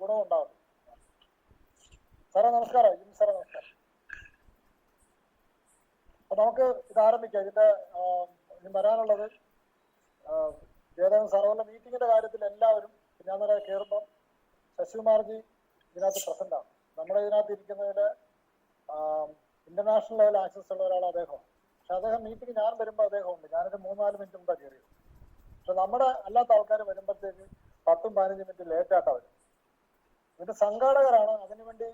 ഗുണവും ഉണ്ടാകും. സാറേ നമസ്കാരം. സാറേ നമസ്കാരം. അപ്പൊ നമുക്ക് ഇത് ആരംഭിക്കാം. ഇനി വരാനുള്ളത് ജയദേവൻ സാറുള്ള മീറ്റിങ്ങിന്റെ കാര്യത്തിൽ എല്ലാവരും ഞാൻ വരെ കയറുമ്പോൾ ശശികുമാർജി ഇതിനകത്ത് പ്രസന്റ് ആണ്. നമ്മുടെ ഇതിനകത്ത് ഇരിക്കുന്നതിൽ ഇന്റർനാഷണൽ ലെവൽ ആക്സസ് ഉള്ള ഒരാൾ അദ്ദേഹമാണ്. പക്ഷെ അദ്ദേഹം മീറ്റിംഗ് ഞാൻ വരുമ്പോൾ അദ്ദേഹം ഉണ്ട്. ഞാനൊരു 3-4 മിനിറ്റ് മുമ്പാണ് കയറിയത്. പക്ഷെ നമ്മുടെ അല്ലാത്ത ആൾക്കാർ വരുമ്പോഴത്തേക്ക് 10-15 മിനിറ്റ് ലേറ്റായിട്ടാണ് വരും. ഇതിന്റെ സംഘാടകരാണ്, അതിനുവേണ്ടി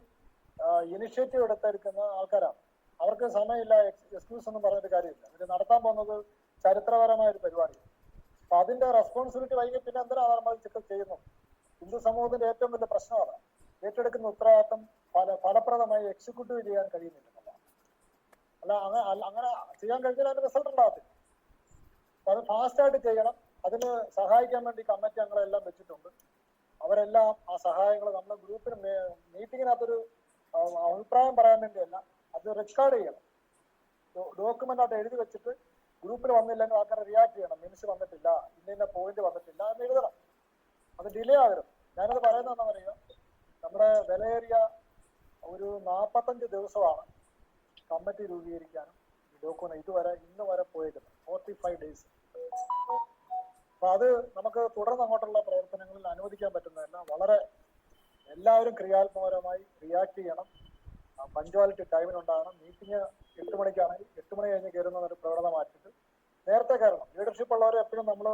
ഇനിഷ്യേറ്റീവ് എടുക്കുന്ന ആൾക്കാരാണ്. അവർക്ക് സമയമില്ല, എക്സ്ക്യൂസ് ഒന്നും പറഞ്ഞിട്ട് കാര്യമില്ല. ഇത് നടത്താൻ പോകുന്നത് ചരിത്രപരമായ ഒരു പരിപാടിയാണ്. അപ്പൊ അതിന്റെ റെസ്പോൺസിബിലിറ്റി വൈകി പിന്നെ എന്തിനാണ് നമ്മൾ ചെയ്യുന്നു? ഹിന്ദു സമൂഹത്തിന്റെ ഏറ്റവും വലിയ പ്രശ്നമാണ് ഏറ്റെടുക്കുന്ന ഉത്തരവാദിത്തം ഫലപ്രദമായി എക്സിക്യൂട്ടീവ് ചെയ്യാൻ കഴിയുന്നില്ല. അങ്ങനെ ചെയ്യാൻ കഴിഞ്ഞാൽ അതിന് റിസൾട്ട് ഉണ്ടാകത്തില്ല. അപ്പൊ അത് ഫാസ്റ്റായിട്ട് ചെയ്യണം. അതിന് സഹായിക്കാൻ വേണ്ടി കമ്മിറ്റി അംഗങ്ങളെല്ലാം വെച്ചിട്ടുണ്ട്. അവരെല്ലാം ആ സഹായങ്ങൾ നമ്മുടെ ഗ്രൂപ്പിന് മീറ്റിങ്ങിനകത്തൊരു അഭിപ്രായം പറയാൻ വേണ്ടിയല്ല, അത് റെക്കോർഡ് ചെയ്യണം. ഡോക്യുമെന്റ് ആയിട്ട് എഴുതി വെച്ചിട്ട് ഗ്രൂപ്പിൽ വന്നില്ലെങ്കിൽ ആൾക്കാരെ റിയാക്ട് ചെയ്യണം. മിനിറ്റ്സ് വന്നിട്ടില്ല, ഇന്ന പോയിന്റ് വന്നിട്ടില്ല എന്ന് എഴുതണം. അത് ഡിലേ ആകരുത്. ഞാനത് പറയുന്നത് എന്താ പറയുക, നമ്മുടെ വിലയേറിയ ഒരു 45 ദിവസമാണ് കമ്മിറ്റി രൂപീകരിക്കാനും ഈ ഡോക്യുമെന്റ് ഇന്ന് വരെ പോയേക്കുന്നത്. 45 ഡേയ്സ്. അപ്പൊ അത് നമുക്ക് തുടർന്ന് അങ്ങോട്ടുള്ള പ്രവർത്തനങ്ങളിൽ അനുവദിക്കാൻ പറ്റുന്നതല്ല. വളരെ എല്ലാവരും ക്രിയാത്മകപരമായി റിയാക്ട് ചെയ്യണം. പഞ്ച്വാലിറ്റി ടൈമിനുണ്ടാകണം. മീറ്റിംഗ് 8 മണിക്കാണെങ്കിൽ 8 മണി കഴിഞ്ഞ് കയറുന്ന ഒരു പ്രവണത മാറ്റിയിട്ട് നേരത്തെ കയറണം. ലീഡർഷിപ്പ് ഉള്ളവരെ എപ്പോഴും നമ്മൾ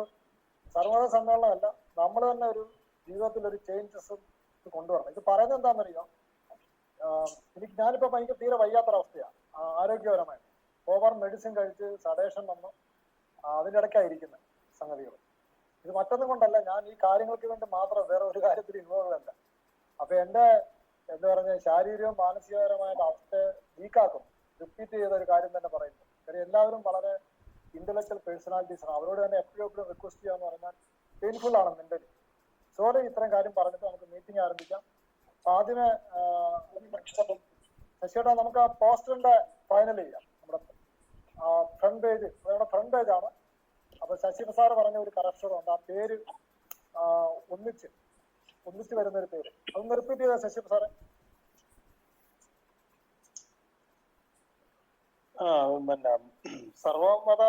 സർവ്വമത സമ്മേളനമല്ല, നമ്മൾ തന്നെ ഒരു ജീവിതത്തിൽ ഒരു ചേഞ്ചസ് കൊണ്ടുവരണം. ഇത് പറയുന്നത് എന്താണെന്നറിയാം, ഞാനിപ്പോ എനിക്ക് തീരെ വയ്യാത്തൊരവസ്ഥയാണ് ആരോഗ്യപരമായിട്ട്. ഓവർ മെഡിസിൻ കഴിച്ച് സഡേഷൻ വന്നു, അതിൻ്റെ ഇടയ്ക്കായിരിക്കുന്നത് സംഗതികൾ. ഇത് മറ്റൊന്നും കൊണ്ടല്ല, ഞാൻ ഈ കാര്യങ്ങൾക്ക് വേണ്ടി മാത്രം വേറെ ഒരു കാര്യത്തിൽ ഇൻവോൾവ് അല്ല. അപ്പൊ എന്റെ എന്താ പറഞ്ഞ ശാരീരികവും മാനസികപരമായ അവസ്ഥയെ വീക്കാക്കും. റിപ്പീറ്റ് ചെയ്ത ഒരു കാര്യം തന്നെ പറയുന്നു. കാര്യം എല്ലാവരും വളരെ ഇന്റലക്ച്വൽ പേഴ്സണാലിറ്റീസ് ആണ്. അവരോട് തന്നെ എപ്പോഴും റിക്വസ്റ്റ് ചെയ്യാന്ന് പറഞ്ഞാൽ പെയിൻഫുൾ ആണ് മെന്റലി. സോറി, ഇത്രയും കാര്യം പറഞ്ഞിട്ട് നമുക്ക് മീറ്റിംഗ് ആരംഭിക്കാം. ആദ്യമേ ശശിയേട്ടാ നമുക്ക് ആ പോസ്റ്ററിന്റെ ഫൈനൽ ചെയ്യാം. നമ്മുടെ ഫ്രണ്ട് പേജ് ആണ്. അപ്പൊ ശശി സാറ് പറഞ്ഞ ഒരു കറക്ഷൻ ഉണ്ട്. ആ പേര് ഒന്നിച്ച് വരുന്ന ഒരു പേര് അതൊന്ന് റിപ്പീറ്റ് ചെയ്ത ശശി സാറെ. പിന്നെ സർവമത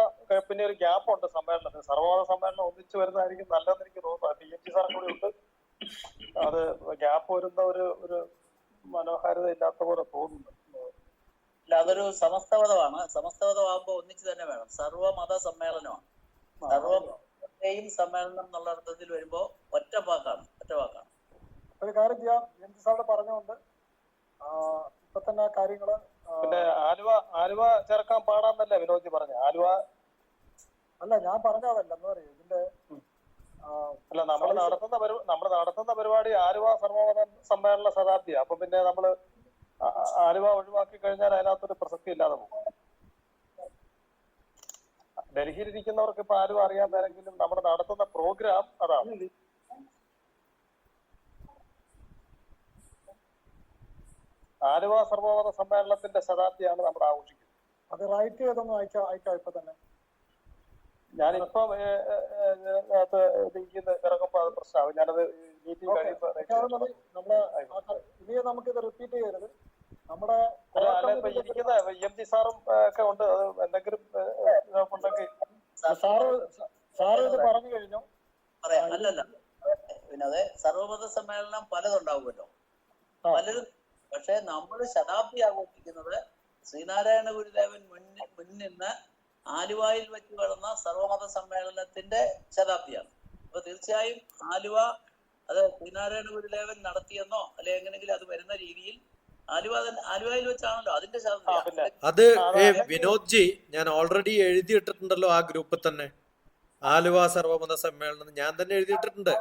പിന്നെ ഒരു ഗ്യാപ്പ് ഉണ്ട് സമ്മേളനത്തിന്. സർവമത സമ്മേളനം ഒന്നിച്ചു വരുന്നതായിരിക്കും നല്ലതെന്ന് എനിക്ക് തോന്നുന്നു. PMG സാറും കൂടി ഉണ്ട്. അത് ഗ്യാപ്പ് വരുന്ന ഒരു മനോഹാരിത ഇല്ലാത്ത പോലെ തോന്നുന്നു. അല്ല, അതൊരു സമസ്തമതമാണ്. സമസ്തമതമാകുമ്പോ ഒന്നിച്ചു തന്നെ വേണം. സർവമത സമ്മേളനമാണ്. സർവമതയും സമ്മേളനം എന്നുള്ള അർത്ഥത്തിൽ വരുമ്പോ ഒറ്റ വാക്കാണ്. ഒരു കാര്യം ചെയ്യാം, സാറ് പറഞ്ഞുകൊണ്ട് ഇപ്പൊ തന്നെ കാര്യങ്ങള്. പിന്നെ ആലുവ ചേർക്കാൻ പാടാന്നല്ലേ വിനോദ് പറഞ്ഞ? ആലുവ അല്ല, ഞാൻ പറഞ്ഞതല്ല എന്ന് പറയും ഇതിന്റെ. അല്ല, നമ്മൾ നടത്തുന്ന പരിപാടി ആലുവ സർവമത സമ്മേളന ശതാബ്ദി. അപ്പൊ പിന്നെ നമ്മള് ആലുവ ഒഴിവാക്കി കഴിഞ്ഞാൽ അതിനകത്തൊരു പ്രസക്തി ഇല്ലാതെ പോകും. ഡൽഹിയിൽ ഇരിക്കുന്നവർക്ക് ഇപ്പൊ ആലുവ അറിയാൻ മേലെങ്കിലും നമ്മൾ നടത്തുന്ന പ്രോഗ്രാം അതാണ്. ആലുവ സർവമത സമ്മേളനത്തിന്റെ ശതാബ്ദിയാണ് നമ്മൾ ആഘോഷിക്കുന്നത്. അത് റൈറ്റ് ചെയ്തൊന്നും അയക്കാം ഇപ്പൊ തന്നെ. ഞാനിപ്പം ഇറങ്ങുമ്പോ അത് പ്രശ്നമാകും. ഞാനത് മീറ്റിംഗ് കഴിയുമ്പോ ഇനി നമുക്കിത് റിപ്പീറ്റ് ചെയ്യരുത്. നമ്മുടെ ഇരിക്കുന്ന EMG സാറും ഒക്കെ ഉണ്ട്. അത് എന്തെങ്കിലും ഉണ്ടെങ്കിൽ സാറ് ഇത് പറഞ്ഞു കഴിഞ്ഞു. അല്ലല്ല, പിന്നെ അതെ, സർവമത സമ്മേളനം പലതുണ്ടാവുമല്ലോ, പലരും. പക്ഷെ നമ്മൾ ശതാബ്ദി ആഘോഷിക്കുന്നത് ശ്രീനാരായണ ഗുരുദേവൻ മുന്നിന്ന് ആലുവയിൽ വെച്ച് നടന്ന സർവമത സമ്മേളനത്തിന്റെ ശതാബ്ദിയാണ്. അപ്പൊ തീർച്ചയായും അത് ശ്രീനാരായണ ഗുരുദേവൻ നടത്തിയെന്നോ അല്ലെ എങ്ങനെങ്കിലും അത് വരുന്ന രീതിയിൽ ആലുവയിൽ വെച്ചാണല്ലോ അതിന്റെ ശതാബ്ദി. അത് വിനോദ് ജി, ഞാൻ ഓൾറെഡി എഴുതിയിട്ടിട്ടുണ്ടല്ലോ ആ ഗ്രൂപ്പിൽ തന്നെ. ആലുവ സർവമത സമ്മേളനം ഞാൻ തന്നെ എഴുതിയിട്ടിട്ടുണ്ട്.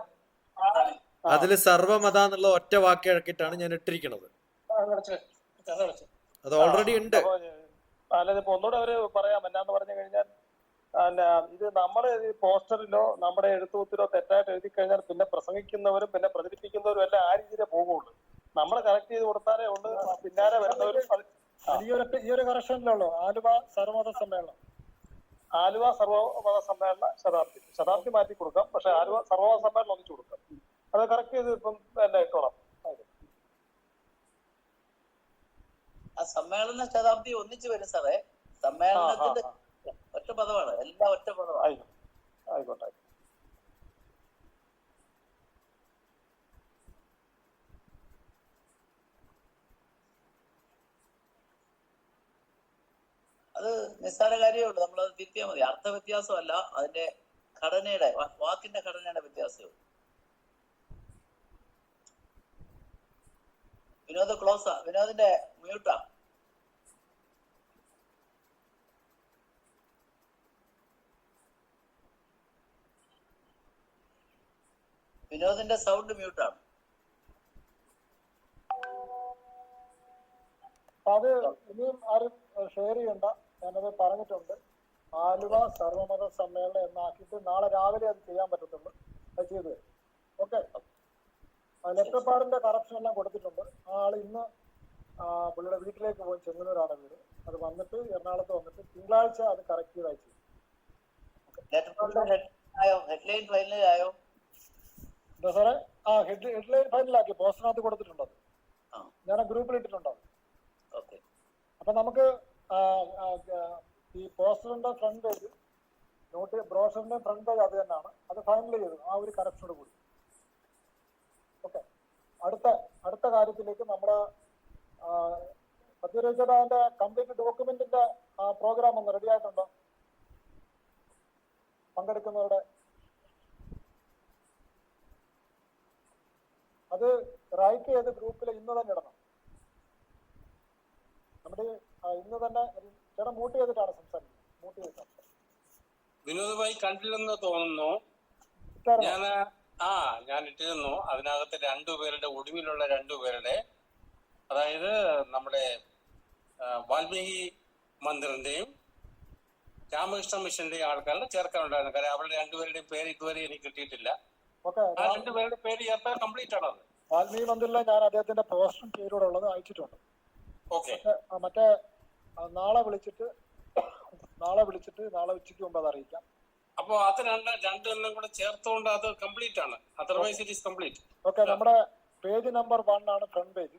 അതില് സർവമത എന്നുള്ള ഒറ്റ വാക്കിഴക്കിട്ടാണ് ഞാൻ ഇട്ടിരിക്കുന്നത്. അത് ഓൾറെഡി ഉണ്ട്. അല്ലതിപ്പോ ഒന്നുകൂടെ അവര് പറയാം. എന്നാന്ന് പറഞ്ഞു കഴിഞ്ഞാൽ ഇത് നമ്മുടെ പോസ്റ്ററിലോ നമ്മുടെ എഴുത്തുകുത്തിലോ തെറ്റായിട്ട് എഴുതി കഴിഞ്ഞാൽ പിന്നെ പ്രസംഗിക്കുന്നവരും പിന്നെ പ്രചരിപ്പിക്കുന്നവരും എല്ലാം ആ രീതിയിലേ പോകുള്ളൂ. നമ്മൾ കറക്റ്റ് ചെയ്ത് കൊടുത്താലേ ഉണ്ട് പിന്നാലെ വരുന്നവരും. ഈ ഒരു കറക്ഷനിലുള്ളൂ ആലുവ സർവമത സമ്മേളനം. ആലുവ സർവമത സമ്മേളന ശതാബ്ദി മാറ്റി കൊടുക്കാം. പക്ഷെ ആലുവ സർവമത സമ്മേളനം ഒന്നിച്ചു കൊടുക്കാം. അത് കറക്റ്റ് ചെയ്ത് ഇപ്പം എല്ലാം ഇട്ടോളാം. സമ്മേളന ശതാബ്ദി ഒന്നിച്ചു വരും സാറേ. സമ്മേളനത്തിന്റെ ഒറ്റ പദമാണ്, എല്ലാം ഒറ്റ പദമാണ്. ആയിക്കോട്ടെ. അത് നിസ്സാര കാര്യമേ ഉള്ളൂ, നമ്മളത് തിരിച്ചാൽ മതി. അർത്ഥ വ്യത്യാസമല്ല, അതിന്റെ ഘടനയുടെ വാക്കിന്റെ ഘടനയുടെ വ്യത്യാസമേ ഉള്ളൂ. വിനോദ് ക്ലോസാ, വിനോദിന്റെ മ്യൂട്ടാ. വിനോദിന്റെ സൗണ്ട് മ്യൂട്ടാണ്. അത് ഇനിയും ആരും ഷെയർ ചെയ്യണ്ട, ഞാനത് പറഞ്ഞിട്ടുണ്ട്. ആലുവ സർവമത സമ്മേളനം എന്നാക്കിയിട്ട് നാളെ രാവിലെ അത് ചെയ്യാൻ പറ്റത്തുള്ളൂ. അത് ചെയ്തു തരും. ഓക്കെ. ലെറ്റർപാടിന്റെ കറപ്ഷൻ എല്ലാം കൊടുത്തിട്ടുണ്ട്. ആ ആള് ഇന്ന് പുള്ളിയുടെ വീട്ടിലേക്ക് പോയി, ചെങ്ങന്നൂരാണ് വീട്. അത് വന്നിട്ട് എറണാകുളത്ത് വന്നിട്ട് തിങ്കളാഴ്ച അത് കറക്റ്റ് ചെയ്ത് അയച്ചു. ഹെഡ്ലൈൻ ഫൈനൽ ആയോ? എന്താ സാറേ? ഹെഡ്ലൈൻ ഫൈനലാക്കി, പോസ്റ്ററിനകത്ത് കൊടുത്തിട്ടുണ്ട്. അത് ഞാൻ ഗ്രൂപ്പിൽ ഇട്ടിട്ടുണ്ട്. അപ്പൊ നമുക്ക് ഈ പോസ്റ്ററിന്റെ ഫ്രണ്ട് പേജ്, ബ്രോഷറിന്റെ ഫ്രണ്ട് പേജ് അത് തന്നെയാണ്. അത് ഫൈനൽ ചെയ്തു ആ ഒരു കറപ്ഷനോട് കൂടി. ഓക്കെ. അടുത്ത കാര്യത്തിലേക്ക് നമ്മുടെ സത്യരചന അതിന്റെ കംപ്ലീറ്റ് ഡോക്യുമെന്റിന്റെ പ്രോഗ്രാം ഒന്ന് റെഡി ആയിട്ടുണ്ടോ? പങ്കെടുക്കുന്നവരുടെ അത് റൈറ്റ് ചെയ്ത് ഗ്രൂപ്പിൽ ഇന്ന് തന്നെ ഇടണം. നമ്മുടെ ഇന്ന് തന്നെ ചേട്ടാ മൂട്ട് ചെയ്തിട്ടാണ് സംസാരിക്കുന്നത്. മൂട്ട് ചെയ്ത് സംസാരിക്കും. വിനോദ് ഭായി കണ്ടില്ലെന്ന് തോന്നുന്നു. ഞാൻ ഇട്ടിരുന്നു. അതിനകത്ത് രണ്ടുപേരുടെ, ഒടുവിലുള്ള രണ്ടുപേരുടെ, അതായത് നമ്മുടെ വാൽമീകി മന്ദിറിന്റെയും രാമകൃഷ്ണ മിഷന്റെയും ആൾക്കാരെ ചേർക്കാനുണ്ടായിരുന്നു. കാര്യം അവരുടെ രണ്ടുപേരുടെയും പേര് ഇതുവരെ എനിക്ക് കിട്ടിയിട്ടില്ല. ആ രണ്ടുപേരുടെ പേര് ചേർത്താൽ കംപ്ലീറ്റ് ആണത്. വാൽമീകി മന്ദിറിലെ ഞാൻ അദ്ദേഹത്തിന്റെ പോസ്റ്ററും പേരോടെ ഉള്ളത് അയച്ചിട്ടുണ്ട്. ഓക്കെ. മറ്റേ നാളെ വിളിച്ചിട്ട് നാളെ ഉച്ചയ്ക്ക് മുമ്പ് അത് അറിയിക്കാം. അപ്പൊ അത് രണ്ടെണ്ണം കൂടെ ചേർത്തുകൊണ്ട് അത് കംപ്ലീറ്റ് ആണ്. Otherwise it is complete. Okay. നമ്മുടെ പേജ് നമ്പർ 1 ആണ് ഫ്രണ്ട് പേജ്.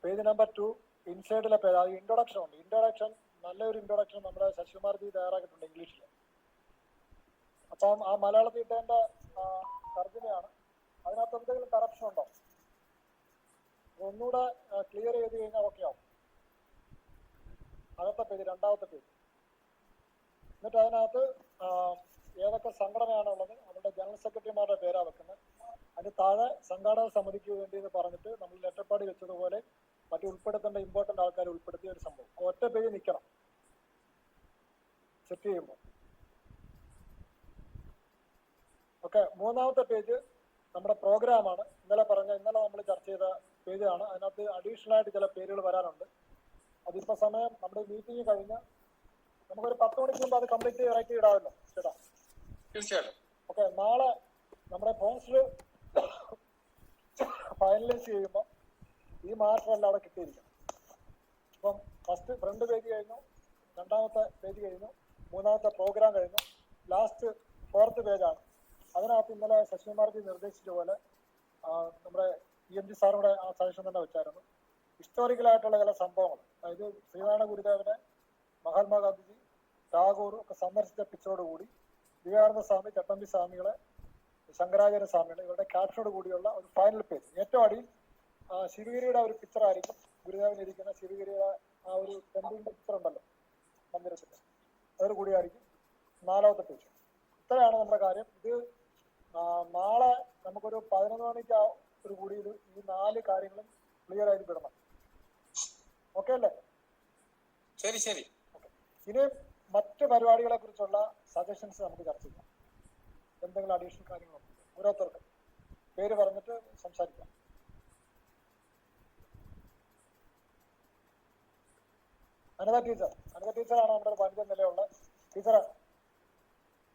പേജ് നമ്പർ 2 ഇൻസൈഡിലെ പേജ്. അത് ഇൻട്രൊഡക്ഷൻ ഉണ്ട്. ഇൻട്രൊഡക്ഷൻ, നല്ലൊരു ഇൻട്രൊഡക്ഷൻ നമ്മുടെ ശശികുമാർജി തയ്യാറാക്കിയിട്ടുണ്ട് ഇംഗ്ലീഷിൽ. അപ്പം ആ മലയാളത്തിൽ ഇട്ടതിന്റെ തർജ്ജമയാണ്. അതിനകത്ത് എന്തെങ്കിലും കറപ്ഷൻ ഉണ്ടോ? ഒന്നുകൂടെ ക്ലിയർ ചെയ്ത് കഴിഞ്ഞാൽ ഓക്കെ ആവും. അകത്തെ പേജ്, രണ്ടാമത്തെ പേജ്. എന്നിട്ട് അതിനകത്ത് ഏതൊക്കെ സംഘടനയാണുള്ളത്, അവരുടെ ജനറൽ സെക്രട്ടറിമാരുടെ പേരാ വെക്കുന്നത്. അതിന് താഴെ സംഘാടക സമിതിക്ക് വേണ്ടി എന്ന് പറഞ്ഞിട്ട് നമ്മൾ ലെറ്റർപാടി വെച്ചതുപോലെ മറ്റു ഉൾപ്പെടുത്തേണ്ട ഇമ്പോർട്ടന്റ് ആൾക്കാരെ ഉൾപ്പെടുത്തിയ ഒരു സംഭവം. ഒറ്റ പേജ് നിൽക്കണം സെറ്റ് ചെയ്യുമ്പോൾ. ഓക്കെ. മൂന്നാമത്തെ പേജ് നമ്മുടെ പ്രോഗ്രാമാണ്. ഇന്നലെ നമ്മൾ ചർച്ച ചെയ്ത പേജാണ്. അതിനകത്ത് അഡീഷണൽ ആയിട്ട് ചില പേരുകൾ വരാനുണ്ട്. അതിപ്പോ സമയം നമ്മുടെ മീറ്റിംഗ് കഴിഞ്ഞ് നമുക്കൊരു 10 മണിക്ക് മുമ്പ് അത് കംപ്ലീറ്റ് റൈറ്റ് ചെയ്താണല്ലോ ചേട്ടാ? തീർച്ചയായിട്ടും. ഓക്കെ. നാളെ നമ്മുടെ പോസ്റ്റർ ഫൈനലൈസ് ചെയ്യുമ്പോൾ ഈ മാറ്റം എല്ലാം അവിടെ കിട്ടിയിരിക്കണം. അപ്പം ഫസ്റ്റ് ഫ്രണ്ട് പേജ് കഴിഞ്ഞു, രണ്ടാമത്തെ പേജ് കഴിഞ്ഞു, മൂന്നാമത്തെ പ്രോഗ്രാം കഴിഞ്ഞു, ലാസ്റ്റ് 4th പേജാണ്. അതിനകത്ത് ഇന്നലെ ശശികുമാർജി നിർദ്ദേശിച്ച പോലെ നമ്മുടെ EMG സാറിയുടെ ആ സജഷൻ തന്നെ വെച്ചായിരുന്നു. ഹിസ്റ്റോറിക്കലായിട്ടുള്ള ചില സംഭവങ്ങൾ, അതായത് ശ്രീനാരായണ ഗുരുദേവനെ, മഹാത്മാഗാന്ധിജി, ടാഗോർ ഒക്കെ സന്ദർശിച്ച പിക്ചറോടുകൂടി വിവേകാനന്ദ സ്വാമി, ചട്ടമ്പി സ്വാമികളെ, ശങ്കരാചാര്യ സ്വാമികളെ, ഇവരുടെ ക്യാപ്ഷനോട് കൂടിയുള്ള ഒരു ഫൈനൽ പേജ്. ഏറ്റവും അടിയിൽ ശിവഗിരിയുടെ ഒരു പിക്ചർ ആയിരിക്കും. ഗുരുദേവൻ ഇരിക്കുന്ന ശിവഗിരിയുടെ ആ ഒരു ടെമ്പിളിന്റെ പിക്ചർ ഉണ്ടല്ലോ മന്ദിരത്തിന്റെ, അതോട് കൂടിയായിരിക്കും 4ാമത്തെ പേജ്. ഇത്രയാണ് നമ്മുടെ കാര്യം. ഇത് നാളെ നമുക്കൊരു 11 മണിക്ക് ഒരു കൂടി ഈ 4 കാര്യങ്ങളും ക്ലിയർ ആയിട്ട് വിടണം. ഓക്കെ അല്ലേ? ശരി ശരി. ഇനി മറ്റ് പരിപാടികളെ കുറിച്ചുള്ള സജഷൻസ് നമുക്ക് ചർച്ച ചെയ്യാം. എന്തെങ്കിലും അഡീഷണൽ കാര്യങ്ങളൊക്കെ ഓരോരുത്തർക്കും പേര് പറഞ്ഞിട്ട് സംസാരിക്കാം. അനിത ടീച്ചറാണ് നമ്മുടെ വനിത നിലയുള്ള ടീച്ചർ.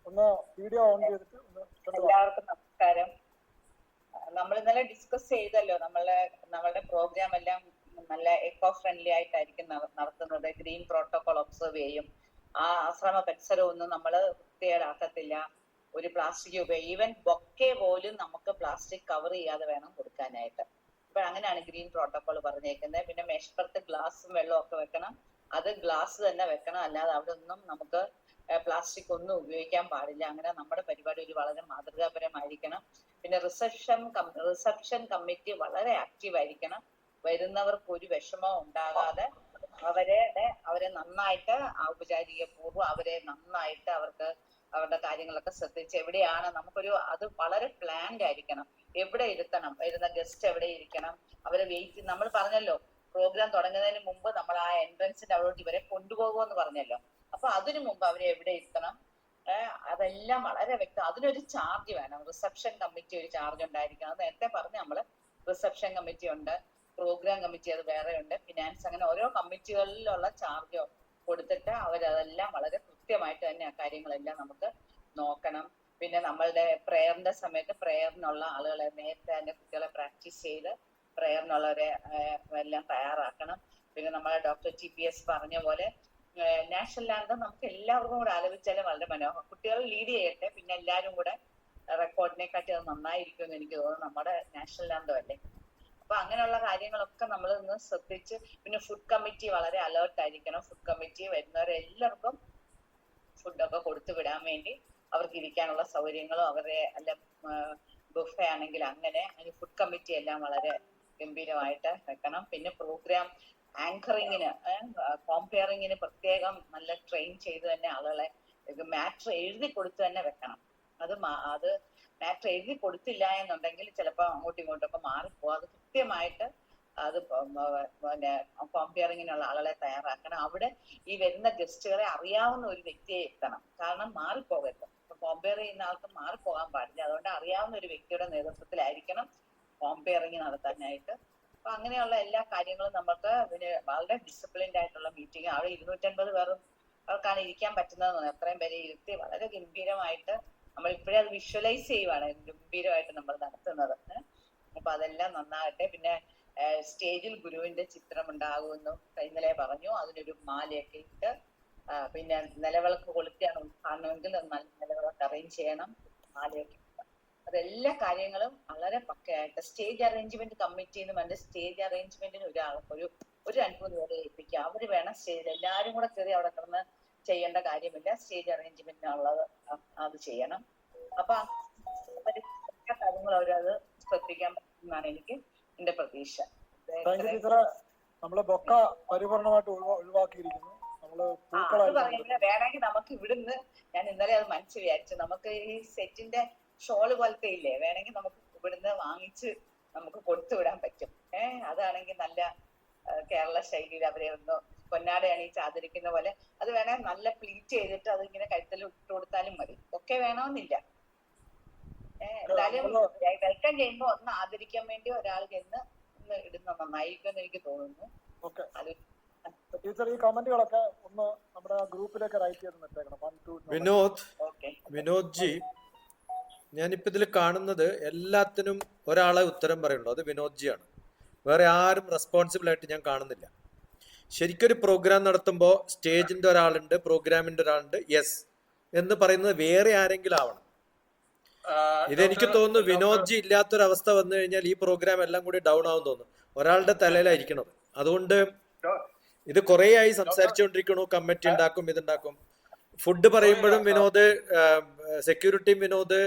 ഒന്ന് വീഡിയോ ഓൺ ചെയ്തിട്ട് എല്ലാവർക്കും നമസ്കാരം. നമ്മൾ ഇന്നലെ ഡിസ്കസ് ചെയ്തല്ലോ, നമ്മളുടെ പ്രോഗ്രാം എല്ലാം നല്ല എക്കോ ഫ്രണ്ട്ലി ആയിട്ടായിരിക്കും നടത്തുന്നത്. ഗ്രീൻ പ്രോട്ടോകോൾ ഒബ്സർവ് ചെയ്യും. ആ ആശ്രമ പരിസരമൊന്നും നമ്മൾ വൃത്തികേടാക്കത്തില്ല. ഒരു പ്ലാസ്റ്റിക് ഈവൻ ബൊക്കെ പോലും നമുക്ക് പ്ലാസ്റ്റിക് കവർ ചെയ്യാതെ വേണം കൊടുക്കാനായിട്ട്. അപ്പൊ അങ്ങനെയാണ് ഗ്രീൻ പ്രോട്ടോകോൾ പറഞ്ഞേക്കുന്നത്. പിന്നെ മേശപ്പുറത്ത് ഗ്ലാസും വെള്ളവും ഒക്കെ വെക്കണം. അത് ഗ്ലാസ് തന്നെ വെക്കണം, അല്ലാതെ അവിടെ ഒന്നും നമുക്ക് പ്ലാസ്റ്റിക് ഒന്നും ഉപയോഗിക്കാൻ പാടില്ല. അങ്ങനെ നമ്മുടെ പരിപാടി ഒരു വളരെ മാതൃകാപരമായിരിക്കണം. പിന്നെ റിസപ്ഷൻ കമ്മിറ്റി വളരെ ആക്റ്റീവ് ആയിരിക്കണം. വരുന്നവർക്ക് ഒരു വിഷമവും ഉണ്ടാകാതെ അവരെ നന്നായിട്ട് ഔപചാരിക പൂർവ്വം അവരെ നന്നായിട്ട് അവരുടെ കാര്യങ്ങളൊക്കെ ശ്രദ്ധിച്ച് എവിടെയാണ് അത് വളരെ പ്ലാൻഡ് ആയിരിക്കണം. എവിടെ ഇരുത്തണം, വരുന്ന ഗസ്റ്റ് എവിടെ ഇരിക്കണം, അവരെ വെയിറ്റ്, നമ്മൾ പറഞ്ഞല്ലോ പ്രോഗ്രാം തുടങ്ങുന്നതിന് മുമ്പ് നമ്മൾ ആ എൻട്രൻസിന്റെ അവിടോട്ട് ഇവരെ കൊണ്ടുപോകുമെന്ന് പറഞ്ഞല്ലോ. അപ്പൊ അതിനു മുമ്പ് അവരെ എവിടെ ഇരുത്തണം, അതെല്ലാം വളരെ വ്യക്തം. അതിനൊരു ചാർജ് വേണം. റിസപ്ഷൻ കമ്മിറ്റി ഒരു ചാർജ് ഉണ്ടായിരിക്കണം. നേരത്തെ പറഞ്ഞ് നമ്മള് റിസപ്ഷൻ കമ്മിറ്റി ഉണ്ട്, പ്രോഗ്രാം കമ്മിറ്റി അത് വേറെ ഉണ്ട്, ഫിനാൻസ്, അങ്ങനെ ഓരോ കമ്മിറ്റികളിലുള്ള ചാർജ് കൊടുത്തിട്ട് അവരതെല്ലാം വളരെ കൃത്യമായിട്ട് തന്നെ ആ കാര്യങ്ങളെല്ലാം നമുക്ക് നോക്കണം. പിന്നെ നമ്മളുടെ പ്രേയറിന്റെ സമയത്ത് പ്രേയറിനുള്ള ആളുകളെ നേരത്തെ തന്നെ കുട്ടികളെ പ്രാക്ടീസ് ചെയ്ത് പ്രേയറിനുള്ളവരെ എല്ലാം തയ്യാറാക്കണം. പിന്നെ നമ്മളെ ഡോക്ടർ GPS പറഞ്ഞ പോലെ നാഷണൽ ആന്തം നമുക്ക് എല്ലാവർക്കും കൂടെ ആലോചിച്ചാലും വളരെ മനോഹരം. കുട്ടികൾ ലീഡ് ചെയ്യട്ടെ, പിന്നെ എല്ലാവരും കൂടെ റെക്കോർഡിനെക്കാട്ടി അത് നന്നായിരിക്കും എന്ന് എനിക്ക് തോന്നുന്നു. നമ്മുടെ നാഷണൽ ആന്തം അല്ലേ. അപ്പൊ അങ്ങനെയുള്ള കാര്യങ്ങളൊക്കെ നമ്മൾ ഇന്ന് ശ്രദ്ധിച്ച്, പിന്നെ ഫുഡ് കമ്മിറ്റി വളരെ അലേർട്ട് ആയിരിക്കണം. ഫുഡ് കമ്മിറ്റി വരുന്നവരെല്ലാവർക്കും ഫുഡൊക്കെ കൊടുത്തു വിടാൻ വേണ്ടി അവർക്ക് ഇരിക്കാനുള്ള സൗകര്യങ്ങളും അവരുടെ എല്ലാം ബുഫേ ആണെങ്കിൽ അങ്ങനെ ഫുഡ് കമ്മിറ്റി എല്ലാം വളരെ ഗംഭീരമായിട്ട് വെക്കണം. പിന്നെ പ്രോഗ്രാം ആങ്കറിങ്ങിന് കോമ്പയറിങ്ങിന് പ്രത്യേകം നല്ല ട്രെയിൻ ചെയ്ത് തന്നെ ആളുകളെ മാറ്റർ എഴുതി കൊടുത്ത് തന്നെ വെക്കണം. അത് മാറ്റർ എഴുതി കൊടുത്തില്ല എന്നുണ്ടെങ്കിൽ ചിലപ്പോൾ അങ്ങോട്ടും ഇങ്ങോട്ടൊക്കെ മാറിപ്പോകും. അത് കൃത്യമായിട്ട് അത് പിന്നെ കോമ്പയറിങ്ങിനുള്ള ആളുകളെ തയ്യാറാക്കണം. അവിടെ ഈ വരുന്ന ഗസ്റ്റുകളെ അറിയാവുന്ന ഒരു വ്യക്തിയെ എത്തണം, കാരണം മാറിപ്പോകരുത്. കോമ്പയർ ചെയ്യുന്ന ആൾക്ക് മാറിപ്പോകാൻ പാടില്ല. അതുകൊണ്ട് അറിയാവുന്ന ഒരു വ്യക്തിയുടെ നേതൃത്വത്തിലായിരിക്കണം കോമ്പയറിങ് നടത്താനായിട്ട്. അപ്പൊ അങ്ങനെയുള്ള എല്ലാ കാര്യങ്ങളും നമുക്ക് പിന്നെ വളരെ ഡിസിപ്ലിൻഡ് ആയിട്ടുള്ള മീറ്റിംഗ്, അവിടെ 250 പേരും അവർക്കാണ് ഇരിക്കാൻ പറ്റുന്നത്. അത്രയും പേരെ ഇരുത്തി വളരെ ഗംഭീരമായിട്ട് നമ്മൾ ഇപ്പോഴേ അത് വിഷ്വലൈസ് ചെയ്യുവാണ്, ഗംഭീരമായിട്ട് നമ്മൾ നടത്തുന്നത്. അപ്പൊ അതെല്ലാം നന്നാകട്ടെ. പിന്നെ സ്റ്റേജിൽ ഗുരുവിന്റെ ചിത്രം ഉണ്ടാകുമെന്ന് ഇന്നലെ പറഞ്ഞു. അതിനൊരു മാലയൊക്കെ ഇട്ട് പിന്നെ നിലവിളക്ക് കൊളുത്തിയാണ് ഉദ്ഘാടനമെങ്കിൽ നല്ല നിലവിളക്ക് അറേഞ്ച് ചെയ്യണം, മാലയൊക്കെ. അതെല്ലാ കാര്യങ്ങളും വളരെ പക്കയായിട്ട് സ്റ്റേജ് അറേഞ്ച്മെന്റ് കമ്മിറ്റി എന്ന് പറഞ്ഞ സ്റ്റേജ് അറേഞ്ച്മെന്റിന് ഒരു 2-3 പേരെ ഏൽപ്പിക്കുക. അവര് വേണം സ്റ്റേജിൽ, എല്ലാവരും കൂടെ കയറി അവിടെ കിടന്ന് ചെയ്യേണ്ട കാര്യമില്ല. സ്റ്റേജ് അറേഞ്ച്മെന്റിനുള്ളത് അത് ചെയ്യണം. അപ്പൊ എല്ലാ കാര്യങ്ങളും അവരത് ശ്രദ്ധിക്കാൻ പറ്റുമെന്നാണ് എന്റെ പ്രതീക്ഷ. നമ്മള് ബൊക്ക പരിപൂർണമായിട്ട് ഒഴിവാക്കിയിരിക്കുന്നു. വേണമെങ്കിൽ നമുക്ക് ഇവിടുന്ന്, ഞാൻ ഇന്നലെ അത് മനസ്സ് വിചാരിച്ചു, നമുക്ക് ഈ സെറ്റിന്റെ ഷോള് പോലത്തെ ഇല്ലേ, വേണമെങ്കിൽ നമുക്ക് ഇവിടുന്ന് വാങ്ങിച്ച് നമുക്ക് കൊടുത്തുവിടാൻ പറ്റും. അതാണെങ്കിൽ നല്ല കേരള ശൈലിയിൽ അവരെ ഒന്ന് പൊന്നാട അണിയിച്ച് ആദരിക്കുന്ന പോലെ അത് വേണമെങ്കിൽ നല്ല പ്ലീറ്റ് ചെയ്തിട്ട് അത് ഇങ്ങനെ കഴുത്തിൽ ഇട്ട് കൊടുത്താലും മതി. ഒക്കെ വേണമെന്നില്ല. എന്തായാലും വെൽക്കം ചെയ്യുമ്പോ ഒന്ന് ആദരിക്കാൻ വേണ്ടി ഒരാൾ ചെന്ന് ഇടുന്ന നന്നായിരിക്കും എന്ന് എനിക്ക് തോന്നുന്നു. ടീച്ചർ ഈ കമന്റുകളൊക്കെ ഒന്ന് നമ്മുടെ ഗ്രൂപ്പിലേക്ക് റൈറ്റ് ചെയ്ത് വിനോദ് ജി, ഞാനിപ്പോ ഇതിൽ കാണുന്നത് എല്ലാത്തിനും ഒരാളെ ഉത്തരം പറയുള്ളൂ, അത് വിനോദ് ജി ആണ്. വേറെ ആരും റെസ്പോൺസിബിൾ ആയിട്ട് ഞാൻ കാണുന്നില്ല. ശരിക്കൊരു പ്രോഗ്രാം നടത്തുമ്പോൾ സ്റ്റേജിന്റെ ഒരാളുണ്ട്, പ്രോഗ്രാമിന്റെ ഒരാളുണ്ട്, യെസ് എന്ന് പറയുന്നത് വേറെ ആരെങ്കിലും ആവണം. ഇതെനിക്ക് തോന്നുന്നു വിനോദ് ജി ഇല്ലാത്തൊരവസ്ഥ വന്നു കഴിഞ്ഞാൽ ഈ പ്രോഗ്രാം എല്ലാം കൂടി ഡൗൺ ആവും തോന്നുന്നു. ഒരാളുടെ തലയിലായിരിക്കണത്. അതുകൊണ്ട് ഇത് കുറെ ആയി സംസാരിച്ചുകൊണ്ടിരിക്കണു, കമ്മിറ്റി ഉണ്ടാക്കും, ഇതുണ്ടാക്കും. ഫുഡ് പറയുമ്പോഴും വിനോദ്, സെക്യൂരിറ്റിയും വിനോദ്,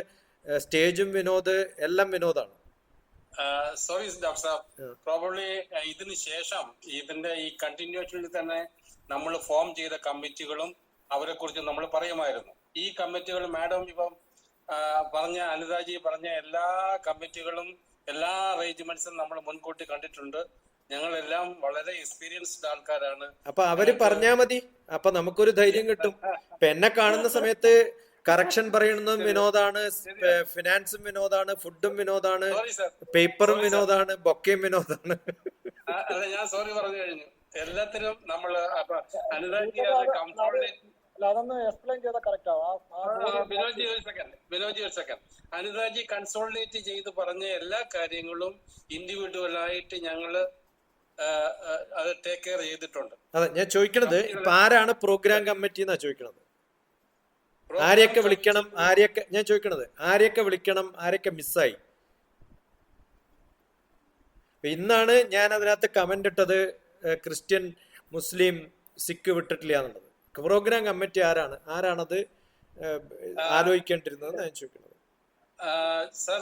സ്റ്റേജും വിനോദ്, എല്ലാം വിനോദാണ്. സോറി ഡോക്ടർ സാബ്, പ്രോബബ്ലി ഇതിന് ശേഷം ഇതിന്റെ ഈ കണ്ടിന്യൂഷനിൽ തന്നെ നമ്മൾ ഫോം ചെയ്ത കമ്മിറ്റികളും അവരെ കുറിച്ച് നമ്മൾ പറയുമായിരുന്നു. ഈ കമ്മിറ്റികൾ മാഡം ഇപ്പം പറഞ്ഞ, അനിതാജി പറഞ്ഞ എല്ലാ കമ്മിറ്റികളും എല്ലാ അറേഞ്ച്മെന്റ്സും നമ്മൾ മുൻകൂട്ടി കണ്ടിട്ടുണ്ട്. ഞങ്ങളെല്ലാം വളരെ എക്സ്പീരിയൻസ്ഡ് ആൾക്കാരാണ്. അപ്പൊ അവര് പറഞ്ഞാ മതി, അപ്പൊ നമുക്കൊരു ധൈര്യം കിട്ടും. ഇപ്പൊ എന്നെ കാണുന്ന സമയത്ത് കറക്ഷൻ പറയുന്നതും വിനോദാണ്, ഫിനാൻസും വിനോദാണ്, ഫുഡും വിനോദാണ്, പേപ്പറും വിനോദാണ്, ബൊക്കയും വിനോദാണ്. അല്ല, ഞാൻ സോറി പറഞ്ഞു കഴിഞ്ഞു. എല്ലാത്തിനും നമ്മള് അനിതാജി വിനോദ് ഒരു സെക്കൻഡ് അനിതാജി കൺസോളിഡേറ്റ് ചെയ്ത് പറഞ്ഞ എല്ലാ കാര്യങ്ങളും ഇൻഡിവിജ്വലായിട്ട് ഞങ്ങള് അത് ടേക്ക് കെയർ ചെയ്തിട്ടുണ്ട്. അതെ ഞാൻ ചോദിക്കണത്, ഇപ്പൊ ആരാണ് പ്രോഗ്രാം കമ്മിറ്റി എന്നാ ചോദിക്കണത്? ആരെയൊക്കെ വിളിക്കണം, ഞാൻ ചോദിക്കണത് ആരെയൊക്കെ വിളിക്കണം, ആരെയൊക്കെ മിസ്സായി? ഇന്നാണ് ഞാൻ അതിനകത്ത് കമന്റ് ഇട്ടത് ക്രിസ്ത്യൻ, മുസ്ലിം, സിഖ് വിട്ടിട്ടില്ല എന്നുള്ളത്. പ്രോഗ്രാം കമ്മിറ്റി ആരാണത് ആലോചിക്കേണ്ടിരുന്നത് ഞാൻ ചോദിക്കുന്നത്. സർ,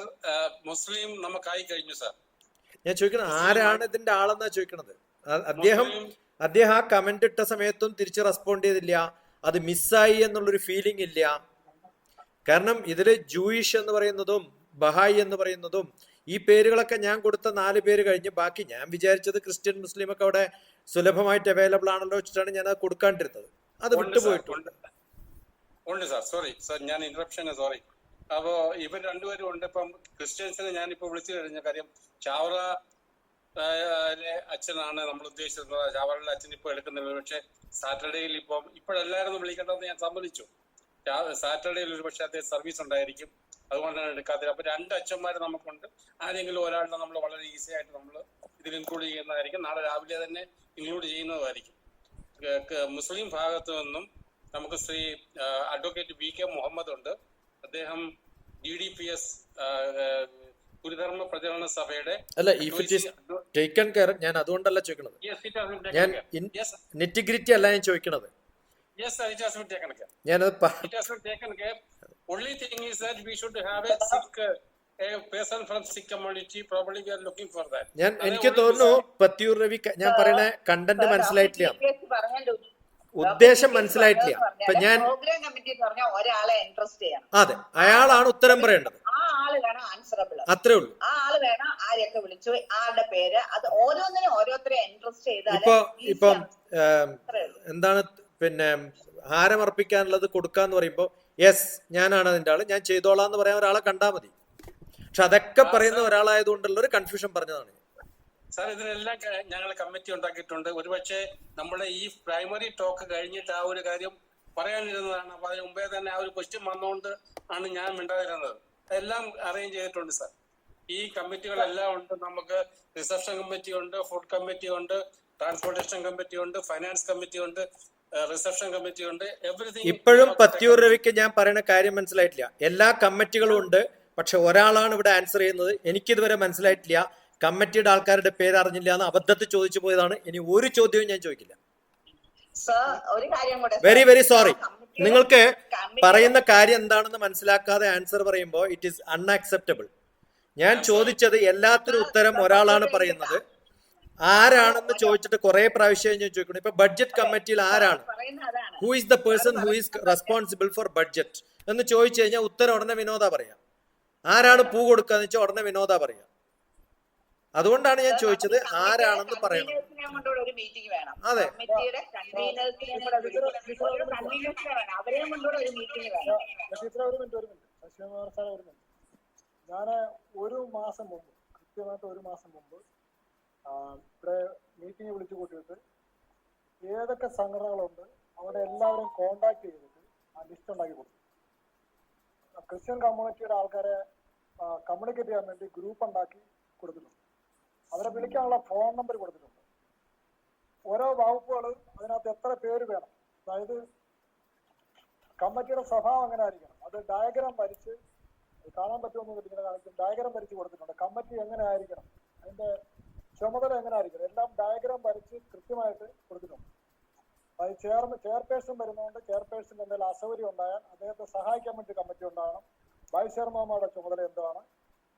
മുസ്ലിം നമുക്കായി കഴിഞ്ഞു സർ. ഞാൻ ചോദിക്കുന്നത് ആരാണ് ഇതിന്റെ ആളെന്നാ ചോദിക്കണത്. അദ്ദേഹം ആ കമന്റ് ഇട്ട സമയത്തും തിരിച്ച് റെസ്പോണ്ട് ചെയ്തില്ല. അത് മിസ്സായി എന്നുള്ളൊരു ഫീലിംഗ് ഇല്ല. കാരണം ഇതില് ജൂയിഷ് എന്ന് പറയുന്നതും ബഹായി എന്ന് പറയുന്നതും ഈ പേരുകളൊക്കെ ഞാൻ കൊടുത്ത 4 പേര് കഴിഞ്ഞ് ബാക്കി ഞാൻ വിചാരിച്ചത് ക്രിസ്ത്യൻ, മുസ്ലിം ഒക്കെ അവിടെ സുലഭമായിട്ട് അവൈലബിൾ ആണല്ലോ വെച്ചിട്ടാണ് ഞാൻ അത് കൊടുക്കാണ്ടിരുന്നത്. അത് വിട്ടുപോയിട്ടുണ്ട്. ഉണ്ട് സാർ, സോറി സാർ, ഞാൻ ഇന്ററപ്ഷൻ, സോറി. അപ്പോ ഇവർ രണ്ടുപേരും ഉണ്ട്. ഇപ്പം ക്രിസ്ത്യൻസിനെ ഞാനിപ്പോ വിളിച്ചു കഴിഞ്ഞ കാര്യം ചാവറ അച്ഛനാണ് നമ്മൾ ഉദ്ദേശിച്ചിരുന്നത്. ചാവറയിലെ അച്ഛൻ ഇപ്പൊ എടുക്കുന്നില്ല. പക്ഷെ സാറ്റർഡേയിൽ ഇപ്പോഴെല്ലാരും വിളിക്കേണ്ടതെന്ന് ഞാൻ സമ്മതിച്ചു. സാറ്റർഡേയിൽ ഒരു പക്ഷെ അദ്ദേഹം സർവീസ് ഉണ്ടായിരിക്കും, അതുകൊണ്ടാണ് എടുക്കാത്തത്. അപ്പൊ 2 അച്ഛന്മാർ നമുക്കുണ്ട്. ആരെങ്കിലും ഒരാളിനെ നമ്മൾ വളരെ ഈസി ആയിട്ട് നമ്മൾ ഇതിൽ ഇൻക്ലൂഡ് ചെയ്യുന്നതായിരിക്കും. നാളെ രാവിലെ തന്നെ ഇൻക്ലൂഡ് ചെയ്യുന്നതായിരിക്കും. മുസ്ലിം ഭാഗത്തു നിന്നും നമുക്ക് ശ്രീ അഡ്വക്കേറ്റ് VK മുഹമ്മദ് ഉണ്ട്. അദ്ദേഹം GDPS ഗുരുധർമ്മ പ്രചരണ സഭയുടെ അല്ല, if it is taken care, ഞാൻ അതുകൊണ്ടല്ല ചോദിക്കണത്. ഞാൻ നെറ്റിഗ്രിറ്റി അല്ല ഞാൻ ചോദിക്കണത്. Only thing is that we should have a person from Sikh community. Probably we are looking for that. എനിക്ക് തോന്നുന്നു പത്തിയൂർ രവി ഞാൻ പറയണ കണ്ടന്റ് മനസ്സിലായിട്ടില്ല, ഉദ്ദേശം മനസ്സിലായിട്ടില്ല. ഇപ്പൊ ഞാൻ പ്രോഗ്രാം കമ്മിറ്റി പറഞ്ഞ ഒരാളെ ഇൻട്രസ്റ്റ് ചെയ്യണം. അതെ, അയാളാണ് ഉത്തരം പറയേണ്ടത്. ആ ആള് വേണം ആൻസറബിൾ. അത്രേ ഉള്ളൂ. ആ ആള് വേണം ആരെയൊക്കെ വിളിച്ചു, ആളുടെ പേര്, അത് ഓരോന്നിനും ഓരോരുത്തരെ ഇൻട്രസ്റ്റ് ചെയ്താൽ. ഇപ്പം എന്താണ് പിന്നെ ഹാരമർപ്പിക്കാനുള്ളത് കൊടുക്കാന്ന് പറയുമ്പോ യെസ് ഞാനാണ് അതിന്റെ ആള്, ഞാൻ ചെയ്തോളാം എന്ന് പറയാൻ ഒരാളെ കണ്ടാൽ മതി. പക്ഷെ അതൊക്കെ പറയുന്ന ഒരാളായതുകൊണ്ടുള്ള ഒരു കൺഫ്യൂഷൻ പറഞ്ഞതാണ്. സാർ, ഇതിനെല്ലാം ഞങ്ങൾ കമ്മിറ്റി ഉണ്ടാക്കിയിട്ടുണ്ട്. ഒരുപക്ഷെ നമ്മുടെ ഈ പ്രൈമറി ടോക്ക് കഴിഞ്ഞിട്ട് ആ ഒരു കാര്യം പറയാനിരുന്നതാണ്. അപ്പൊ അതിന് മുമ്പേ തന്നെ ആ ഒരു ക്വസ്റ്റ്യൻ വന്നുകൊണ്ട് ആണ് ഞാൻ മിണ്ടാതിരുന്നത്. എല്ലാം അറേഞ്ച് ചെയ്തിട്ടുണ്ട് സാർ. ഈ കമ്മിറ്റികളെല്ലാം ഉണ്ട്. നമുക്ക് റിസപ്ഷൻ കമ്മിറ്റി ഉണ്ട്, ഫുഡ് കമ്മിറ്റി ഉണ്ട്, ട്രാൻസ്പോർട്ടേഷൻ കമ്മിറ്റി ഉണ്ട്, ഫൈനാൻസ് കമ്മിറ്റി ഉണ്ട്, റിസപ്ഷൻ കമ്മിറ്റി ഉണ്ട്. എവരിതിങ്. ഇപ്പോഴും പത്തിയൂർ രവിക്ക് ഞാൻ പറയുന്ന കാര്യം മനസ്സിലായിട്ടില്ല. എല്ലാ കമ്മിറ്റികളും ഉണ്ട്, പക്ഷെ ഒരാളാണ് ഇവിടെ ആൻസർ ചെയ്യുന്നത്. എനിക്കിതുവരെ മനസ്സിലായിട്ടില്ല. കമ്മിറ്റിയുടെ ആൾക്കാരുടെ പേര് അറിഞ്ഞില്ല എന്ന് അബദ്ധത്തിൽ ചോദിച്ചു പോയതാണ്. ഇനി ഒരു ചോദ്യവും ഞാൻ ചോദിക്കില്ല. Very very sorry. നിങ്ങൾക്ക് പറയുന്ന കാര്യം എന്താണെന്ന് മനസ്സിലാക്കാതെ ആൻസർ പറയുമ്പോൾ ഇറ്റ് ഈസ് അൺആക്സെപ്റ്റബിൾ. ഞാൻ ചോദിച്ചത് എല്ലാത്തിനും ഉത്തരം ഒരാളാണ് പറയുന്നത്. ആരാണെന്ന് ചോദിച്ചിട്ട് കുറെ പ്രാവശ്യം ഞാൻ ചോദിക്കണം. ഇപ്പൊ ബഡ്ജറ്റ് കമ്മിറ്റിയിൽ ആരാണ്, who is the person who is responsible for budget എന്ന് ചോദിച്ചു കഴിഞ്ഞാൽ ഉത്തരം ഉടനെ വിനോദ പറയാം. ആരാണ് പൂ കൊടുക്കാന്ന് വെച്ചാൽ ഉടനെ വിനോദ പറയാം. അതുകൊണ്ടാണ് ഞാൻ ചോദിച്ചത് ആരാണെന്ന് പറയണം. അതെ, ഞാൻ ഒരു മാസം മുമ്പ്, കൃത്യമായിട്ട് ഒരു മാസം മുമ്പ് ഇവിടെ മീറ്റിംഗ് വിളിച്ചു കൂട്ടിയിട്ട് ഏതൊക്കെ സംഘടനകളുണ്ട് അവിടെ എല്ലാവരും കോണ്ടാക്ട് ചെയ്തിട്ട് ആ ലിസ്റ്റ് ഉണ്ടാക്കി കൊടുത്തു. ക്രിസ്ത്യൻ കമ്മ്യൂണിറ്റിയുടെ ആൾക്കാരെ കമ്മ്യൂണിക്കേറ്റ് ചെയ്യാൻ വേണ്ടി ഗ്രൂപ്പ് ഉണ്ടാക്കി കൊടുത്തിട്ടുണ്ട്. അവരെ വിളിക്കാനുള്ള ഫോൺ നമ്പർ കൊടുത്തിട്ടുണ്ട്. ഓരോ വകുപ്പുകൾ അതിനകത്ത് എത്ര പേര് വേണം, അതായത് കമ്മിറ്റിയുടെ സ്വഭാവം എങ്ങനെ ആയിരിക്കണം, അത് ഡയഗ്രാം വരച്ച് കാണാൻ പറ്റുമെന്ന് ഇങ്ങനെ കാണിക്കും. ഡയഗ്രാം വരച്ച് കൊടുത്തിട്ടുണ്ട്. കമ്മിറ്റി എങ്ങനെ ആയിരിക്കണം, അതിന്റെ ചുമതല എങ്ങനെ ആയിരിക്കണം, എല്ലാം ഡയഗ്രാം വരച്ച് കൃത്യമായിട്ട് കൊടുത്തിട്ടുണ്ട്. അത് ചെയർപേഴ്സൺ വരുന്നതുകൊണ്ട് ചെയർപേഴ്സൺ എന്തെങ്കിലും അസൗകര്യം ഉണ്ടായാൽ അദ്ദേഹത്തെ സഹായിക്കാൻ വേണ്ടി കമ്മിറ്റി ഉണ്ടാകണം. വൈസ് ചെയർമാൻമാരുടെ ചുമതല എന്താണ്,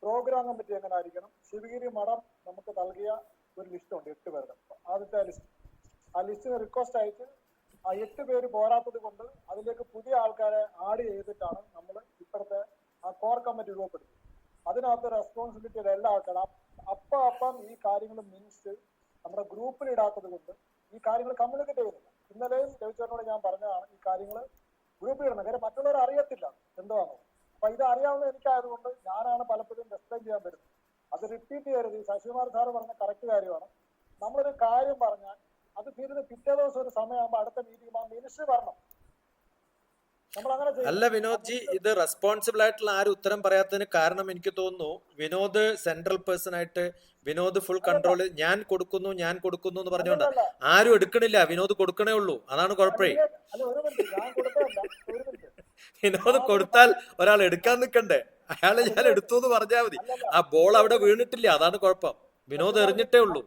പ്രോഗ്രാം കമ്മിറ്റി എങ്ങനെ ആയിരിക്കണം. ശിവഗിരി മഠം നമുക്ക് നൽകിയ ഒരു ലിസ്റ്റ് ഉണ്ട്, 8 പേരുടെ. ആദ്യത്തെ ലിസ്റ്റ്, ആ ലിസ്റ്റിന് റിക്വസ്റ്റ് അയച്ച് ആ 8 പേര് പോരാത്തത് കൊണ്ട് അതിലേക്ക് പുതിയ ആൾക്കാരെ ആഡ് ചെയ്തിട്ടാണ് നമ്മൾ ഇപ്പോഴത്തെ ആ കോർ കമ്മിറ്റി രൂപപ്പെടുത്തി. അതിനകത്ത് റെസ്പോൺസിബിലിറ്റിയുടെ എല്ലാ ആൾക്കാരും അപ്പം ഈ കാര്യങ്ങൾ മിനിസ്റ്റ് നമ്മുടെ ഗ്രൂപ്പിൽ ഇടാത്തത് കൊണ്ട് ഈ കാര്യങ്ങൾ കമ്മ്യൂണിക്കേറ്റ് ചെയ്യുന്നില്ല. ഇന്നലെയും രവിചേട്ടനോട് ഞാൻ പറഞ്ഞതാണ് ഈ കാര്യങ്ങൾ ഗ്രൂപ്പിൽ ഇടണം. കാര്യം മറ്റുള്ളവർ അറിയത്തില്ല എന്താണോ. അപ്പൊ ഇത് അറിയാവുന്ന എനിക്കായതുകൊണ്ട് ഞാനാണ് പലപ്പോഴും എക്സ്പ്ലെയിൻ ചെയ്യാൻ വരുന്നത്. അത് റിപ്പീറ്റ് ചെയ്യരുത്. ശശികുമാർ സാറ് പറഞ്ഞ കറക്റ്റ് കാര്യമാണ്. നമ്മളൊരു കാര്യം പറഞ്ഞാൽ അത് തീരുന്ന പിറ്റേ ദിവസം ഒരു സമയമാകുമ്പോൾ അടുത്ത മീറ്റിംഗ് മിനിസ്റ്റർ വരണം. അല്ല വിനോദ് ജി, ഇത് റെസ്പോൺസിബിൾ ആയിട്ടുള്ള ആരും ഉത്തരം പറയാത്തതിന് കാരണം എനിക്ക് തോന്നുന്നു വിനോദ് സെൻട്രൽ പേഴ്സൺ ആയിട്ട് വിനോദ് ഫുൾ കൺട്രോൾ ഞാൻ കൊടുക്കുന്നു എന്ന് പറഞ്ഞുകൊണ്ട് ആരും എടുക്കണില്ല. വിനോദ് കൊടുക്കണേ ഉള്ളൂ, അതാണ് കുഴപ്പമേ. വിനോദ് കൊടുത്താൽ ഒരാൾ എടുക്കാൻ നിൽക്കണ്ടേ? അയാളെ ഞാൻ എടുത്തു എന്ന് പറഞ്ഞാൽ മതി. ആ ബോൾ അവിടെ വീണിട്ടില്ല, അതാണ് കുഴപ്പം. വിനോദ് എറിഞ്ഞിട്ടേ ഉള്ളൂ.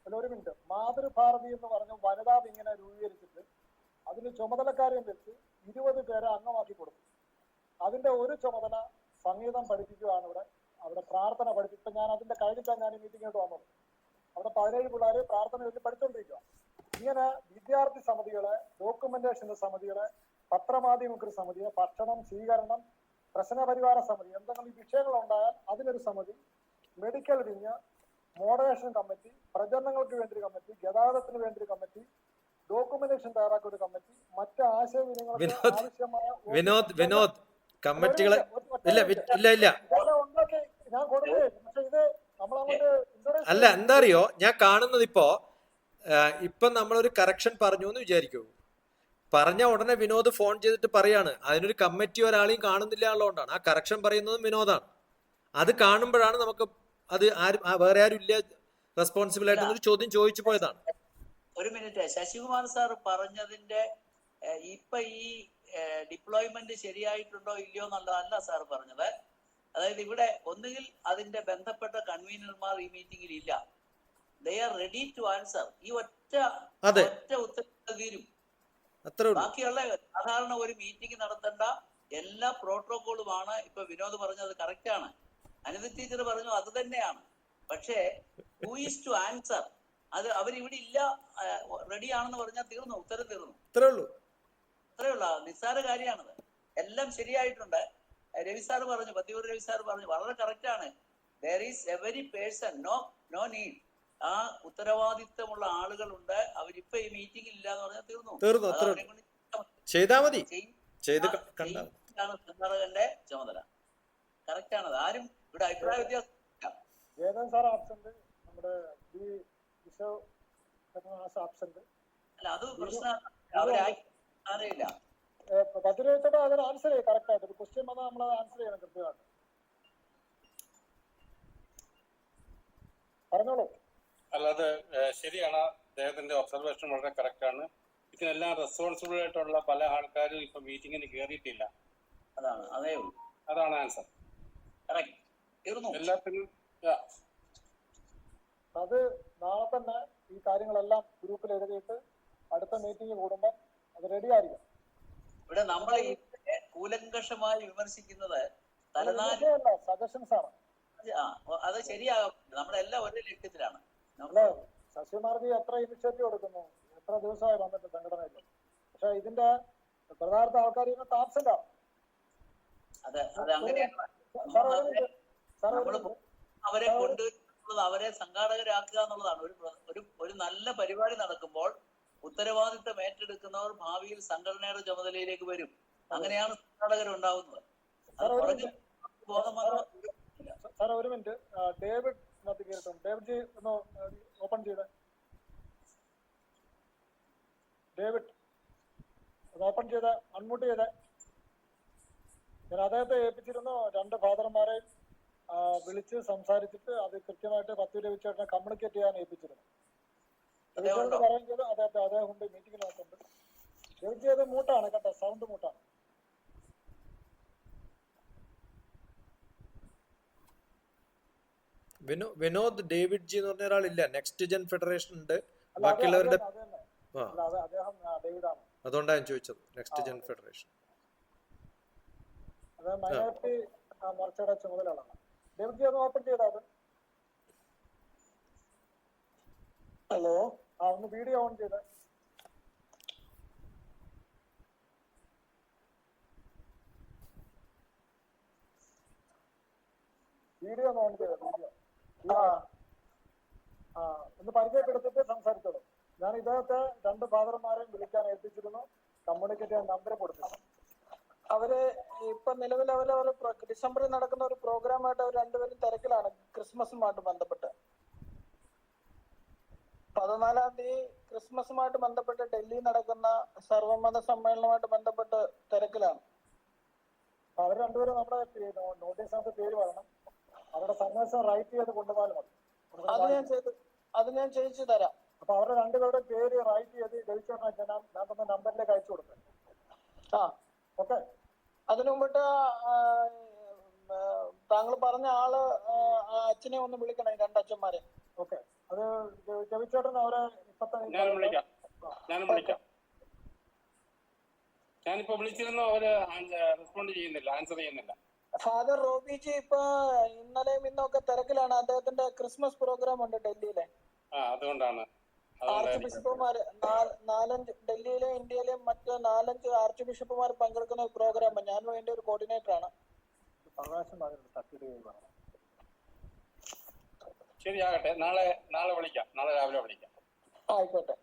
അല്ല, ഒരു മിനിറ്റ്. മാതൃഭാരതി എന്ന് പറഞ്ഞ വനിതാ വിങ്ങിനെ രൂപീകരിച്ചിട്ട് അതിന് ചുമതലക്കാരെയും വെച്ച് 20 പേരെ അംഗമാക്കി കൊടുത്തു. അതിന്റെ ഒരു ചുമതല സംഗീതം പഠിപ്പിക്കുകയാണ്. അവിടെ പ്രാർത്ഥന പഠിപ്പിക്കും. ഞാൻ അതിന്റെ കഴിഞ്ഞിട്ടാണ് ഞാൻ ഈ മീറ്റിംഗിലോട്ട് വന്നത്. അവിടെ 17 പിള്ളേര് പ്രാർത്ഥന ചൊല്ലി പഠിച്ചുകൊണ്ടിരിക്കുക. ഇങ്ങനെ വിദ്യാർത്ഥി സമിതികളെ, ഡോക്യുമെന്റേഷൻ സമിതികളെ, പത്രമാധ്യമ സമിതിയെ, ഭക്ഷണം, സ്വീകരണം, പ്രശ്നപരിഹാര സമിതി, എന്തെങ്കിലും വിഷയങ്ങൾ ഉണ്ടായാൽ അതിനൊരു സമിതി, മെഡിക്കൽ വിങ്, മോഡറേഷൻ കമ്മിറ്റി, പ്രചരണങ്ങൾക്ക് വേണ്ടി ഒരു കമ്മിറ്റി, ഗതാഗതത്തിന് വേണ്ടി ഒരു കമ്മിറ്റി, ഡോക്യുമെന്റേഷൻ തയ്യാറാക്കിയ ഒരു കമ്മിറ്റി, മറ്റ് ആശയവിനിമയങ്ങൾക്ക് ആവശ്യമായ വിനോദ് കമ്മിറ്റികളെ ഇല്ല ഇല്ല ഇതെല്ലാം ഉണ്ടാക്കി ഞാൻ കൊടുത്തേ. പക്ഷെ ഇത് നമ്മളങ്ങോട്ട് അല്ല, എന്താ അറിയോ, ഞാൻ കാണുന്നത് ഇപ്പൊ നമ്മളൊരു കറക്ഷൻ പറഞ്ഞു എന്ന് വിചാരിക്കൂ. പറഞ്ഞ ഉടനെ വിനോദ് ഫോൺ ചെയ്തിട്ട് പറയാണ് അതിനൊരു കമ്മിറ്റി ഒരാളെയും കാണുന്നില്ല എന്നുള്ളതുകൊണ്ടാണ്. ആ കറക്ഷൻ പറയുന്നതും വിനോദാണ്. അത് കാണുമ്പോഴാണ് നമുക്ക് അത് വേറെ ആരും ഇല്ല റെസ്പോൺസിബിൾ ആയിട്ടൊരു ചോദ്യം ചോദിച്ചു പോയതാണ്. ഒരു മിനിറ്റ്, ശശികുമാർ സാർ പറഞ്ഞതിന്റെ ഇപ്പൊ ഈ ഡിപ്ലോയ്മെന്റ് ശരിയായിട്ടുണ്ടോ ഇല്ലയോ എന്നുള്ളതല്ല സാർ പറഞ്ഞത്. അതായത് ഇവിടെ ഒന്നുകിൽ അതിന്റെ ബന്ധപ്പെട്ട കൺവീനർമാർ ഈ മീറ്റിംഗിൽ ഇല്ല. They are ready to answer. ഈ ഒറ്റ ഉത്തരം തീരും. ബാക്കിയുള്ള സാധാരണ ഒരു മീറ്റിംഗ് നടത്തേണ്ട എല്ലാ പ്രോട്ടോകോളുമാണ് ഇപ്പൊ വിനോദ് പറഞ്ഞത്. കറക്റ്റ് ആണ്. അനിത ടീച്ചർ പറഞ്ഞു അത് തന്നെയാണ്. പക്ഷേ ഹൂ ഈസ് ടു ആൻസർ? അത് അവരിവിടെ ഇല്ല, റെഡി ആണെന്ന് പറഞ്ഞാൽ തീർന്നു, ഉത്തരം തീർന്നു. അത്രേ ഉള്ളൂ. നിസ്സാര കാര്യമാണത്. എല്ലാം ശരിയായിട്ടുണ്ട്. രവി സാർ പറഞ്ഞു, പത്തിയൂർ രവി സാർ പറഞ്ഞു, വളരെ കറക്റ്റ് ആണ്. There is every person, no need. ആ ഉത്തരവാദിത്തമുള്ള ആളുകളുണ്ട്. അവരിപ്പോ ഈ മീറ്റിംഗിൽ ഇല്ലാന്ന് പറഞ്ഞാൽ തീർന്നു. ചെയ്താ മതി. സംഘാടകന്റെ ചുമതല. കറക്റ്റ് ആണത്. ആരും ഇവിടെ അഭിപ്രായ വ്യത്യാസം. ജയദേവൻ സാർ ആബ്സെന്റ്, നമ്മുടെ ആബ്സെന്റ്. അല്ല, അത് പ്രശ്നം അവരായില്ല. പത്തിരുപത്തോടെ അതിന് ആൻസർ ചെയ്യും കറക്റ്റ് ആയിട്ട്. ഒരു ക്വസ്റ്റ്യൻ വന്നാൽ നമ്മൾ ആൻസർ ചെയ്യണം കൃത്യമായിട്ട്. പറഞ്ഞോളൂ. അല്ലാതെ ശരിയാണ്, അദ്ദേഹത്തിന്റെ ഒബ്സർവേഷൻ വളരെ കറക്റ്റ് ആണ്. ഇതിനെല്ലാം റെസ്പോൺസിബിൾ ആയിട്ടുള്ള പല ആൾക്കാരും ഇപ്പൊ മീറ്റിംഗിന് കയറിയിട്ടില്ല. അതാണ് ആൻസർ. എല്ലാത്തിനും അത് നാളെ തന്നെ ഈ കാര്യങ്ങളെല്ലാം ഗ്രൂപ്പിൽ എഴുതിയിട്ട് അടുത്ത മീറ്റിംഗ് കൂടുമ്പോൾ അത് റെഡി ആയിരിക്കും. ഇവിടെ നമ്മൾ കൂലങ്കഷമായി വിമർശിക്കുന്നത് സജഷൻസ് ആണ്. അത് ശരിയാകും. നമ്മളെല്ലാം ഒരേ ലക്ഷ്യത്തിലാണ്. ശശികുമാർജി എത്ര ഇനിഷ്യേറ്റീവ് എടുക്കുന്നു, എത്ര ദിവസമായി വന്നിട്ട് സംഘടനയിൽ. പക്ഷെ ഇതിന്റെ പ്രധാനത്തെ ആൾക്കാർ ഇതിനകത്ത് ആബ്സെന്റ് ആണ്. അവരെ കൊണ്ടുവരുന്നത്, അവരെ സംഘാടകരാക്കുക എന്നുള്ളതാണ്. ഒരു നല്ല പരിപാടി നടക്കുമ്പോൾ ഉത്തരവാദിത്തം ഏറ്റെടുക്കുന്നവർ ഭാവിയിൽ സംഘടനയുടെ ചുമതലയിലേക്ക് വരും. അങ്ങനെയാണ് സംഘാടകർ ഉണ്ടാവുന്നത്. സാർ ഒരു മിനിറ്റ്, ഡേവിഡ് കേട്ടിട്ടുണ്ട്. ഡേവിഡ് ജി ഒന്ന് ഓപ്പൺ ചെയ്ത്. ഡേവിഡ് ഒന്ന് ഓപ്പൺ ചെയ്ത് അൺമ്യൂട്ട് ചെയ്ത്. ഞാൻ അദ്ദേഹത്തെ ഏൽപ്പിച്ചിരുന്നു 2 ഫാദർമാരെ വിളിച്ച് സംസാരിച്ചിട്ട് അത് കൃത്യമായിട്ട് പത്ത് രവിച്ചേട്ടനെ കമ്മ്യൂണിക്കേറ്റ് ചെയ്യാൻ ഏൽപ്പിച്ചിരുന്നു. പറയുന്നത് അദ്ദേഹം ഉണ്ട്, മീറ്റിംഗിനകത്തുണ്ട്. രവിജി അത് മൂട്ടാണ് കേട്ടോ, സൗണ്ട് മൂട്ടാണ്. വിനോദ് ഡേവിഡ് ജി എന്ന് പറഞ്ഞ ഒരാളില്ല. നെക്സ്റ്റ് ജെൻ ഫെഡറേഷൻ ഉണ്ട്, ബാക്കിയുള്ളവരുടെ അതുകൊണ്ടാണ് ഞാൻ ചോദിച്ചത്. നെക്സ്റ്റ് ജെൻ ഫെഡറേഷൻ മൈനോറിറ്റി മോർച്ചയുടെ ചുമതലകളാണ്. ഡേവിഡ് ജി ഒന്ന് ഓപ്പൺ ചെയ്താൽ. ഹലോ, ഒന്ന് വീഡിയോ ഓൺ ചെയ്ത്. വീഡിയോ ഒന്ന് ഓൺ ചെയ്ത. വീഡിയോ ഒന്ന് പരിചയപ്പെടുത്തിട്ട് സംസാരിച്ചോളൂ. ഞാൻ ഇദ്ദേഹത്തെ 2 ഫാദർമാരെയും വിളിക്കാൻ ഏൽപ്പിച്ചിരുന്നു, കമ്മ്യൂണിക്കേറ്റ് ചെയ്യാൻ നമ്പർ കൊടുത്തിരുന്നു. അവര് ഇപ്പൊ നിലവിൽ അവര് ഡിസംബറിൽ നടക്കുന്ന ഒരു പ്രോഗ്രാമായിട്ട് അവർ രണ്ടുപേരും തിരക്കിലാണ്. ക്രിസ്മസുമായിട്ട് ബന്ധപ്പെട്ട് 14-ാം തീയതി ക്രിസ്മസുമായിട്ട് ബന്ധപ്പെട്ട് ഡൽഹി നടക്കുന്ന സർവമത സമ്മേളനവുമായിട്ട് ബന്ധപ്പെട്ട് തിരക്കിലാണ്. അവർ രണ്ടുപേരും നമ്മുടെ നോട്ടീസിനകത്ത് പേര് പറയണം. അവരുടെ സന്ദേശം റൈറ്റ് ചെയ്ത് കൊണ്ടുപോകാൻ മതി. അത് ഞാൻ ചെയ്യിച്ചു തരാം. അപ്പൊ അവരുടെ രണ്ടുപേരുടെ പേര് റൈറ്റ് ചെയ്ത് ലഭിച്ചോട്ടെ. ഞാൻ തന്ന നമ്പറിലേക്ക് അയച്ചു കൊടുക്കാം. ഓക്കെ. അതിനു മുമ്പിട്ട് താങ്കൾ പറഞ്ഞ ആള് അച്ഛനെ ഒന്ന് വിളിക്കണം, 2 അച്ഛന്മാരെ. ഓക്കെ, അത് ജവിച്ചേട്ടൻ അവരെ ഇപ്പൊ തന്നെ ഞാനും വിളിക്കാം. ഞാനിപ്പോ വിളിച്ചിരുന്നു, അവര് റെസ്പോണ്ട് ചെയ്യുന്നില്ല, ആൻസർ ചെയ്യുന്നില്ല. ഫാദർ റോബിജി ഇപ്പൊ ഇന്നലെയും ഇന്നൊക്കെ തിരക്കിലാണ്. അദ്ദേഹത്തിന്റെ ക്രിസ്മസ് പ്രോഗ്രാം ഉണ്ട് ഡൽഹിയിലെ. അതുകൊണ്ടാണ്. ആർച്ച് ബിഷപ്പുമാര് 4-5 ഡൽഹിയിലെയും ഇന്ത്യയിലെയും മറ്റ് 4-5 ആർച്ച് ബിഷപ്പുമാർ പങ്കെടുക്കുന്ന ഒരു പ്രോഗ്രാം. ഞാനും അതിന്റെ ഒരു കോർഡിനേറ്റർ ആണ്. ശരിയാകട്ടെ, നാളെ വിളിക്കാം, നാളെ രാവിലെ വിളിക്കാം. ആയിക്കോട്ടെ.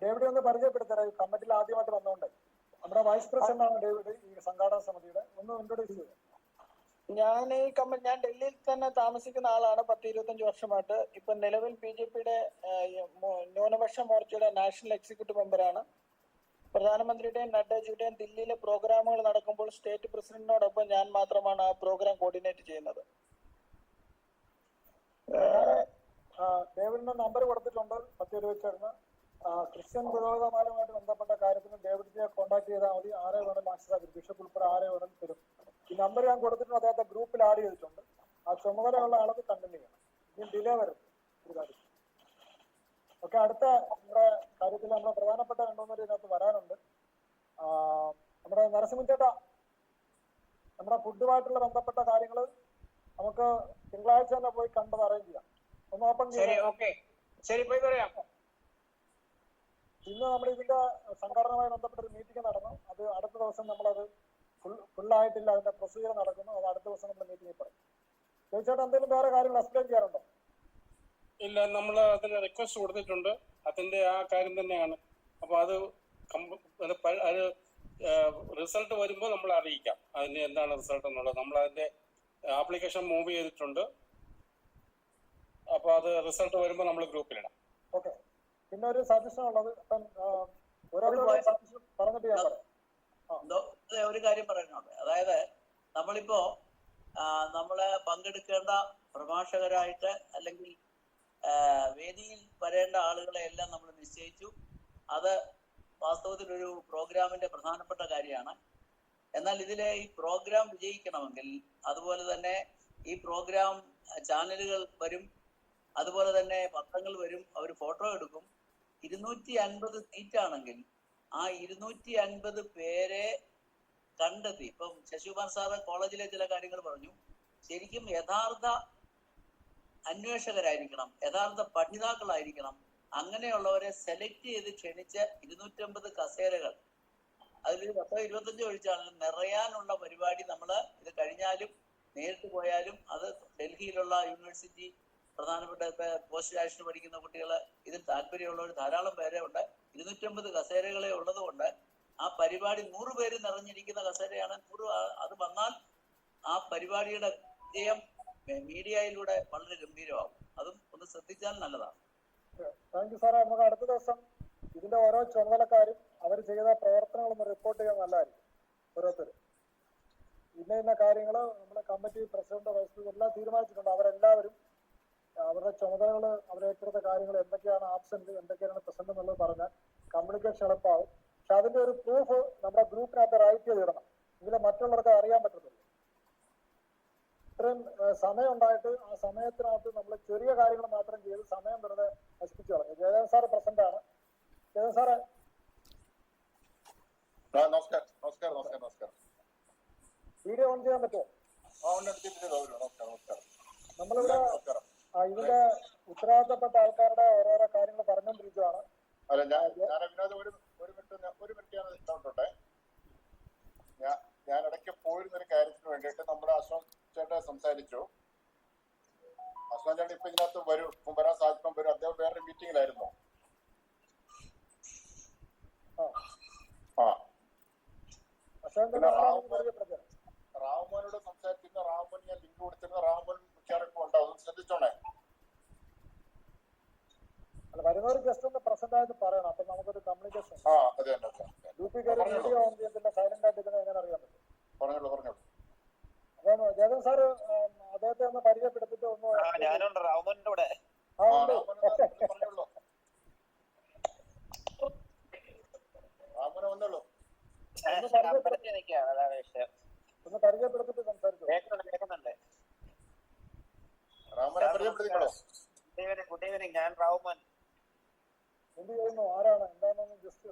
ഡേവിഡ് ഒന്ന് പരിചയപ്പെടുത്തരാം. കമ്മിറ്റിയിൽ ആദ്യമായിട്ട് വന്നുകൊണ്ട് നമ്മുടെ വൈസ് പ്രസിഡന്റ് ആണ് ഡേവിഡ്, ഈ സംഘാടക സമിതിയുടെ. ഒന്ന് ഇൻട്രൊഡ്യൂസ് ചെയ്തു. ഞാൻ ഡൽഹിയിൽ തന്നെ താമസിക്കുന്ന ആളാണ് 10-25 വർഷമായിട്ട്. ഇപ്പൊ നിലവിൽ BJPയുടെ ന്യൂനപക്ഷ മോർച്ചയുടെ നാഷണൽ എക്സിക്യൂട്ടീവ് മെമ്പറാണ്. പ്രധാനമന്ത്രിയുടെയും നഡ്ഡജിയുടെയും ദില്ലിയിലെ പ്രോഗ്രാമുകൾ നടക്കുമ്പോൾ സ്റ്റേറ്റ് പ്രസിഡന്റിനോടൊപ്പം ഞാൻ മാത്രമാണ് ആ പ്രോഗ്രാം കോർഡിനേറ്റ് ചെയ്യുന്നത്. ഡേവിഡിന്റെ നമ്പർ കൊടുത്തിട്ടുണ്ട് 10 രൂപ. ക്രിസ്ത്യൻ പുരോഹിതന്മാരുമായിട്ട് ബന്ധപ്പെട്ട കാര്യത്തിന് ഡേവിഡിനെ കോൺടാക്ട് ചെയ്താൽ മതി. ആരെ വേണമെങ്കിലും മനസ്സിലാക്കി, ബിഷപ്പ് ഉൾപ്പെടെ ആരെ വേണമെങ്കിലും തരും. ഈ നമ്പർ ഞാൻ കൊടുത്തിട്ടുണ്ട്, അദ്ദേഹത്തെ ഗ്രൂപ്പിൽ ആഡ് ചെയ്തിട്ടുണ്ട്. ആ ചുമതലയുള്ള ആളത് കണ്ടിന്യൂ ചെയ്യണം. ഇനി ഡിലേ വരും ഒരു കാര്യം. ഓക്കെ, അടുത്ത നമ്മുടെ കാര്യത്തിൽ നമ്മുടെ പ്രധാനപ്പെട്ട 2-3 ഇതിനകത്ത് വരാനുണ്ട്. നമ്മുടെ നരസിംഹചേട്ടാ, നമ്മുടെ ഫുഡുമായിട്ടുള്ള ബന്ധപ്പെട്ട കാര്യങ്ങൾ നമുക്ക് തിങ്കളാഴ്ച തന്നെ പോയി കണ്ടത് അറേഞ്ച് ചെയ്യാം. ഒന്ന് ഓപ്പൺ ചെയ്യാം. ഇന്ന് നമ്മൾ ഇതിന്റെ സംഘടനയുമായി ബന്ധപ്പെട്ട ഒരു മീറ്റിംഗ് നടന്നു. അത് അടുത്ത ദിവസം നമ്മളത് ഫുള്ളായിട്ടില്ല, അതിന്റെ പ്രൊസീജിയർ നടക്കുന്നു. അത് അടുത്ത ദിവസം നമ്മൾ മീറ്റിംഗിൽ പറയും. ചോദിച്ചേട്ടാ, എന്തെങ്കിലും വേറെ കാര്യങ്ങൾ എക്സ്പ്ലെയിൻ ചെയ്യാറുണ്ടോ? ഇല്ല, നമ്മൾ അതിന് റിക്വസ്റ്റ് കൊടുത്തിട്ടുണ്ട്. അതിന്റെ ആ കാര്യം തന്നെയാണ്. അപ്പൊ അത് റിസൾട്ട് വരുമ്പോൾ നമ്മൾ അറിയിക്കാം അതിന് എന്താണ് റിസൾട്ട് എന്നുള്ളത്. നമ്മൾ അതിന്റെ ആപ്ലിക്കേഷൻ മൂവ് ചെയ്തിട്ടുണ്ട്. അപ്പൊ അത് റിസൾട്ട് വരുമ്പോൾ നമ്മൾ ഗ്രൂപ്പിലിടാം. ഓക്കെ. പിന്നെ ഒരു സജഷൻ ഉള്ളത്, പറഞ്ഞിട്ട് ഞാൻ പറയാം. ഒരു കാര്യം പറയാനുണ്ട്. അതായത് നമ്മളിപ്പോ നമ്മള് പങ്കെടുക്കേണ്ട പ്രഭാഷകരായിട്ട് അല്ലെങ്കിൽ വേദിയിൽ വരേണ്ട ആളുകളെ എല്ലാം നമ്മൾ നിശ്ചയിച്ചു. അത് വാസ്തവത്തിൽ ഒരു പ്രോഗ്രാമിന്റെ പ്രധാനപ്പെട്ട കാര്യമാണ്. എന്നാൽ ഇതിലെ ഈ പ്രോഗ്രാം വിജയിക്കണമെങ്കിൽ അതുപോലെ തന്നെ ഈ പ്രോഗ്രാം ചാനലുകൾ വരും, അതുപോലെ തന്നെ പത്രങ്ങൾ വരും, അവർ ഫോട്ടോ എടുക്കും. 250 സീറ്റാണെങ്കിൽ ആ 250 പേരെ കണ്ടെത്തി. ഇപ്പം ശശികുമാർ സാറ് കോളേജിലെ ചില കാര്യങ്ങൾ പറഞ്ഞു. ശരിക്കും യഥാർത്ഥ അന്വേഷകരായിരിക്കണം, യഥാർത്ഥ പഠിതാക്കളായിരിക്കണം. അങ്ങനെയുള്ളവരെ സെലക്ട് ചെയ്ത് ക്ഷണിച്ച് 250 കസേരകൾ, അതിലൊരു 10-25 ഒഴിച്ചാണെങ്കിലും നിറയാനുള്ള പരിപാടി നമ്മൾ ഇത് കഴിഞ്ഞാലും നേരിട്ട് പോയാലും, അത് ഡൽഹിയിലുള്ള യൂണിവേഴ്സിറ്റി പ്രധാനപ്പെട്ട പോസ്റ്റ് ഗ്രാജുവേഷൻ പഠിക്കുന്ന കുട്ടികൾ, ഇതിൽ താല്പര്യമുള്ളവർ ധാരാളം പേരെ ഉണ്ട്. 250 കസേരകളെ ഉള്ളത് കൊണ്ട് ആ പരിപാടി 100 പേര് നിറഞ്ഞിരിക്കുന്ന കസേരയാണ്. 100 അത് വന്നാൽ ആ പരിപാടിയുടെ വിജയം മീഡിയയിലൂടെ വളരെ ഗംഭീരമാകും. അതും ഒന്ന് ശ്രദ്ധിച്ചാൽ നല്ലതാണ്. താങ്ക് യു സാറേ. നമുക്ക് അടുത്ത ദിവസം ഇതിന്റെ ഓരോ ചുമതലക്കാരും അവർ ചെയ്ത പ്രവർത്തനങ്ങളൊന്ന് റിപ്പോർട്ട് ചെയ്യാൻ നല്ലതായിരിക്കും. ഓരോരുത്തരും ഇന്ന കാര്യങ്ങൾ നമ്മുടെ കമ്മിറ്റി പ്രസിഡന്റ്, വൈസ് പ്രസിഡന്റ് എല്ലാം തീരുമാനിച്ചിട്ടുണ്ട്. അവരെല്ലാവരും അവരുടെ ചുമതലകൾ, അവരേറ്റെടുത്ത കാര്യങ്ങൾ എന്തൊക്കെയാണ് ആബ്സെന്റ്, എന്തൊക്കെയാണ് പ്രസന്റ് എന്നുള്ളത് പറഞ്ഞാൽ കമ്മ്യൂണിക്കേഷൻ എളുപ്പമാവും. പക്ഷെ അതിന്റെ ഒരു പ്രൂഫ് നമ്മുടെ ഗ്രൂപ്പിനകത്ത് റൈറ്റ് ചെയ്തിടണം, എങ്കിലും മറ്റുള്ളവർക്ക് അറിയാൻ പറ്റത്തുള്ളൂ. ഇത്രയും സമയം ഉണ്ടായിട്ട് ആ സമയത്തിനകത്ത് നമ്മൾ ചെറിയ കാര്യങ്ങൾ മാത്രം ചെയ്ത് സമയം വെറുതെ നശിപ്പിച്ചു കളഞ്ഞു. ജയദേവൻ സാറ് പ്രസന്റ് ആണ്. ജയദേവൻ സാറെ, നമസ്കാരം. വീഡിയോ ഓൺ ചെയ്യാൻ പറ്റുമോ? നമ്മളിവിടെ ഇതിന്റെ ഉത്തരവാദിത്തപ്പെട്ട ആൾക്കാരുടെ ഓരോരോ കാര്യങ്ങൾ പറഞ്ഞുകൊണ്ടിരിക്കുകയാണ്. അല്ല, ഞാൻ ഒരു മിനിറ്റ് ഞാൻ ഇട്ടോട്ടെ. ഞാൻ ഇടയ്ക്ക് പോയിരുന്നൊരു കാര്യത്തിന് വേണ്ടിയിട്ട് നമ്മുടെ അശോക് ചേട്ടൻ സംസാരിച്ചു. അശോക് ചേട്ടൻ ഇപ്പൊ ഇതിനകത്ത് വരും, വരാൻ സാധിപ്പം വരും. അദ്ദേഹം വേറൊരു മീറ്റിംഗിലായിരുന്നു. റാവുമോനോട് സംസാരിച്ചിരുന്ന, റാവുമോൻ ഞാൻ ലിങ്ക് കൊടുത്തിരുന്ന, റാവുമോൻ മിക്കവാറും ഉണ്ടാവും. ശ്രദ്ധിച്ചോണേ. വരുന്നവർ ജസ്റ്റ് ഒന്ന് പ്രസന്റ് ആയിട്ട് പറയണം. അപ്പൊ നമുക്കൊരു കമ്മ്യൂണിക്കേഷൻ. ഗ്രൂപ്പിൽ കയറി വീഡിയോ ഓൺ ചെയ്തില്ല, സൈലന്റ് ആയിട്ട് ഇതിനെ എങ്ങനെ അറിയാൻ പറ്റും? പറഞ്ഞോളൂ. അപ്പം ജയദേവൻ സാറ് അദ്ദേഹത്തെ ഒന്ന് പരിചയപ്പെടുത്തിട്ട് ഒന്ന് ഞാനുണ്ട് റാവുമോന്റെ കൂടെ. ഒന്ന് പരിചയപ്പെടുത്തിട്ട് സംസാരിച്ചു. Good evening. ഞാൻ റാവുമോൻ. എന്ത് ചെയ്യുന്നു? ആരാണ്? എന്താണെന്ന് ജസ്റ്റ്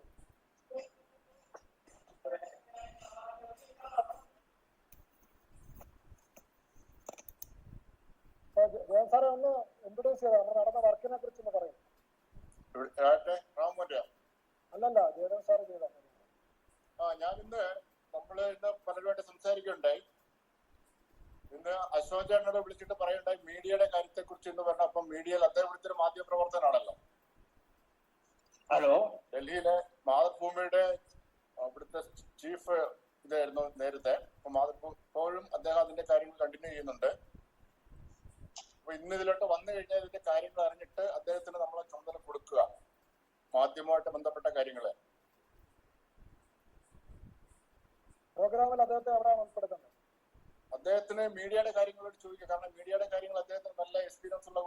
ജയൻ സാറെ ഒന്ന് ഇൻട്രൊഡ്യൂസ് ചെയ്താൽ നമ്മൾ നടന്ന വർക്കിനെ കുറിച്ച് ഒന്ന് പറയും. റാമുന്റെ അല്ലല്ല, ജയദേവൻ സാറ് ചെയ്ത. ഞാൻ നമ്മള് ഇന്ന് പലരുമായിട്ട് സംസാരിക്കുകയുണ്ടായി. ഇന്ന് അശോക് ചേട്ടനോട് വിളിച്ചിട്ട് പറയുണ്ടായി മീഡിയയുടെ കാര്യത്തെ കുറിച്ച് എന്ന് പറഞ്ഞ. അപ്പം മീഡിയയിൽ അദ്ദേഹം വിളിച്ചൊരു മാധ്യമപ്രവർത്തനാണല്ലോ. ഹലോ. ഡൽഹിയിലെ മാതൃഭൂമിയുടെ അവിടുത്തെ ചീഫ് ഇതായിരുന്നു നേരത്തെ. അപ്പൊ മാതൃഭൂമിപ്പോഴും അദ്ദേഹം അതിന്റെ കാര്യങ്ങൾ കണ്ടിന്യൂ ചെയ്യുന്നുണ്ട്. അപ്പൊ ഇന്ന് ഇതിലോട്ട് വന്നു കഴിഞ്ഞാൽ ഇതിന്റെ കാര്യങ്ങൾ അറിഞ്ഞിട്ട് അദ്ദേഹത്തിന് നമ്മളെ ചുമതല കൊടുക്കുക, മാധ്യമമായിട്ട് ബന്ധപ്പെട്ട കാര്യങ്ങള്. പ്രോഗ്രാമിൽ അദ്ദേഹത്തെ എവിടെയാണ് ഉൾപ്പെടുത്തുന്നത്? അദ്ദേഹത്തിന് മീഡിയയുടെ കാര്യങ്ങളോട് ചോദിക്കുക. കാരണം മീഡിയയുടെ കാര്യങ്ങൾ അദ്ദേഹത്തിന് നല്ല എക്സ്പീരിയൻസ് ഉള്ള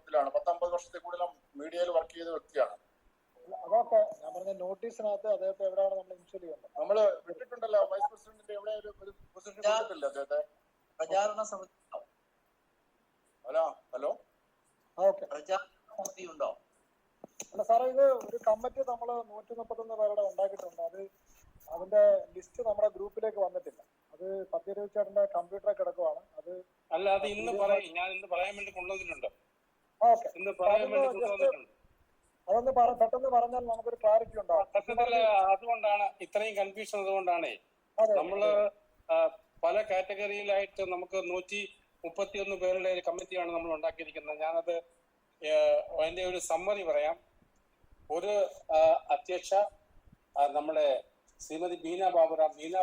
ഇതിലാണ്. 10-50 വർഷത്തിൽ കൂടുതൽ മീഡിയയിൽ വർക്ക് ചെയ്ത വ്യക്തിയാണ്. അതൊക്കെ ഞാൻ പറഞ്ഞ നോട്ടീസിനകത്ത് അദ്ദേഹത്തെ എവിടെയാണ് നമ്മൾ ഇൻഷുർ ചെയ്യുന്നത്? നമ്മള് വിട്ടിട്ടുണ്ടല്ലോ, വൈസ് പ്രസിഡന്റിന്റെ എവിടെ ഒരു പൊസിഷൻ കൊടുത്തിട്ടില്ല അദ്ദേഹത്തെ. പ്രചാരണ സമിതി ഹലോ ഓക്കെ. പ്രചാരണ സമിതി ഉണ്ടോ? അല്ല സാറേ, ഇത് ഒരു കമ്മിറ്റി നമ്മൾ 131 പേരുടെ ഉണ്ടാക്കിയിട്ടുണ്ട്. അതിന്റെ ലിസ്റ്റ് നമ്മുടെ ഗ്രൂപ്പിലേക്ക് വന്നിട്ടില്ല. അത് സത്യരൂപ ചേട്ടന്റെ കമ്പ്യൂട്ടറിൽ കിടക്കുവാണ്. അത് ഇന്ന് പറയും. ഞാൻ ഇന്ന് പറയാൻ വേണ്ടി കൊണ്ടുവന്നിട്ടുണ്ട്. ഓക്കെ, ഇന്ന് പറയാൻ വേണ്ടി കൊണ്ടുവന്നിട്ടുണ്ട്. അതൊന്ന് പെട്ടെന്ന് പറഞ്ഞാൽ നമുക്കൊരു ക്ലാരിറ്റി ഉണ്ടാവും. അതുകൊണ്ടാണ് ഇത്രയും കൺഫ്യൂഷൻ. അതുകൊണ്ടാണ് നമ്മള് പല കാറ്റഗറിയിലായിട്ട് നമുക്ക് 131 പേരുടെ ഒരു കമ്മിറ്റിയാണ് നമ്മൾ ഉണ്ടാക്കിയിരിക്കുന്നത്. ഞാനത് അതിന്റെ ഒരു സമ്മറി പറയാം. ഒരു അധ്യക്ഷ നമ്മുടെ ശ്രീമതി ബീന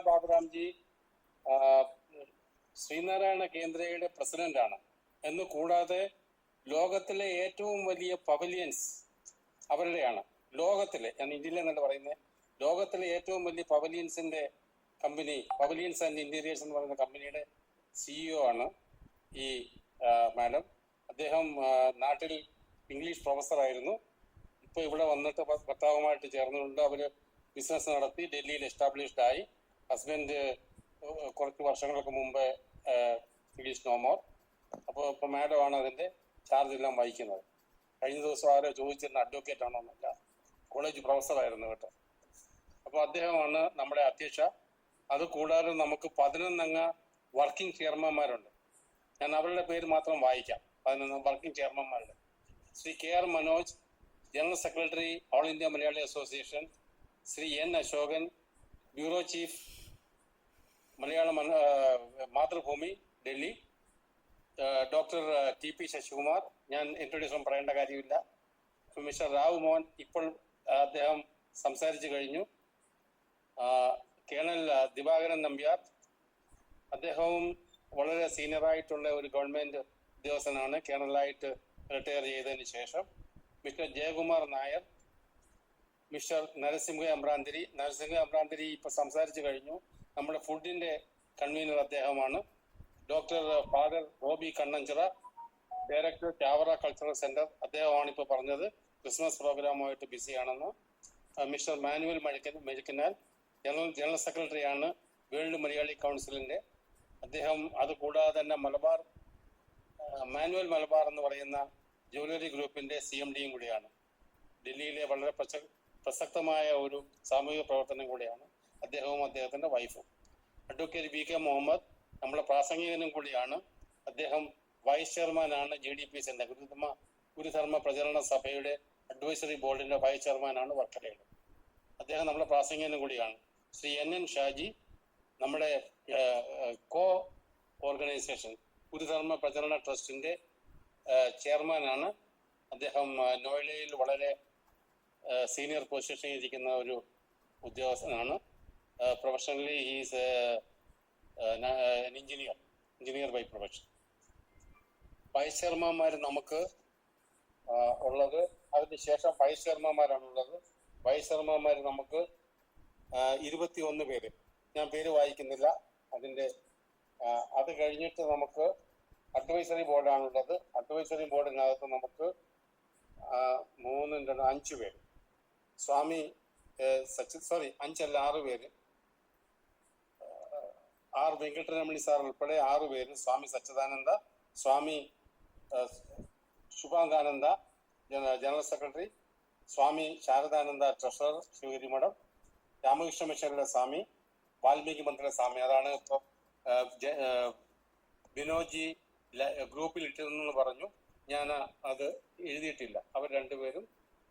ബാബുറാംജി ശ്രീനാരായണ കേന്ദ്രയുടെ പ്രസിഡന്റാണ്. എന്ന് കൂടാതെ ലോകത്തിലെ ഏറ്റവും വലിയ പവലിയൻസ് അവരുടെയാണ്. ലോകത്തിലെ, ഞാൻ ഇന്ത്യയിലെ എന്നല്ല പറയുന്നത്, ലോകത്തിലെ ഏറ്റവും വലിയ പവലിയൻസിന്റെ കമ്പനി പവലിയൻസ് ആൻഡ് ഇന്റീരിയേഴ്സ് എന്ന് പറയുന്ന കമ്പനിയുടെ CEO ആണ് ഈ മാഡം. അദ്ദേഹം നാട്ടിൽ ഇംഗ്ലീഷ് പ്രൊഫസറായിരുന്നു. ഇപ്പൊ ഇവിടെ വന്നിട്ട് ഭർത്താവുമായിട്ട് ചേർന്നുകൊണ്ട് അവര് ബിസിനസ് നടത്തി ഡൽഹിയിൽ എസ്റ്റാബ്ലിഷ്ഡ് ആയി. ഹസ്ബൻഡ് കുറച്ച് വർഷങ്ങൾക്ക് മുമ്പ് ഇംഗ്ലീഷ് നോമോർ. അപ്പോൾ ഇപ്പൊ മാഡം ആണ് അതിന്റെ ചാർജ് എല്ലാം വഹിക്കുന്നത്. കഴിഞ്ഞ ദിവസം ആരോ ചോദിച്ചിരുന്ന അഡ്വക്കേറ്റ് ആണോ എന്നല്ല, കോളേജ് പ്രൊഫസറായിരുന്നു കേട്ടോ. അപ്പോൾ അദ്ദേഹമാണ് നമ്മുടെ അധ്യക്ഷ. അത് കൂടാതെ നമുക്ക് 11 അംഗ വർക്കിംഗ് ചെയർമാൻമാരുണ്ട്. ഞാൻ അവരുടെ പേര് മാത്രം വായിക്കാം. 11 വർക്കിംഗ് ചെയർമാൻമാരുണ്ട്. Shri KR Manoj, general secretary all India Malayali association. Shri N Ashokan, bureau chief Mathrubhumi Delhi. Doctor TP Sasikumar, ഞാൻ ഇൻട്രൊഡ്യൂഷൻ പറയേണ്ട കാര്യമില്ല. മിസ്റ്റർ റാവു മോഹൻ, ഇപ്പോൾ അദ്ദേഹം സംസാരിച്ചു കഴിഞ്ഞു. കേണൽ ദിവാകരൻ നമ്പ്യാർ, അദ്ദേഹവും വളരെ സീനിയറായിട്ടുള്ള ഒരു ഗവൺമെന്റ് ഉദ്യോഗസ്ഥനാണ്, കേണലായിട്ട് റിട്ടയർ ചെയ്തതിന് ശേഷം. മിസ്റ്റർ ജയകുമാർ നായർ, മിസ്റ്റർ നരസിംഹ അമ്രാന്തിരി ഇപ്പൊ സംസാരിച്ചു കഴിഞ്ഞു. നമ്മുടെ ഫുഡിന്റെ കൺവീനർ അദ്ദേഹമാണ്. Doctor father Roby Kannanchira, director Chavara cultural centre, അദ്ദേഹമാണ് ഇപ്പോൾ പറഞ്ഞത് ക്രിസ്മസ് പ്രോഗ്രാമുമായിട്ട് ബിസിയാണെന്ന്. Mister Manuel Mezhukkanal, general secretary ആണ് വേൾഡ് മലയാളി കൗൺസിലിന്റെ. അദ്ദേഹം അത് കൂടാതെ തന്നെ മാനുവൽ മലബാർ എന്ന് പറയുന്ന ജ്വല്ലറി ഗ്രൂപ്പിന്റെ CMDയും കൂടിയാണ്. ഡൽഹിയിലെ വളരെ പ്രസക്തമായ ഒരു സാമൂഹിക പ്രവർത്തനം കൂടിയാണ് അദ്ദേഹവും അദ്ദേഹത്തിന്റെ വൈഫും. അഡ്വക്കേറ്റ് VK മുഹമ്മദ് നമ്മളെ പ്രാസംഗികനും കൂടിയാണ്. അദ്ദേഹം വൈസ് ചെയർമാനാണ് GDPസിന്റെ ഗുരുധർമ്മ പ്രചരണ സഭയുടെ അഡ്വൈസറി ബോർഡിന്റെ വൈസ് ചെയർമാനാണ് വർക്കലയുടെ. അദ്ദേഹം നമ്മുടെ പ്രാസംഗികനും കൂടിയാണ്. ശ്രീ NN ഷാജി, നമ്മുടെ ഓർഗനൈസേഷൻ ഗുരുധർമ്മ പ്രചരണ ട്രസ്റ്റിന്റെ ചെയർമാനാണ്. അദ്ദേഹം നോയിഡയിൽ വളരെ സീനിയർ പൊസിഷനിൽ ഇരിക്കുന്ന ഒരു ഉദ്യോഗസ്ഥനാണ്. Professionally he's engineer by profession. Vice ചെയർമാൻമാർ നമുക്ക് ഉള്ളത്, അതിന് ശേഷം വൈസ് ചെയർമാൻമാരാണുള്ളത്. വൈസ് ചെയർമാൻമാർ നമുക്ക് 21 പേര്. ഞാൻ പേര് വായിക്കുന്നില്ല അതിന്റെ. അത് കഴിഞ്ഞിട്ട് നമുക്ക് അഡ്വൈസറി ബോർഡാണുള്ളത്. അഡ്വൈസറി ബോർഡിനകത്ത് നമുക്ക് 5 പേര്. സ്വാമി 6 പേര്. R വെങ്കട്ടരമണി സാർ ഉൾപ്പെടെ 6 പേര്. സ്വാമി സച്ചിദാനന്ദ, സ്വാമി ശുഭാംഗാനന്ദ ജനറൽ സെക്രട്ടറി, സ്വാമി ശാരദാനന്ദ ട്രഷറർ ശിവഗിരി മഠം, രാമകൃഷ്ണ മിഷനിലെ സ്വാമി, വാൽമീകി മന്ദിര സ്വാമി. അതാണ് ഇപ്പോൾ ബിനോജി ഗ്രൂപ്പിൽ ഇട്ടിരുന്നെന്ന് പറഞ്ഞു. ഞാൻ അത് എഴുതിയിട്ടില്ല. അവർ രണ്ടുപേരും,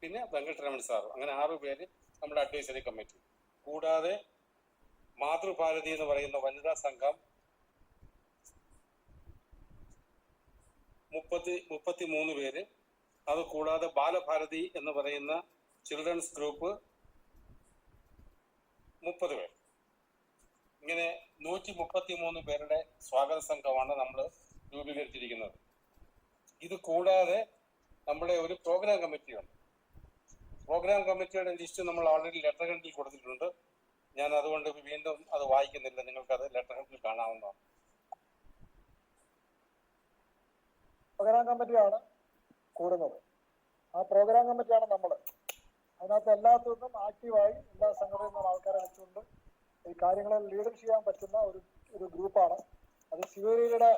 പിന്നെ വെങ്കട്ടരമൺ സാറും, അങ്ങനെ 6 പേര് നമ്മുടെ അഡ്വൈസറി കമ്മിറ്റി. കൂടാതെ മാതൃഭാരതി എന്ന് പറയുന്ന വനിതാ സംഘം 33 പേര്. അത് കൂടാതെ ബാലഭാരതി എന്ന് പറയുന്ന ചിൽഡ്രൻസ് ഗ്രൂപ്പ് 30 പേർ. ഇങ്ങനെ 133 പേരുടെ സ്വാഗത സംഘമാണ് നമ്മൾ രൂപീകരിച്ചിരിക്കുന്നത്. ഇത് കൂടാതെ നമ്മുടെ ഒരു പ്രോഗ്രാം കമ്മിറ്റിയുണ്ട്. പ്രോഗ്രാം കമ്മിറ്റിയുടെ ലിസ്റ്റ് നമ്മൾ ഓൾറെഡി ലെറ്റർ ഹെഡിൽ കൊടുത്തിട്ടുണ്ട്. ഞാൻ അതുകൊണ്ട് വീണ്ടും അത് വായിക്കുന്നില്ല, നിങ്ങൾക്കത് ലെറ്റർ ഹെഡിൽ കാണാവുന്നതാണ്. പ്രോഗ്രാം കമ്മിറ്റിയാണ് കൂടുന്നത്. ആ പ്രോഗ്രാം കമ്മിറ്റിയാണ് നമ്മൾ. അതിനകത്ത് എല്ലാത്തിനും ആക്റ്റീവായി എല്ലാ സംഘടനയിൽ നിന്നും ആൾക്കാരെ വെച്ചുകൊണ്ട് ഈ കാര്യങ്ങളെ ലീഡ് ചെയ്യാൻ പറ്റുന്ന ഒരു ഗ്രൂപ്പാണ്. അത് ശിവഗിരിയുടെ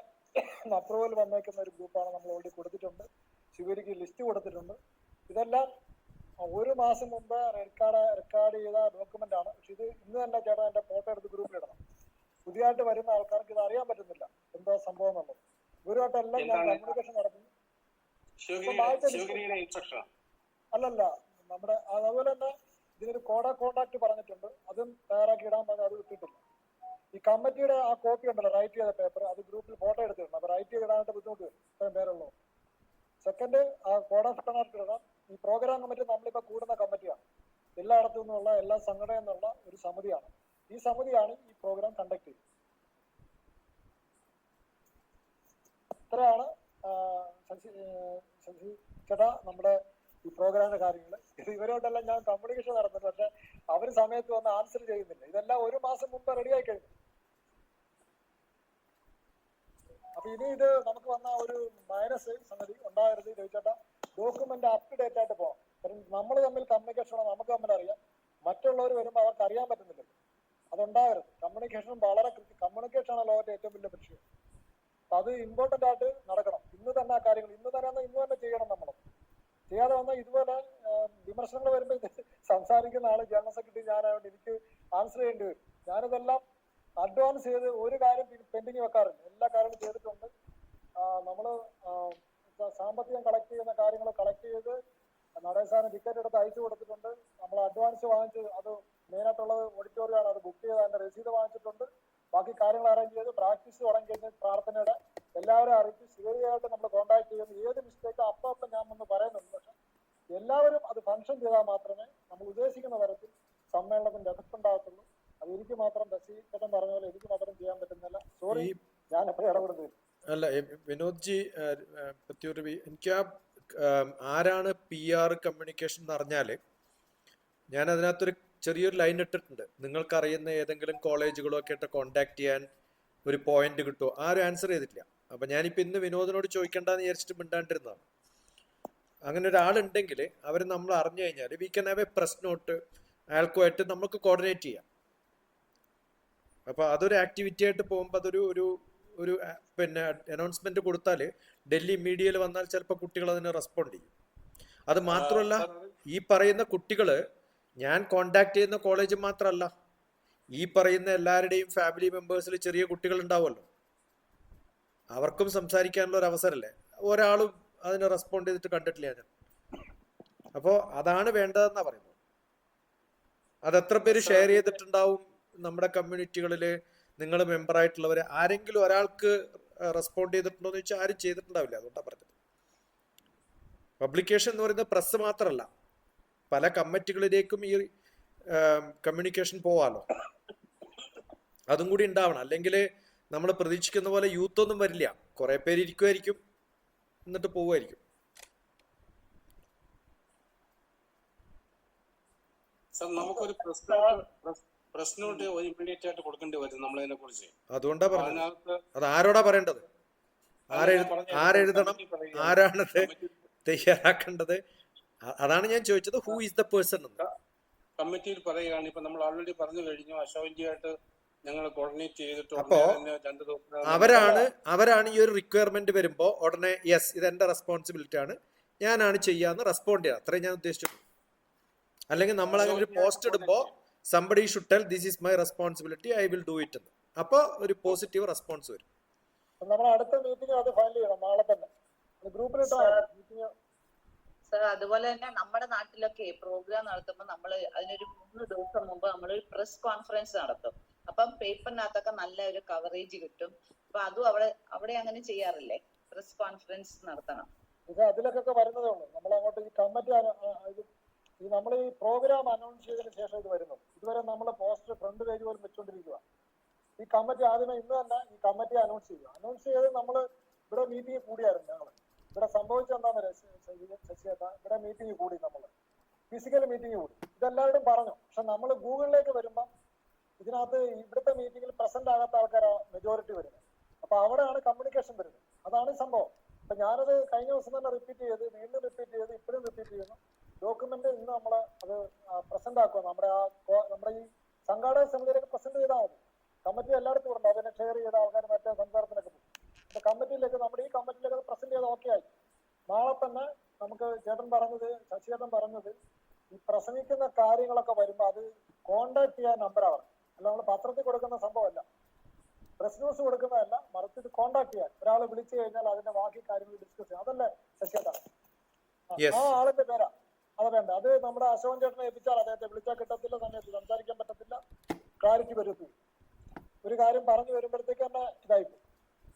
അപ്രൂവൽ വന്നേക്കുന്ന ഒരു ഗ്രൂപ്പാണ്. നമ്മൾ ഓൾറെഡി കൊടുത്തിട്ടുണ്ട്. ശിവഗിരിക്ക് ലിസ്റ്റ് കൊടുത്തിട്ടുണ്ട്. ഇതെല്ലാം 1 മാസം മുമ്പ് റെക്കോർഡ് ചെയ്ത ഡോക്യുമെന്റ് ആണ്. പക്ഷെ ഇത് ഇന്ന് തന്നെ ചേട്ടാ എന്റെ ഫോട്ടോ എടുത്ത് ഗ്രൂപ്പിലിടണം. പുതിയതായിട്ട് വരുന്ന ആൾക്കാർക്ക് ഇത് അറിയാൻ പറ്റുന്നില്ല എന്താ സംഭവം എന്നുള്ളത്. ഇവരുമായിട്ടെല്ലാം ഞാൻ കമ്മ്യൂണിക്കേഷൻ നടത്തുന്നു. അല്ലല്ല, നമ്മുടെ അതുപോലെ തന്നെ ഇതിനൊരു കോഡ് ഓഫ് കോണ്ടാക്ട് പറഞ്ഞിട്ടുണ്ട്. അതും തയ്യാറാക്കി ഇടാൻ പറഞ്ഞാൽ അത് ഇട്ടിട്ടില്ല. ഈ കമ്മിറ്റിയുടെ ആ കോപ്പി ഉണ്ടല്ലോ, റൈറ്റ് ചെയ്ത പേപ്പർ, അത് ഗ്രൂപ്പിൽ ഫോട്ടോ എടുത്തിട്ടുണ്ട്. അപ്പൊ റൈറ്റ് ചെയ്ത് ഇടാനായിട്ട് ബുദ്ധിമുട്ട് വരും, ഇത്രയും പേരുള്ളൂ. സെക്കൻഡ്, ആ കോഡ് ഓഫ് കോണ്ടാക്ട് ഇടണം. ഈ പ്രോഗ്രാം കമ്മിറ്റി നമ്മളിപ്പോ കൂടുന്ന കമ്മിറ്റിയാണ്. എല്ലായിടത്തു നിന്നുള്ള എല്ലാ സംഘടനയിൽ നിന്നുള്ള ഒരു സമിതിയാണ്. ഈ സമിതിയാണ് ഈ പ്രോഗ്രാം കണ്ടക്ട് ചെയ്യുന്നത്. ഇത്രയാണ് ശശി ചേട്ടാ നമ്മുടെ ഈ പ്രോഗ്രാമിന്റെ കാര്യങ്ങൾ. ഇവരോടെല്ലാം ഞാൻ കമ്മ്യൂണിക്കേഷൻ നടത്തുന്നു. പക്ഷെ അവർ സമയത്ത് വന്ന് ആൻസർ ചെയ്യുന്നില്ല. ഇതെല്ലാം 1 മാസം മുമ്പ് റെഡിയായി കഴിഞ്ഞു. അപ്പൊ ഇനി ഇത് നമുക്ക് വന്ന ഒരു മൈനസ് സംഗതി ഉണ്ടാകരുത് ചോദിച്ചേട്ടാ. ഡോക്യുമെന്റ് അപ് ടു ഡേറ്റ് ആയിട്ട് പോകാം. കാരണം നമ്മൾ തമ്മിൽ കമ്മ്യൂണിക്കേഷൻ നമുക്ക് തമ്മിൽ അറിയാം. മറ്റുള്ളവർ വരുമ്പോൾ അവർക്ക് അറിയാൻ പറ്റുന്നില്ലല്ലോ. അതുണ്ടാകരുത്. കമ്മ്യൂണിക്കേഷൻ വളരെ കമ്മ്യൂണിക്കേഷൻ ആണ് ലോകത്തെ ഏറ്റവും വലിയ വിഷയം. അത് ഇമ്പോർട്ടന്റ് ആയിട്ട് നടക്കണം. ഇന്ന് തന്നെ ആ കാര്യങ്ങൾ ഇന്ന് തന്നെ ചെയ്യണം. നമ്മൾ ചെയ്യാതെ വന്നാൽ ഇതുപോലെ വിമർശനങ്ങൾ വരുമ്പോൾ സംസാരിക്കുന്ന ആള് ജനറൽ സെക്രട്ടറി ഞാനായതുകൊണ്ട് എനിക്ക് ആൻസർ ചെയ്യേണ്ടി വരും. ഞാനിതെല്ലാം അഡ്വാൻസ് ചെയ്ത് ഒരു കാര്യം പെൻഡിങ് വെക്കാറില്ല. എല്ലാ കാര്യങ്ങളും ചെയ്തിട്ടുണ്ട്. നമ്മള് സാമ്പത്തികം കളക്ട് ചെയ്യുന്ന കാര്യങ്ങൾ കളക്ട് ചെയ്ത് നടേശാന് ടിക്കറ്റ് എടുത്ത് അയച്ചു കൊടുത്തിട്ടുണ്ട്. നമ്മൾ അഡ്വാൻസ് വാങ്ങിച്ച് അത് മെയിനായിട്ടുള്ളത് ഓഡിറ്റോറിയമാണ്. അത് ബുക്ക് ചെയ്ത് അതിന്റെ രസീത് വാങ്ങിച്ചിട്ടുണ്ട്. ബാക്കി കാര്യങ്ങൾ അറേഞ്ച് ചെയ്ത് പ്രാക്ടീസ് തുടങ്ങി കഴിഞ്ഞ് പ്രാർത്ഥനയുടെ എല്ലാവരും അറിയിച്ച് ശിവരിയായിട്ട് നമ്മൾ കോൺടാക്ട് ചെയ്യുന്ന ഏത് മിസ്റ്റേക്ക് അപ്പം ഞാൻ ഒന്ന് പറയുന്നുണ്ട്. പക്ഷെ എല്ലാവരും അത് ഫംഗ്ഷൻ ചെയ്താൽ മാത്രമേ നമ്മൾ ഉദ്ദേശിക്കുന്ന തരത്തിൽ സമ്മേളനത്തിന്റെ എഫക്റ്റുണ്ടാകത്തുള്ളൂ. അത് എനിക്ക് മാത്രം ചേട്ടൻ പറഞ്ഞ പോലെ എനിക്ക് മാത്രം ചെയ്യാൻ പറ്റുന്നില്ല. സോറി, ഞാൻ എപ്പോഴും ഇടപെടുന്നില്ല. അല്ല വിനോദ് ജി പത്തിയൂർവി, എനിക്ക് ആരാണ് PR കമ്മ്യൂണിക്കേഷൻ എന്ന് പറഞ്ഞാല് ഞാൻ അതിനകത്തൊരു ചെറിയൊരു ലൈൻ ഇട്ടിട്ടുണ്ട്. നിങ്ങൾക്കറിയുന്ന ഏതെങ്കിലും കോളേജുകളോ ഒക്കെ ആയിട്ട് കോണ്ടാക്ട് ചെയ്യാൻ ഒരു പോയിന്റ് കിട്ടുമോ? ആരും ആൻസർ ചെയ്തിട്ടില്ല. അപ്പൊ ഞാനിപ്പോ ഇന്ന് വിനോദിനോട് ചോദിക്കണ്ടെന്ന് വിചാരിച്ചിട്ട് മിണ്ടാണ്ടിരുന്നതാണ്. അങ്ങനെ ഒരാളുണ്ടെങ്കിൽ അവർ നമ്മൾ അറിഞ്ഞു കഴിഞ്ഞാൽ we can have a press note, അയാൾക്കുമായിട്ട് നമുക്ക് കോർഡിനേറ്റ് ചെയ്യാം. അപ്പൊ അതൊരു ആക്ടിവിറ്റി ആയിട്ട് പോകുമ്പോൾ അതൊരു ഒരു ഒരു പിന്നെ അനൗൺസ്മെന്റ് കൊടുത്താൽ ഡൽഹി മീഡിയയിൽ വന്നാൽ ചിലപ്പോൾ കുട്ടികൾ അതിന് റെസ്പോണ്ട് ചെയ്യും. അത് മാത്രമല്ല, ഈ പറയുന്ന കുട്ടികള് ഞാൻ കോണ്ടാക്ട് ചെയ്യുന്ന കോളേജ് മാത്രമല്ല, ഈ പറയുന്ന എല്ലാവരുടെയും ഫാമിലി മെമ്പേഴ്സിൽ ചെറിയ കുട്ടികൾ ഉണ്ടാവുമല്ലോ, അവർക്കും സംസാരിക്കാനുള്ള ഒരു അവസരമല്ലേ. ഒരാളും അതിന് റെസ്പോണ്ട് ചെയ്തിട്ട് കണ്ടിട്ടില്ല ഞാൻ. അപ്പോ അതാണ് വേണ്ടതെന്നാ പറയുന്നത്. അതെത്ര പേര് ഷെയർ ചെയ്തിട്ടുണ്ടാവും നമ്മുടെ കമ്മ്യൂണിറ്റികളില്? നിങ്ങൾ മെമ്പറായിട്ടുള്ളവര് ആരെങ്കിലും ഒരാൾക്ക് റെസ്പോണ്ട് ചെയ്തിട്ടുണ്ടോ എന്ന് ചോദിച്ചാൽ ആരും ചെയ്തിട്ടുണ്ടാവില്ല. അതുകൊണ്ടാണ് പറഞ്ഞത്. പബ്ലിക്കേഷൻ എന്ന് പറയുന്നത് പ്രസ് മാത്രമല്ല, പല കമ്മിറ്റികളിലേക്കും ഈ കമ്മ്യൂണിക്കേഷൻ പോവാലോ. അതും കൂടി ഉണ്ടാവണം. അല്ലെങ്കിൽ നമ്മൾ പ്രതീക്ഷിക്കുന്ന പോലെ യൂത്ത് ഒന്നും വരില്ല. കുറെ പേര് ഇരിക്കുമായിരിക്കും, എന്നിട്ട് പോവുമായിരിക്കും. നമുക്കൊരു പ്രശ്നോട്ട് ഇമ്മീഡിയറ്റ് ആയിട്ട് കൊടുക്കേണ്ടി വരും നമ്മളതിനെ കുറിച്ച്. അതുകൊണ്ടാ പറഞ്ഞത്. അത് ആരോടാ പറയേണ്ടത്? ആരെഴുതണം? ആരാണത് തയ്യാറാക്കേണ്ടത്? അതാണ് ഞാൻ ചോദിച്ചത്. ഹൂ ഈസ് ദ പേഴ്സൺ എന്ന് കമ്മിറ്റിയിൽ പറയുകയാണ്. ഇപ്പൊ നമ്മൾ ഓൾറെഡി പറഞ്ഞു കഴിഞ്ഞു. അശോകൻജിയായിട്ട് ഞങ്ങൾ കോർഡിനേറ്റ് ചെയ്തിട്ട് അപ്പോ ഉടനെ തന്നെ 2 ദിവസത്തിനകം അവരാണ് ഈ ഒരു റിക്വയർമെന്റ് വരുമ്പോ ഉടനെ യെസ് ഇത് എന്റെ റെസ്പോൺസിബിലിറ്റി ആണ്, ഞാനാണ് ചെയ്യാന്ന് റെസ്പോണ്ട് ചെയ്യാം. അത്രയും ഞാൻ ഉദ്ദേശിച്ചിട്ടുള്ളൂ. അല്ലെങ്കിൽ നമ്മൾ അങ്ങനെ ഒരു പോസ്റ്റ് ഇടുമ്പോ somebody should tell this is my responsibility, I will do it എന്ന്. അപ്പൊ ഒരു പോസിറ്റീവ് റെസ്പോൺസ് വരും. നമ്മൾ അടുത്ത മീറ്റിംഗ് അത് ഫയൽ ചെയ്യണം നാളെ തന്നെ. ഗ്രൂപ്പിലിട്ടോ മീറ്റിംഗ്. സർ അതുപോലെ തന്നെ നമ്മുടെ നാട്ടിലൊക്കെ പ്രോഗ്രാം നടത്തുമ്പോൾ നമ്മൾ അതിനൊരു 3 ദിവസം മുമ്പ് നമ്മളൊരു പ്രസ് കോൺഫറൻസ് നടത്തും. അപ്പം പേപ്പറിനകത്തൊക്കെ നല്ല ഒരു കവറേജ് കിട്ടും. അപ്പൊ അതും അവിടെ അങ്ങനെ ചെയ്യാറില്ലേ? പ്രസ് കോൺഫറൻസ് നടത്തണം. ഇത് അതിലൊക്കെ വരുന്നതേ ഉള്ളൂ. നമ്മൾ അങ്ങോട്ട് ഈ കമ്മിറ്റി ഈ നമ്മൾ ഈ പ്രോഗ്രാം അനൗൺസ് ചെയ്തതിന് ശേഷം ഇത് വരുന്നു. ഇതുവരെ നമ്മൾ പോസ്റ്റർ ഫ്രണ്ട് പേജ് പോലും വെച്ചുകൊണ്ടിരിക്കുക. ഈ കമ്മിറ്റി ആദ്യമേ ഇന്ന് തന്നെ ഈ കമ്മിറ്റി അനൗൺസ് ചെയ്യുക. അനൗൺസ് ചെയ്ത് നമ്മൾ ഇവിടെ മീറ്റിംഗ് കൂടിയായിരുന്നു. ഞങ്ങൾ ഇവിടെ സംഭവിച്ചെന്താണെന്ന് ശശിയേട്ടാ, ഇവിടെ മീറ്റിംഗ് കൂടി, നമ്മൾ ഫിസിക്കൽ മീറ്റിംഗ് കൂടി, ഇതെല്ലാവരും പറഞ്ഞു. പക്ഷെ നമ്മൾ ഗൂഗിളിലേക്ക് വരുമ്പം ഇതിനകത്ത് ഇവിടുത്തെ മീറ്റിംഗിൽ പ്രസന്റ് ആകാത്ത ആൾക്കാരാണ് മെജോറിറ്റി വരുന്നത്. അപ്പൊ അവിടെയാണ് കമ്മ്യൂണിക്കേഷൻ വരുന്നത്. അതാണ് ഈ സംഭവം. അപ്പൊ ഞാനത് കഴിഞ്ഞ ദിവസം തന്നെ റിപ്പീറ്റ് ചെയ്ത്, വീണ്ടും റിപ്പീറ്റ് ചെയ്ത്, ഇപ്പോഴും റിപ്പീറ്റ് ചെയ്യുന്നു. ഡോക്യുമെന്റ് ഇന്ന് നമ്മൾ അത് പ്രസന്റ് ആക്കുക. നമ്മുടെ ഈ സംഘാടക സമിതിയിലേക്ക് പ്രസന്റ് ചെയ്താൽ മതി. കമ്മിറ്റി എല്ലായിടത്തും ഉണ്ട്. അതിനെ ഷെയർ ചെയ്ത ആൾക്കാർ മറ്റേ സംസാരത്തിനൊക്കെ പോകും. അപ്പൊ കമ്മിറ്റിയിലേക്ക്, നമ്മുടെ ഈ കമ്മിറ്റിയിലേക്ക് അത് പ്രസന്റ് ചെയ്ത് ഓക്കെ ആയി. നാളെ തന്നെ നമുക്ക് ശശിചേട്ടൻ പറഞ്ഞത് ഈ പ്രസംഗിക്കുന്ന കാര്യങ്ങളൊക്കെ വരുമ്പോൾ അത് കോണ്ടാക്ട് ചെയ്യാൻ നമ്പറാണ്. അല്ല നമ്മൾ പത്രത്തിൽ കൊടുക്കുന്ന സംഭവമല്ല, പ്രസ് ന്യൂസ് കൊടുക്കുന്നതല്ല, മറിച്ച് ഇത് കോണ്ടാക്ട് ചെയ്യാൻ ഒരാൾ വിളിച്ചു കഴിഞ്ഞാൽ അതിന്റെ ബാക്കി കാര്യങ്ങൾ ഡിസ്കസ് ചെയ്യാം. അതല്ലേ ശശിചേട്ടൻ? ആ ആളിന്റെ പേരാ അത് വേണ്ട. അത് നമ്മുടെ അശോകൻ ചേട്ടനെ ഏൽപ്പിച്ചാൽ അദ്ദേഹത്തെ വിളിച്ചാൽ കിട്ടത്തില്ല, സമയത്ത് സംസാരിക്കാൻ പറ്റത്തില്ല, ക്ലാരിറ്റി വരത്തില്ല. ഒരു കാര്യം പറഞ്ഞു വരുമ്പോഴത്തേക്ക് തന്നെ ഇതായിപ്പോയി.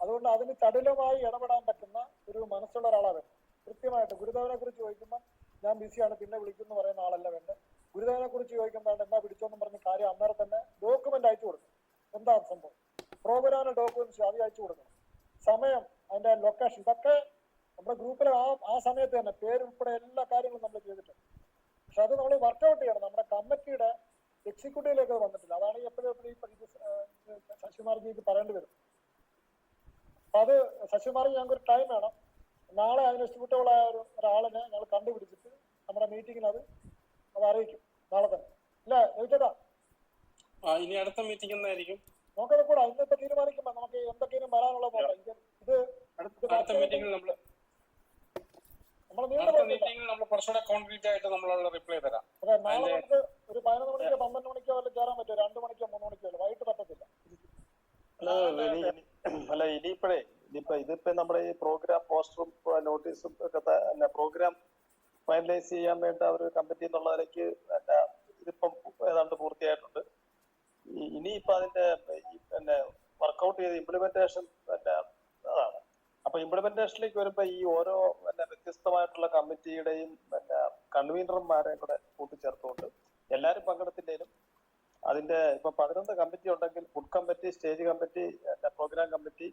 അതുകൊണ്ട് അതിന് ചടുലമായി ഇടപെടാൻ പറ്റുന്ന ഒരു മനസ്സുള്ള ഒരാളാണ് വേണ്ടത്. കൃത്യമായിട്ട് ഗുരുദേവനെ കുറിച്ച് ചോദിക്കുമ്പോൾ ഞാൻ ബിസിയാണ് പിന്നെ വിളിക്കുന്നു പറയുന്ന ആളല്ല വേണ്ടത്. ഗുരുദേവനെ കുറിച്ച് ചോദിക്കുമ്പോൾ എന്നാ പിടിച്ചോന്നും പറഞ്ഞ് കാര്യം അന്നേരം തന്നെ ഡോക്യുമെന്റ് അയച്ചു കൊടുക്കണം. എന്താ സംഭവം, പ്രോഗ്രാമിന് ഡോക്യുമെന്റ്സ് ആദ്യം അയച്ചു കൊടുക്കണം. സമയം, അതിന്റെ ലൊക്കേഷൻ, ഇതൊക്കെ നമ്മുടെ ഗ്രൂപ്പിൽ ആ സമയത്ത് തന്നെ പേരുൾപ്പെടെ എല്ലാ കാര്യങ്ങളും നമ്മൾ ചെയ്തിട്ടുണ്ട്. പക്ഷെ അത് നമ്മൾ വർക്ക്ഔട്ട് ചെയ്യണം. നമ്മുടെ കമ്മിറ്റിയുടെ എക്സിക്യൂട്ടീവിലേക്ക് വന്നിട്ടില്ല. അതാണ് എപ്പോഴും ശശികുമാർജിക്ക് പറയേണ്ടി വരും. അപ്പൊ അത് ശശികുമാർജി ഞങ്ങൾക്ക് ഒരു ടൈം വേണം. നാളെ അതിന് സ്യൂട്ടബിൾ ആയ ഒരാളിനെ ഞങ്ങൾ കണ്ടുപിടിച്ചിട്ട് നമ്മുടെ മീറ്റിങ്ങിൽ അത് അറിയിക്കും നാളെ തന്നെ. ഇല്ല ചോദിച്ചതാ, ഇനി അടുത്ത മീറ്റിംഗ് എന്നായിരിക്കും? നമുക്കത് കൂടാ ഇന്നിപ്പോ തീരുമാനിക്കുമ്പോ നമുക്ക് എന്തൊക്കെയും വരാനുള്ള പോലെ ഇത് അടുത്ത മീറ്റിംഗിൽ നമ്മൾ കുറച്ചുകൂടെ കോൺക്രീറ്റ് ആയിട്ട് നമ്മളുള്ള റിപ്ലൈ തരാം. അതെ, നാളെ നമുക്ക് ഒരു 11 മണിക്കോ 12 മണിക്കോ വല്ല കയറാൻ പറ്റുമോ? 2 മണിക്കോ 3 മണിക്കോ അല്ല, വൈകിട്ട് പറ്റത്തില്ല. അല്ല ഇനിയിപ്പോ ഇതിപ്പോ നമ്മുടെ ഈ പ്രോഗ്രാം പോസ്റ്ററും നോട്ടീസും ഒക്കെ പ്രോഗ്രാം ഫൈനലൈസ് ചെയ്യാൻ വേണ്ട ഒരു കമ്മിറ്റി എന്നുള്ള നിലയ്ക്ക് ഇതിപ്പം ഏതാണ്ട് പൂർത്തിയായിട്ടുണ്ട്. ഇനിയിപ്പോ അതിന്റെ വർക്കൗട്ട് ചെയ്ത് ഇംപ്ലിമെന്റേഷൻ അതാണ്. അപ്പൊ ഇംപ്ലിമെന്റേഷനിലേക്ക് വരുമ്പോ ഈ ഓരോ വ്യത്യസ്തമായിട്ടുള്ള കമ്മിറ്റിയുടെയും കൺവീനർമാരെയും കൂടെ കൂട്ടിച്ചേർത്തുകൊണ്ട് എല്ലാരും പങ്കെടുത്തില്ലേലും അതിന്റെ ഇപ്പൊ 11 കമ്മിറ്റി ഉണ്ടെങ്കിൽ food committee, stage committee, programme committee,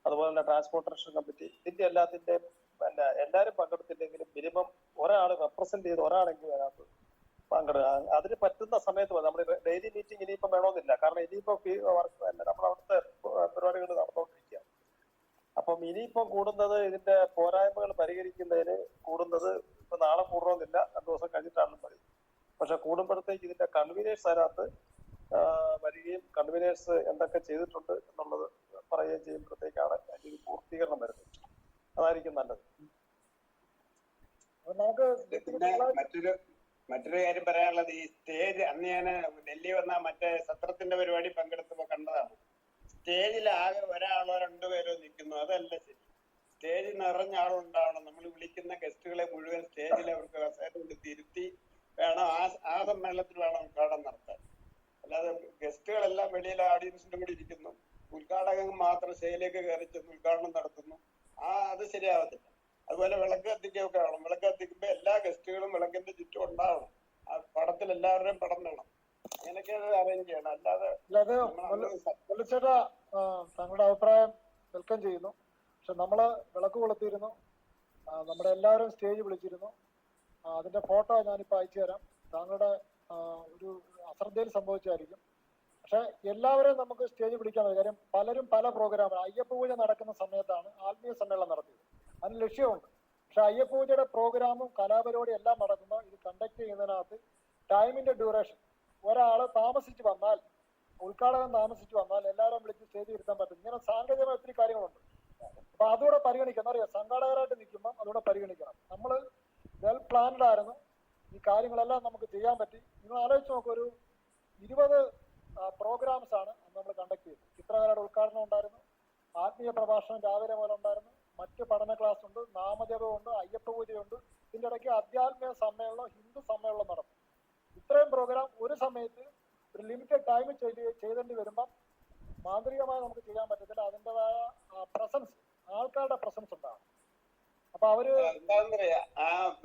അതുപോലെ തന്നെ ട്രാൻസ്പോർട്ടേഷൻ കമ്മിറ്റി, ഇതിന്റെ എല്ലാത്തിന്റെയും എല്ലാരും പങ്കെടുത്തില്ലെങ്കിലും മിനിമം ഒരാൾ റെപ്രസെന്റ് ചെയ്ത് ഒരാളെങ്കിലും അതിനകത്ത് പങ്കെടുക്കുക. അതിന് പറ്റുന്ന സമയത്ത് നമ്മൾ ഡെയിലി മീറ്റിംഗ് ഇനിയിപ്പം വേണമെന്നില്ല. കാരണം ഇനിയിപ്പോ നമ്മൾ അവിടുത്തെ പരിപാടികൾ നടന്നുകൊണ്ടിരിക്കുക. അപ്പം ഇനിയിപ്പം കൂടുന്നത് ഇതിന്റെ പോരായ്മകൾ പരിഹരിക്കുന്നതിന് കൂടുന്നത് ഇപ്പൊ നാളെ കൂടണമെന്നില്ല, 2 ദിവസം കഴിഞ്ഞിട്ടാണെന്നും മതി. പക്ഷെ കൂടുമ്പോഴത്തേക്ക് ഇതിന്റെ കൺവീനേഴ്സ് അതിനകത്ത് വരികയും കൺവീനേഴ്സ് എന്തൊക്കെ ചെയ്തിട്ടുണ്ട് എന്നുള്ളത് പറയുകയും ചെയ്യുമ്പോഴത്തേക്കാണ് അതിന്റെ ഒരു പൂർത്തീകരണം വരുന്നത്. അതായിരിക്കും നല്ലത്. പിന്നെ മറ്റൊരു കാര്യം പറയാനുള്ളത്, ഈ സ്റ്റേജ് അന്ന് ഞാൻ ഡൽഹി വന്ന മറ്റേ സത്രത്തിന്റെ പരിപാടി പങ്കെടുത്തപ്പോ കണ്ടതാണ്. സ്റ്റേജിൽ ആകെ ഒരാളോ 2 പേരോ നിൽക്കുന്നു. അതല്ല ശരി. സ്റ്റേജ് നിറഞ്ഞ ആളുണ്ടാവണം. നമ്മൾ വിളിക്കുന്ന ഗസ്റ്റുകളെ മുഴുവൻ സ്റ്റേജിൽ അവർക്ക് കസേര കൊടുത്തിരുത്തി വേണം ആ സമ്മേളനത്തിൽ വേണം ഉദ്ഘാടനം നടത്താൻ. അല്ലാതെ ഗസ്റ്റുകളെല്ലാം വെളിയിലെ ഓഡിയൻസിന്റെ കൂടെ ഇരിക്കുന്നു, ഉദ്ഘാടകൻ മാത്രം സ്റ്റേജിലേക്ക് കയറി ചെന്ന് ഉദ്ഘാടനം നടത്തുന്നു. അത് ശരിയാവത്തില്ല. അതുപോലെ വിളക്ക് കത്തിക്കുകയൊക്കെ വേണം. വിളക്ക് കത്തിക്കുമ്പോ എല്ലാ ഗസ്റ്റുകളും വിളക്കിന്റെ ചുറ്റും ഉണ്ടാവണം. ആ പടത്തിൽ എല്ലാവരുടെയും പടം വേണം. അങ്ങനെയൊക്കെ അറേഞ്ച് ചെയ്യണം. അല്ലാതെ താങ്കളുടെ അഭിപ്രായം വെൽക്കം ചെയ്യുന്നു. പക്ഷെ നമ്മള് വിളക്ക് കൊളുത്തിയിരുന്നു, നമ്മുടെ എല്ലാവരും സ്റ്റേജ് വിളിച്ചിരുന്നു. അതിന്റെ ഫോട്ടോ ഞാനിപ്പോ അയച്ചു തരാം. താങ്കളുടെ ഒരു അശ്രദ്ധയിൽ സംഭവിച്ചായിരിക്കും. പക്ഷെ എല്ലാവരെയും നമുക്ക് സ്റ്റേജ് പിടിക്കാൻ പറ്റും. കാര്യം പലരും പല പ്രോഗ്രാമിൽ അയ്യപ്പ പൂജ നടക്കുന്ന സമയത്താണ് ആത്മീയ സമ്മേളനം നടത്തിയത്. അതിന് ലക്ഷ്യമുണ്ട്. പക്ഷെ അയ്യപ്പ പൂജയുടെ പ്രോഗ്രാമും കലാപരിപാടി എല്ലാം നടക്കുമ്പോൾ ഇത് കണ്ടക്ട് ചെയ്യുന്നതിനകത്ത് ടൈമിന്റെ ഡ്യൂറേഷൻ, ഒരാള് താമസിച്ച് വന്നാൽ ഉദ്ഘാടനം താമസിച്ചു വന്നാൽ എല്ലാവരും വിളിച്ച് സ്റ്റേജിൽ ഇരുത്താൻ പറ്റും. ഇങ്ങനെ സാങ്കേതികമായ ഒത്തിരി കാര്യങ്ങളുണ്ട്. അപ്പൊ അതുകൂടെ പരിഗണിക്കണം. അറിയാം, സംഘാടകരായിട്ട് നിൽക്കുമ്പോൾ അതുകൂടെ പരിഗണിക്കണം. നമ്മൾ വെൽ പ്ലാൻഡ് ആയിരുന്നു, ഈ കാര്യങ്ങളെല്ലാം നമുക്ക് ചെയ്യാൻ പറ്റി. നിങ്ങൾ ആലോചിച്ച് നോക്കും, ഒരു 20 പ്രോഗ്രാംസ് ആണ് നമ്മൾ കണ്ടക്ട് ചെയ്തത്. ചിത്രകലയുടെ ഉദ്ഘാടനം ഉണ്ടായിരുന്നു, ആത്മീയ പ്രഭാഷണം രാവിലെ പോലെ ഉണ്ടായിരുന്നു, മറ്റ് പഠന ക്ലാസ് ഉണ്ട്, നാമജപമുണ്ട്, അയ്യപ്പ പൂജയുണ്ട്, ഇതിൻ്റെ ഇടയ്ക്ക് അധ്യാത്മിക സമ്മേളനം, ഹിന്ദു സമ്മേളനം നടന്നു. ഇത്രയും പ്രോഗ്രാം ഒരു സമയത്ത് ഒരു ലിമിറ്റഡ് ടൈം ചെയ്തേണ്ടി വരുമ്പം മാന്ത്രികമായി നമുക്ക് ചെയ്യാൻ പറ്റത്തില്ല. അതിൻ്റെതായ പ്രസൻസ്, ആൾക്കാരുടെ പ്രസൻസ് ഉണ്ടാകും. അപ്പൊ അവര് എന്താണെന്നറിയാ,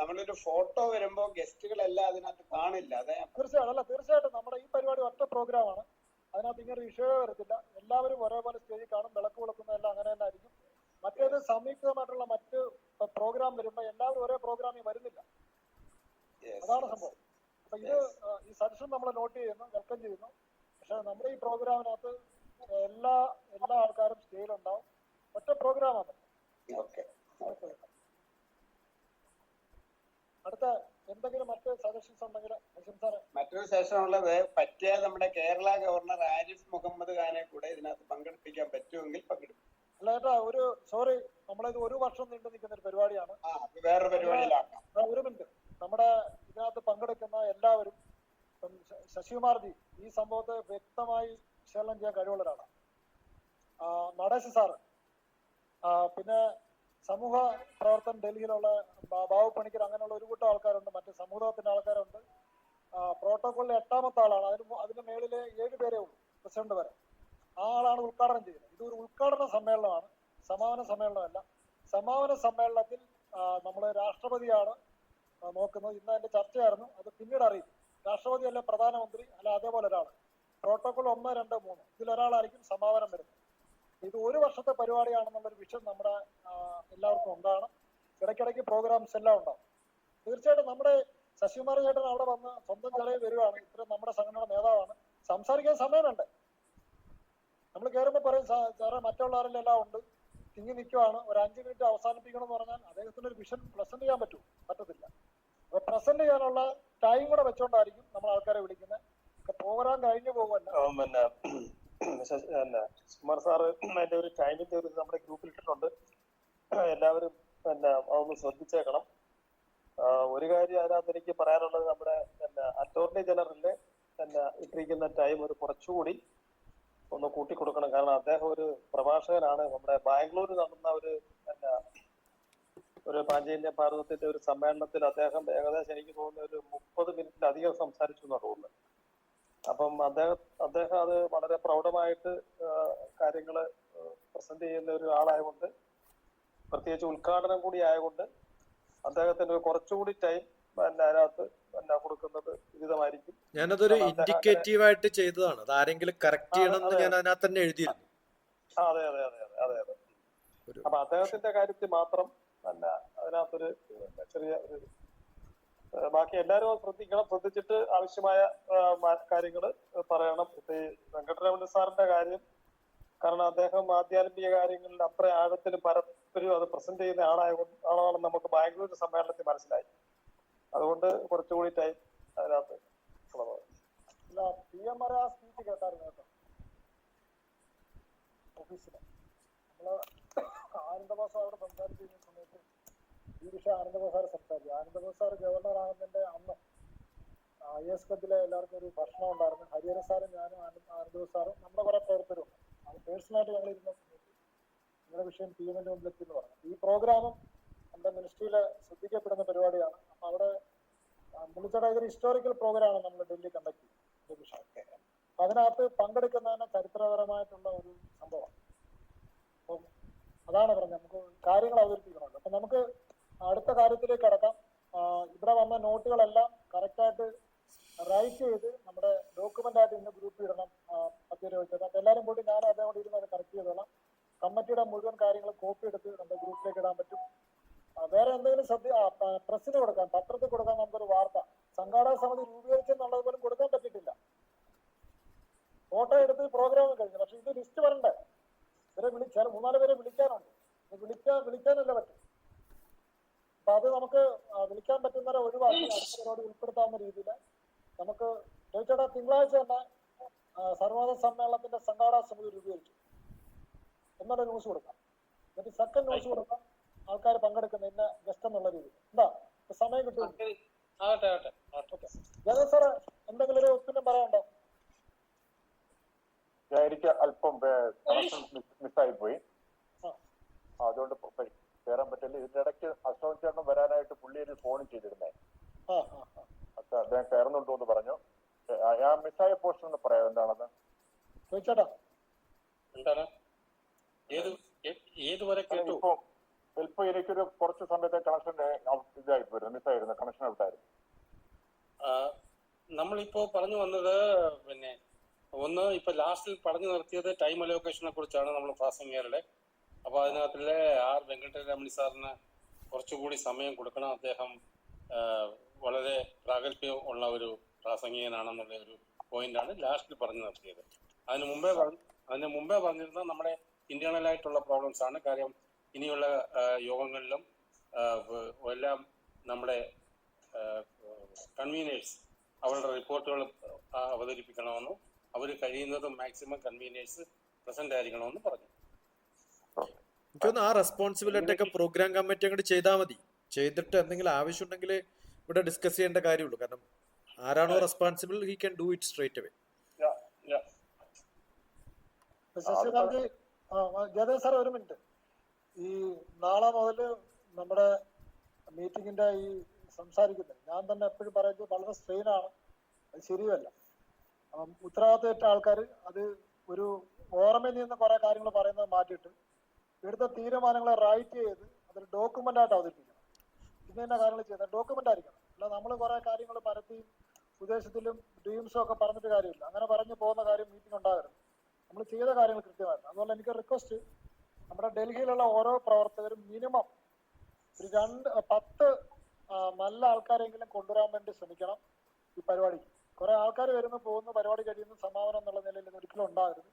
നമ്മളൊരു ഫോട്ടോ വരുമ്പോ ഗസ്റ്റുകളെല്ലാം അതിനകത്ത് കാണില്ല. അതെ, തീർച്ചയായിട്ടും നമ്മുടെ ഈ പരിപാടി ഒറ്റ പ്രോഗ്രാമാണ്. അതിനകത്ത് ഇങ്ങനെ വിഷയമേ വരത്തില്ല. എല്ലാവരും ഒരേപോലെ സ്റ്റേജിൽ കാണും, വിളക്ക് കൊടുക്കുന്നതെല്ലാം അങ്ങനെ തന്നെ ആയിരിക്കും. മറ്റേത് സംയുക്തമായിട്ടുള്ള മറ്റ് പ്രോഗ്രാം വരുമ്പോ എല്ലാവരും ഒരേ പ്രോഗ്രാമിൽ വരുന്നില്ല. അതാണ് സംഭവം. അപ്പൊ ഇത് ഈ സജഷൻ നമ്മൾ നോട്ട് ചെയ്യുന്നു, വെൽക്കം ചെയ്യുന്നു. പക്ഷെ നമ്മുടെ ഈ പ്രോഗ്രാമിനകത്ത് എല്ലാ ആൾക്കാരും സ്റ്റേജിലുണ്ടാവും. ഒറ്റ പ്രോഗ്രാമാണ്. അടുത്ത എന്തെങ്കിലും മറ്റ് സജഷൻസ് ഉണ്ടെങ്കിൽ സാറേ. മറ്റൊരു സെഷൻ ഉള്ളത്, പറ്റിയ നമ്മുടെ കേരള ഗവർണർ ആരിഫ് മുഹമ്മദ് ഖാനെ കൂടെ ഇതിനകത്ത് പങ്കെടുപ്പിക്കാൻ പറ്റുമെങ്കിൽ പങ്കെടുക്കും. അല്ല ചേട്ടാ, ഒരു സോറി, നമ്മളിത് 1 വർഷം നീണ്ടു നിൽക്കുന്ന ഒരു പരിപാടിയാണ്. വേറൊരു പരിപാടിയിലാക്കാം. ഒരു മിനിറ്റ്, നമ്മുടെ ഇതിനകത്ത് പങ്കെടുക്കുന്ന എല്ലാവരും, ശശികുമാർജി ഈ സംഭവത്തെ വ്യക്തമായി വിശകലനം ചെയ്യാൻ കഴിവുള്ള ഒരാളാണ്. നടേശ് സാറ്, പിന്നെ സമൂഹ പ്രവർത്തനം ഡൽഹിയിലുള്ള ബാബു പണിക്കർ, അങ്ങനെയുള്ള ഒരു കൂട്ടം ആൾക്കാരുണ്ട്. മറ്റ് സമൂഹത്തിന്റെ ആൾക്കാരുണ്ട്. പ്രോട്ടോകോളിലെ 8ാമത്തെ ആളാണ്. അതിന് മേളില് 7 പേരേ ഉള്ളൂ, പ്രസിഡന്റ് വരെ. ആ ആളാണ് ഉദ്ഘാടനം ചെയ്യുന്നത്. ഇതൊരു ഉദ്ഘാടന സമ്മേളനമാണ്, സമാപന സമ്മേളനമല്ല. സമാപന സമ്മേളനത്തിൽ നമ്മൾ രാഷ്ട്രപതിയാണ് നോക്കുന്നത്. ഇന്ന് അതിന്റെ ചർച്ചയായിരുന്നു, അത് പിന്നീട് അറിയും. രാഷ്ട്രപതി അല്ലെ പ്രധാനമന്ത്രി അല്ല അതേപോലെ ഒരാൾ. പ്രോട്ടോകോൾ 1, 2, 3 ഇതിലൊരാളായിരിക്കും സമാപനം വരുന്നത്. ഇത് 1 വർഷത്തെ പരിപാടിയാണെന്നുള്ളൊരു വിഷയം നമ്മുടെ എല്ലാവർക്കും ഉണ്ടാകണം. ഇടയ്ക്കിടയ്ക്ക് പ്രോഗ്രാംസ് എല്ലാം ഉണ്ടാവും. തീർച്ചയായിട്ടും നമ്മുടെ ശശികുമാർ ചേട്ടൻ അവിടെ വന്ന് സ്വന്തം ചെലവിൽ വരുവാണ്. ഇത്രയും നമ്മുടെ സംഘടനയുടെ നേതാവാണ്. സംസാരിക്കാൻ സമയമുണ്ട്. നമ്മൾ കയറുമ്പോൾ പറയും സാറേ മറ്റുള്ളവരെല്ലാം എല്ലാം ഉണ്ട്, തിങ്ങി നിൽക്കുവാണ്, ഒരു 5 മിനിറ്റ് അവസാനിപ്പിക്കണം എന്ന് പറഞ്ഞാൽ അദ്ദേഹത്തിന് ഒരു വിഷൻ പ്രസന്റ് ചെയ്യാൻ പറ്റത്തില്ല. അപ്പൊ പ്രസന്റ് ചെയ്യാനുള്ള ടൈം കൂടെ വെച്ചോണ്ടായിരിക്കും നമ്മൾ ആൾക്കാരെ വിളിക്കുന്നത്. പ്രോഗ്രാം കഴിഞ്ഞു പോകുമല്ല. കുമാർ സാറ് അതിന്റെ ഒരു ടൈമിന്റെ ഒരു നമ്മുടെ ഗ്രൂപ്പിൽ ഇട്ടിട്ടുണ്ട്. എല്ലാവരും അതൊന്ന് ശ്രദ്ധിച്ചേക്കണം. ഒരു കാര്യം അതിനകത്ത് എനിക്ക് പറയാനുള്ളത്, നമ്മുടെ അറ്റോർണി ജനറലിന്റെ ഇട്ടിരിക്കുന്ന ടൈം ഒരു കുറച്ചുകൂടി ഒന്ന് കൂട്ടിക്കൊടുക്കണം. കാരണം അദ്ദേഹം ഒരു പ്രഭാഷകനാണ്. നമ്മുടെ ബാംഗ്ലൂരിൽ നടന്ന ഒരു പാഞ്ചജന്യ ഭാരതത്തിന്റെ ഒരു സമ്മേളനത്തിൽ അദ്ദേഹം ഏകദേശം എനിക്ക് തോന്നുന്ന ഒരു 30 മിനിറ്റിലധികം സംസാരിച്ചു എന്നാണ് തോന്നുന്നത്. അപ്പം അദ്ദേഹം അത് വളരെ പ്രൗഢമായിട്ട് കാര്യങ്ങൾ പ്രസന്റ് ചെയ്യുന്ന ഒരു ആളായതുകൊണ്ട്, പ്രത്യേകിച്ച് ഉദ്ഘാടനം കൂടി ആയതുകൊണ്ട് അദ്ദേഹത്തിന് കുറച്ചുകൂടി ടൈം അതിനകത്ത് കൊടുക്കുന്നത് ഉചിതമായിരിക്കും. ഞാനതൊരു ഇൻഡിക്കേറ്റീവ് ആയിട്ട് ചെയ്തതാണ്. അത് ആരെങ്കിലും കറക്റ്റ് ചെയ്യണമെന്ന് ഞാൻ അതിനകത്ത് തന്നെ എഴുതിയിരുന്നു. അതെ. അപ്പൊ അദ്ദേഹത്തിന്റെ കാര്യത്തിൽ മാത്രം അതിനകത്തൊരു ചെറിയ ഒരു, ബാക്കി എല്ലാവരും ശ്രദ്ധിച്ചിട്ട് ആവശ്യമായ കാര്യങ്ങൾ പറയണം. ഇപ്പൊ ഈ വെങ്കട്ടരമണ സാറിന്റെ കാര്യം, കാരണം അദ്ദേഹം ആധ്യാത്മിക കാര്യങ്ങളിൽ അത്ര ആഴത്തിൽ പരസ്പരം അത് പ്രസന്റ് ചെയ്യുന്ന ആളാണെന്ന് നമുക്ക് ബാംഗ്ലൂർ സമ്മേളനത്തിൽ മനസ്സിലായി. അതുകൊണ്ട് കുറച്ചുകൂടി ടൈം അതിനകത്ത് സ്പീച്ച് കേട്ടായിരുന്നു കേട്ടോ ഓഫീസില്. നമ്മള് ആനന്ദബോസ് അവിടെ സംസാരിച്ചിരുന്ന സമയത്ത് ഈ വിഷയം ആനന്ദബോസ് സാർ സംസാരിച്ചു. ആനന്ദബോസ് സാർ ഗവർണർ ആകുന്നതിന്റെ അന്ന് IAS ക്ലബിലെ എല്ലാവർക്കും ഒരു ഭക്ഷണം ഉണ്ടായിരുന്നു. ഹരിഹര സാറും ഞാനും ആനന്ദബോസ് സാറും നമ്മുടെ കുറെ പ്രവർത്തകരും അത് പേഴ്സണലായിട്ട് ഞങ്ങൾ ഇരുന്ന സമയത്ത് നിങ്ങളുടെ വിഷയം PM-ന്റെ മുമ്പിലെത്തി എന്ന് പറഞ്ഞു. ഈ പ്രോഗ്രാമും നമ്മുടെ മിനിസ്ട്രിയിലെ ശ്രദ്ധിക്കപ്പെടുന്ന പരിപാടിയാണ്. അപ്പൊ അവിടെ വിളിച്ചേട്ടാ ഇതൊരു ഹിസ്റ്റോറിക്കൽ പ്രോഗ്രാമാണ് നമ്മൾ ഡൽഹി കണ്ടക്ട് ചെയ്യുന്നത് വിഷയമൊക്കെ. അപ്പൊ അതിനകത്ത് പങ്കെടുക്കുന്നതിന് ചരിത്രപരമായിട്ടുള്ള ഒരു സംഭവമാണ്. അപ്പം അതാണ് പറഞ്ഞത്, നമുക്ക് കാര്യങ്ങൾ അവതരിപ്പിക്കണമല്ലോ. അപ്പൊ നമുക്ക് അടുത്ത കാര്യത്തിലേക്ക് കടക്കാം. ഇവിടെ വന്ന നോട്ടുകളെല്ലാം കറക്റ്റായിട്ട് റൈറ്റ് ചെയ്ത് നമ്മുടെ ഡോക്യുമെന്റ് ആയിട്ട് ഇന്ന് ഗ്രൂപ്പിൽ ഇടണം. പത്തിരി വെച്ചത് അപ്പൊ എല്ലാവരും പോയിട്ട് ഞാൻ അതേപോലെ ഇരുന്ന് അത് കറക്റ്റ് ചെയ്തോളാം. കമ്മിറ്റിയുടെ മുഴുവൻ കാര്യങ്ങളും കോപ്പി എടുത്ത് നമ്മുടെ ഗ്രൂപ്പിലേക്ക് ഇടാൻ പറ്റും. വേറെ എന്തെങ്കിലും പ്രസിന് കൊടുക്കാൻ, പത്രത്തിൽ കൊടുക്കാൻ നമുക്കൊരു വാർത്ത സംഘാടക സമിതി രൂപീകരിച്ചെന്നുള്ളത് പോലും കൊടുക്കാൻ പറ്റിയിട്ടില്ല. ഫോട്ടോ എടുത്ത് പ്രോഗ്രാം കഴിഞ്ഞു. പക്ഷെ ഇത് ലിസ്റ്റ് വരണ്ടേ? ഇവരെ 3-4 പേരെ വിളിക്കാനുണ്ട്. വിളിക്കാനല്ല പറ്റും. അപ്പൊ അത് നമുക്ക് വിളിക്കാൻ പറ്റുന്നവരെ ഒഴിവാക്കി അടുത്തവരോട് ഉൾപ്പെടുത്താവുന്ന രീതിയിൽ നമുക്ക് ചോദിച്ചേട്ടാ തിങ്കളാഴ്ച തന്നെ സർവമത സമ്മേളനത്തിന്റെ സംഘാടക സമിതി രൂപീകരിച്ചു എന്നുള്ള ന്യൂസ് കൊടുക്കാം. എന്നിട്ട് സെക്കൻഡ് ന്യൂസ് കൊടുക്കാം ആൾക്കാർ പങ്കെടുക്കുന്ന ഇന്ന ഗസ്റ്റ് എന്നുള്ള രീതി. എന്താ സമയം കിട്ടും? ഓക്കെ. ജഗൻ സാറ് എന്തെങ്കിലും ഒരു ഒപ്പീനിയൻ പറയാനുണ്ടോ? എനിക്ക് അല്പം മിസ്സായി പോയി, അതുകൊണ്ട് കയറാൻ പറ്റില്ല. ഇതിന്റെ ഇടയ്ക്ക് അശോക് ചേട്ടൻ വരാനായിട്ട് പുള്ളി ഒരു ഫോൺ ചെയ്തിരുന്നേ, അദ്ദേഹം കയറുന്നുണ്ടോ എന്ന് പറഞ്ഞു. ആ മിസ്സായ പോർഷൻ ഒന്ന് പറയാം എന്താണെന്ന്. ചോദിച്ചേട്ടാ എന്താണ് ഏതുവരെ കേട്ടു? ഇപ്പൊ എനിക്കൊരു കുറച്ച് സമയത്തെ കണക്ഷൻ ഇതായി പോയിരുന്നു, മിസ്സായിരുന്നു, കണക്ഷൻ ഔട്ടായിരുന്നു. നമ്മളിപ്പോ പറഞ്ഞു വന്നത് പിന്നെ ഒന്ന് ഇപ്പൊ ലാസ്റ്റിൽ പറഞ്ഞു നിർത്തിയത് ടൈം അലോക്കേഷനെ കുറിച്ചാണ് നമ്മൾ പ്രാസംഗികരുടെ. അപ്പൊ അതിനകത്തിലെ ആർ വെങ്കട്ടരമണി സാറിന് കുറച്ചുകൂടി സമയം കൊടുക്കണം. അദ്ദേഹം വളരെ പ്രാഗൽഭ്യം ഉള്ള ഒരു പ്രാസംഗികനാണെന്നുള്ള ഒരു പോയിന്റാണ് ലാസ്റ്റിൽ പറഞ്ഞു നിർത്തിയത്. അതിന് മുമ്പേ പറഞ്ഞിരുന്നത് നമ്മുടെ ഇന്റേണൽ ആയിട്ടുള്ള പ്രോബ്ലംസ് ആണ്. കാര്യം ഇനിയുള്ള യോഗങ്ങളിലും എല്ലാം നമ്മുടെ കൺവീനേഴ്സ് അവരുടെ റിപ്പോർട്ടുകൾ അവതരിപ്പിക്കണമെന്നും അവർ കഴിയുന്നതും മാക്സിമം കൺവീനേഴ്സ് പ്രസന്റ് ആയിരിക്കണമെന്നും പറഞ്ഞു. എനിക്കൊന്ന് ആ റെസ്പോൺസിബിലിറ്റി ഒക്കെ പ്രോഗ്രാം കമ്മിറ്റി അങ്ങോട്ട് ചെയ്താൽ മതി. ചെയ്തിട്ട് എന്തെങ്കിലും ആവശ്യമുണ്ടെങ്കിൽ ഇവിടെ ഡിസ്കസ് ചെയ്യേണ്ട കാര്യമുള്ളൂ. കാരണം ആരാണോ responsible he can do it straight away. Shashikant Jayadev sir ഒരു മിനിറ്റ്. ഈ നാളെ മുതൽ നമ്മുടെ മീറ്റിങ്ങിന്റെ ഈ സംസാരിക്കുന്നത് ഞാൻ തന്നെ എപ്പോഴും പറയുന്നത് വളരെ സ്ട്രെയിനാണ്, അത് ശരിയല്ല. ഉത്തരവാദിത്തപ്പെട്ട ആൾക്കാർ അത് ഒരു ഓർമ്മയിൽ നിന്ന് കുറെ കാര്യങ്ങൾ പറയുന്നത് മാറ്റിയിട്ട് എടുത്ത തീരുമാനങ്ങളെ റൈറ്റ് ചെയ്ത് അതൊരു ഡോക്യുമെന്റ് ആയിട്ട് അവതരിപ്പിക്കണം. ഇന്ന ഇന്ന കാര്യങ്ങൾ ചെയ്യുന്നത് ഡോക്യുമെന്റ് ആയിരിക്കണം. അല്ല നമ്മൾ കുറെ കാര്യങ്ങൾ പരത്തിയും ഉദ്ദേശത്തിലും ഡ്രീംസും ഒക്കെ പറഞ്ഞിട്ട് കാര്യമില്ല. അങ്ങനെ പറഞ്ഞു പോകുന്ന കാര്യം മീറ്റിംഗ് ഉണ്ടാകരുത്. നമ്മൾ ചെയ്ത കാര്യങ്ങൾ കൃത്യമായിരുന്നു. അതുപോലെ എനിക്ക് റിക്വസ്റ്റ്, നമ്മുടെ ഡൽഹിയിലുള്ള ഓരോ പ്രവർത്തകരും മിനിമം ഒരു 10 നല്ല ആൾക്കാരെങ്കിലും കൊണ്ടുവരാൻ വേണ്ടി ശ്രമിക്കണം ഈ പരിപാടിക്ക്. കുറെ ആൾക്കാർ വരുന്നു പോകുന്നു, പരിപാടി കഴിയുന്നു, സമാപനം എന്നുള്ള നിലയിൽ ഇത് ഒരിക്കലും ഉണ്ടാകരുത്.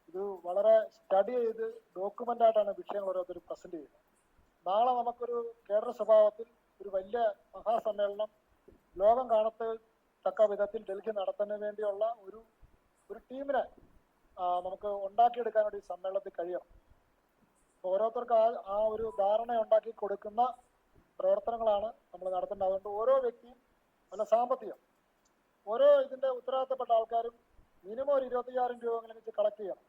ഇത് വളരെ സ്റ്റഡി ചെയ്ത് ഡോക്യുമെന്റ് ആയിട്ടാണ് വിഷയങ്ങൾ ഓരോരുത്തർ പ്രസന്റ് ചെയ്യുന്നത്. നാളെ നമുക്കൊരു കേഡർ സ്വഭാവത്തിൽ ഒരു വലിയ മഹാസമ്മേളനം ലോകം കാണത്തക്ക വിധത്തിൽ ഡൽഹി നടത്തുന്നതിന് വേണ്ടിയുള്ള ഒരു ടീമിനെ നമുക്ക് ഉണ്ടാക്കിയെടുക്കാൻ വേണ്ടി സമ്മേളനത്തിൽ കഴിയണം. ഓരോരുത്തർക്ക് ആ ഒരു ധാരണ ഉണ്ടാക്കി കൊടുക്കുന്ന പ്രവർത്തനങ്ങളാണ് നമ്മൾ നടത്തേണ്ടത്. അതുകൊണ്ട് ഓരോ വ്യക്തിയും നല്ല സാമ്പത്തികം, ഓരോ ഇതിന്റെ ഉത്തരവാദിത്തപ്പെട്ട ആൾക്കാരും മിനിമം ഒരു 25,000 രൂപ വെച്ച് കളക്ട് ചെയ്യണം.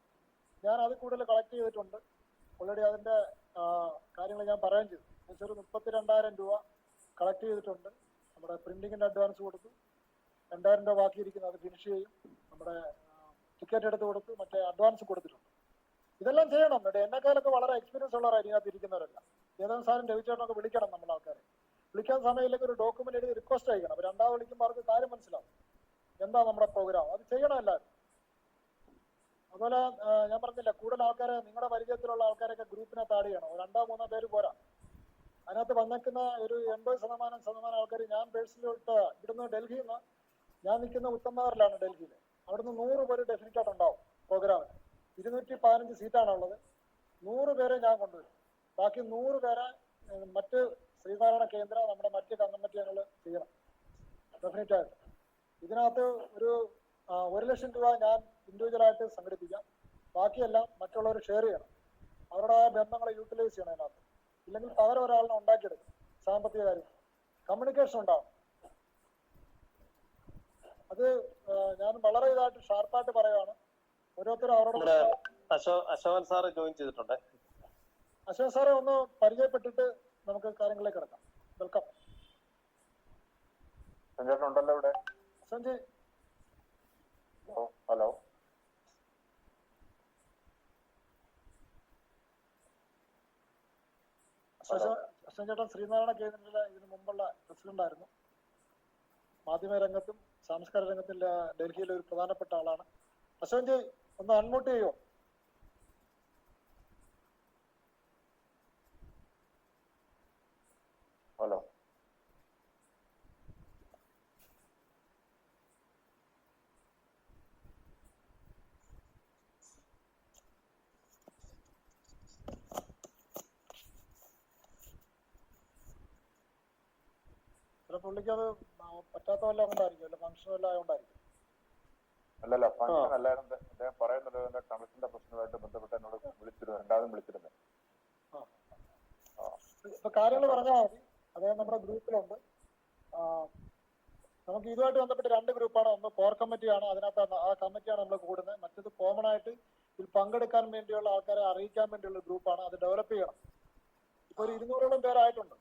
ഞാൻ അത് കൂടുതൽ കളക്ട് ചെയ്തിട്ടുണ്ട് ഓൾറെഡി. അതിന്റെ കാര്യങ്ങൾ ഞാൻ പറയുകയും ചെയ്തു. ഏകദേശം ഒരു 32,000 രൂപ കളക്ട് ചെയ്തിട്ടുണ്ട്. നമ്മുടെ പ്രിന്റിങ്ങിന്റെ അഡ്വാൻസ് കൊടുത്തു, 2,000 രൂപ ബാക്കിയിരിക്കുന്നത് അത് ഫിനിഷ് ചെയ്യും. നമ്മുടെ ടിക്കറ്റ് എടുത്ത് കൊടുത്ത് മറ്റേ അഡ്വാൻസ് കൊടുത്തിട്ടുണ്ട്. ഇതെല്ലാം ചെയ്യണം. എന്നെക്കാലൊക്കെ വളരെ എക്സ്പീരിയൻസ് ഉള്ളവരാണ് ഇതിനകത്ത് ഇരിക്കുന്നവരല്ല. ഏതെങ്കിലും സാധനം രവിചേട്ടനൊക്കെ വിളിക്കണം. നമ്മൾ ആൾക്കാരെ വിളിക്കാൻ സമയമില്ലെങ്കിൽ ഒരു ഡോക്യുമെന്റ് എഴുതി റിക്വസ്റ്റ് അയക്കണം. അപ്പോൾ രണ്ടാമത് വിളിക്കുമ്പോൾ അവർക്ക് കാര്യം മനസ്സിലാവും എന്താ നമ്മുടെ പ്രോഗ്രാം. അത് ചെയ്യണം എല്ലാവരും. അതുപോലെ ഞാൻ പറഞ്ഞില്ല, കൂടുതൽ ആൾക്കാരെ നിങ്ങളുടെ പരിചയത്തിലുള്ള ആൾക്കാരൊക്കെ ഗ്രൂപ്പിനകത്ത് ആഡ് ചെയ്യണം. 2-3 പേര് പോരാ. അതിനകത്ത് വന്നേക്കുന്ന ഒരു 80% ആൾക്കാർ ഞാൻ പേഴ്സണലി ഇവിടുന്ന് ഡൽഹിയിൽ നിന്ന്, ഞാൻ നിൽക്കുന്ന ഉത്തമനഗറിലാണ് ഡൽഹിയിൽ, അവിടുന്ന് 100 പേര് ഡെഫിനറ്റ് ആയിട്ട് ഉണ്ടാവും പ്രോഗ്രാമിന്. 215 സീറ്റാണുള്ളത്. 100 പേരെ ഞാൻ കൊണ്ടുവരും. ബാക്കി 100 പേരെ മറ്റ് ശ്രീനാരായണ കേന്ദ്ര നമ്മുടെ മറ്റ് കമ്മിറ്റി ഞങ്ങൾ ചെയ്യണം ഡെഫിനറ്റ് ആയിട്ട്. ഇതിനകത്ത് ഒരു 1,00,000 രൂപ ഞാൻ ഇൻഡിവിജ്വലായിട്ട് സംഘടിപ്പിക്കാം. ബാക്കിയെല്ലാം മറ്റുള്ളവർ ഷെയർ ചെയ്യണം. അവരുടെ ബന്ധങ്ങളെ യൂട്ടിലൈസ് ചെയ്യണം അതിനകത്ത്. ഇല്ലെങ്കിൽ പകരം ഒരാളിനെ ഉണ്ടാക്കിയെടുക്കും. സാമ്പത്തിക കാര്യം കമ്മ്യൂണിക്കേഷൻ ഉണ്ടാവും. അത് ഞാൻ വളരെ ഇതായിട്ട് ഷാർപ്പായിട്ട് പറയുകയാണ്. ഓരോരുത്തരും അവരോട്. അശോകൻ സാറ് ജോയിൻ ചെയ്തിട്ടുണ്ട്. അശോക് സാറെ ഒന്ന് പരിചയപ്പെട്ടിട്ട് നമുക്ക് കാര്യങ്ങളിലേക്ക് കിടക്കാം. വെൽക്കം. ഉണ്ടല്ലോ ഇവിടെ. സഞ്ജയ്, ഹലോ. അശ്വൻ ചേട്ടൻ ശ്രീനാരായണ കേന്ദ്രത്തിലെ ഇതിനു മുമ്പുള്ള പ്രസിഡന്റ് ആയിരുന്നു. മാധ്യമ രംഗത്തും സാംസ്കാരിക രംഗത്തും ഡൽഹിയിലെ ഒരു പ്രധാനപ്പെട്ട ആളാണ്. അശ്വൻജി ഒന്ന് അൺമ്യൂട്ട് ചെയ്യോ? ഹലോ. പുള്ളിക്ക് അത് പറ്റാത്ത വല്ല കൊണ്ടായിരിക്കും, അല്ല ഫംഗ്ഷൻ വല്ല ആയതുകൊണ്ടായിരിക്കും. അല്ലല്ല ഫംഗ്ഷൻ അല്ലായിരുന്നു. അദ്ദേഹം പറയുന്നത് കമ്മീഷന്റെ പ്രശ്നമായിട്ട് ബന്ധപ്പെട്ട് എന്നോട് വിളിച്ചിരുന്നു, രണ്ടാമതും വിളിച്ചിരുന്നു. ഇപ്പൊ കാര്യങ്ങൾ പറഞ്ഞാൽ മതി. അദ്ദേഹം നമ്മുടെ ഗ്രൂപ്പിലുണ്ട്. നമുക്ക് ഇതുമായിട്ട് ബന്ധപ്പെട്ട് 2 ഗ്രൂപ്പാണ്. ഒന്ന് കോർ കമ്മിറ്റിയാണ്, അതിനകത്ത് ആ കമ്മിറ്റിയാണ് നമ്മൾ കൂടുന്നത്. മറ്റത് കോമൺ ആയിട്ട് ഇതിൽ പങ്കെടുക്കാൻ വേണ്ടിയുള്ള ആൾക്കാരെ അറിയിക്കാൻ വേണ്ടിയുള്ള ഗ്രൂപ്പാണ്. അത് ഡെവലപ്പ് ചെയ്യണം. ഇപ്പൊ ഒരു 200ഓളം പേരായിട്ടുണ്ട്.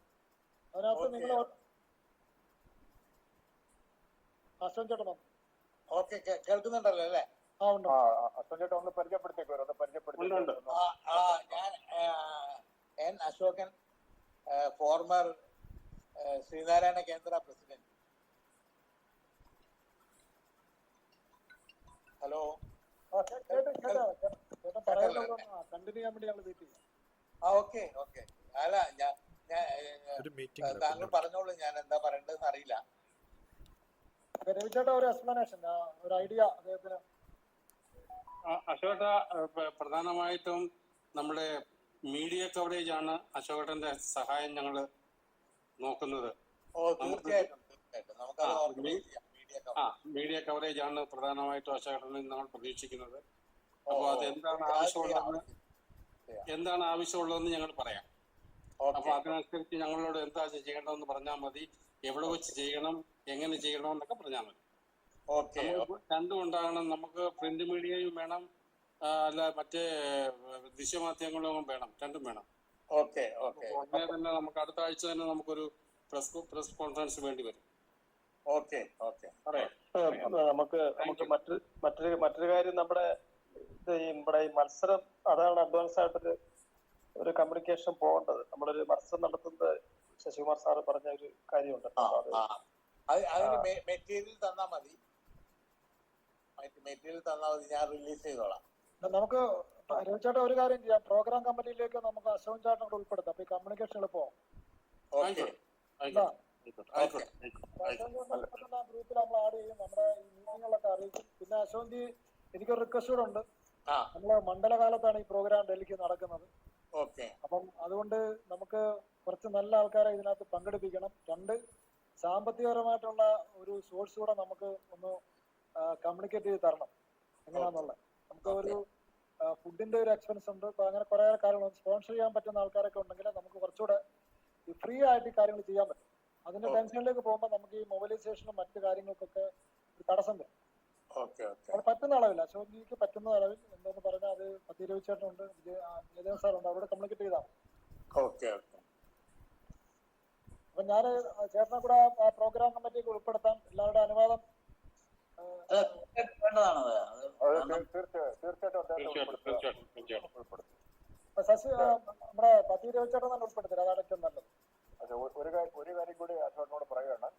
അതിനകത്ത് നിങ്ങൾ അശ്വൻ ചേട്ടനോ? ഓക്കെ, കേൾക്കുന്നുണ്ടല്ലോ അല്ലേ? ആ ഉണ്ട്. അശ്വൻ ചേട്ടൻ ഒന്ന് പരിചയപ്പെടുത്തേക്കോ, ഒന്ന് പരിചയപ്പെടുത്തി. ഞാൻ എൻ അശോകൻ, ഫോർമർ ശ്രീനാരായണ കേന്ദ്ര പ്രസിഡന്റ്. ഹലോ, കണ്ടിന്യൂ ചെയ്യാൻ വേണ്ടി ഞങ്ങൾ വെയിറ്റ് ചെയ്യാം. ഓക്കെ. അല്ല, ഞാൻ താങ്കൾ പറഞ്ഞോളൂ, ഞാൻ എന്താ പറയേണ്ടതെന്ന് അറിയില്ല. രവിചേട്ടാ ഒരു എക്സ്പ്ലനേഷൻ, ഒരു ഐഡിയ അദ്ദേഹത്തിന്. അശോക, പ്രധാനമായിട്ടും നമ്മുടെ മീഡിയ കവറേജ് ആണ് അശോകന്റെ സഹായം ഞങ്ങൾ നോക്കുന്നത്. മീഡിയ കവറേജ് ആണ് പ്രധാനമായിട്ടും അശോകനിൽ നമ്മൾ പ്രതീക്ഷിക്കുന്നത്. അപ്പൊ അത് എന്താണ് ആവശ്യമുള്ളതെന്ന് ഞങ്ങൾ പറയാം. അപ്പൊ അതിനനുസരിച്ച് ഞങ്ങളോട് എന്താ ചെയ്യേണ്ടതെന്ന് പറഞ്ഞാൽ മതി. എവിടെ വെച്ച് ചെയ്യണം, എങ്ങനെ ചെയ്യണം എന്നൊക്കെ പറഞ്ഞാൽ മതി. രണ്ടും ഉണ്ടാകണം. നമുക്ക് പ്രിന്റ് മീഡിയയും വേണം, അല്ല മറ്റേ ദൃശ്യമാധ്യമങ്ങളും വേണം, രണ്ടും വേണം. ഉടനെ തന്നെ നമുക്ക് അടുത്ത ആഴ്ച തന്നെ നമുക്കൊരു പ്രസ് കോൺഫറൻസ് വേണ്ടി വരും. നമുക്ക് മറ്റൊരു കാര്യം, നമ്മുടെ ഈ മത്സരം, അതാണ് അഡ്വാൻസ് ആയിട്ടൊരു കമ്മ്യൂണിക്കേഷൻ പോകേണ്ടത്. നമ്മളൊരു മത്സരം നടത്തുന്നത് ശശികുമാർ സാറ് പറഞ്ഞ ഒരു കാര്യമുണ്ട്. അതിന് മെറ്റീരിയൽ തന്നാ മതി, ഞാൻ റിലീസ് ചെയ്തോളാം. നമുക്ക് രവിചേട്ടാ ഒരു കാര്യം ചെയ്യാം, പ്രോഗ്രാം കമ്മിറ്റിയിലേക്ക് നമുക്ക് അശോകൻ ചേട്ടൻ കൂടെ ഉൾപ്പെടുത്താം. അപ്പൊ ഈ കമ്മ്യൂണിക്കേഷൻ എളുപ്പമാവും. ഗ്രൂപ്പിൽ നമ്മൾ ആഡ് ചെയ്യും, നമ്മുടെ ഈ മീറ്റിങ്ങുകളൊക്കെ അറിയിക്കും. പിന്നെ അശോകൻജി, എനിക്കൊരു റിക്വസ്റ്റ് കൂടെ ഉണ്ട്. നമ്മള് മണ്ഡലകാലത്താണ് ഈ പ്രോഗ്രാം ഡൽഹിക്ക് നടക്കുന്നത്. അപ്പം അതുകൊണ്ട് നമുക്ക് കുറച്ച് നല്ല ആൾക്കാരെ ഇതിനകത്ത് പങ്കെടുപ്പിക്കണം. 2, സാമ്പത്തികപരമായിട്ടുള്ള ഒരു സോഴ്സ് കൂടെ നമുക്ക് ഒന്ന് കമ്മ്യൂണിക്കേറ്റ് ചെയ്ത് തരണം എങ്ങനെയാന്നുള്ളത്. നമുക്ക് ഒരു ഫുഡിന്റെ ഒരു എക്സ്പെൻസ് ഉണ്ട്. അപ്പൊ അങ്ങനെ കുറെ കാര്യങ്ങൾ സ്പോൺസർ ചെയ്യാൻ പറ്റുന്ന ആൾക്കാരൊക്കെ ഉണ്ടെങ്കിൽ നമുക്ക് കുറച്ചുകൂടെ ഫ്രീ ആയിട്ട് കാര്യങ്ങൾ ചെയ്യാൻ പറ്റും. അതിന്റെ ടെൻഷനിലേക്ക് പോകുമ്പോൾ നമുക്ക് ഈ മൊബിലൈസേഷനും മറ്റു കാര്യങ്ങൾക്കൊക്കെ ഒരു തടസ്സം വരും. അത് പറ്റുന്ന അളവില്ല, അശോക് പറ്റുന്ന അളവിൽ എന്താന്ന് പറഞ്ഞാൽ അത് രവിചേട്ടനുണ്ട്, ജയദേവൻ സാറുണ്ട്, അവരോട് കമ്മ്യൂണിക്കേറ്റ് ചെയ്താൽ അപ്പൊ ഞാൻ ചേട്ടനെ കൂടെ ആ പ്രോഗ്രാം കമ്മിറ്റിക്ക് ഉൾപ്പെടുത്താൻ എല്ലാവരുടെ അനുവാദം ശശി നമ്മുടെ രവിചേട്ടൻ തന്നെ ഉൾപ്പെടുത്തില്ല, അതാണ് ഏറ്റവും നല്ലത്. ഒരു കാര്യം കൂടി അശോകനോട് പറയുകയാണ്.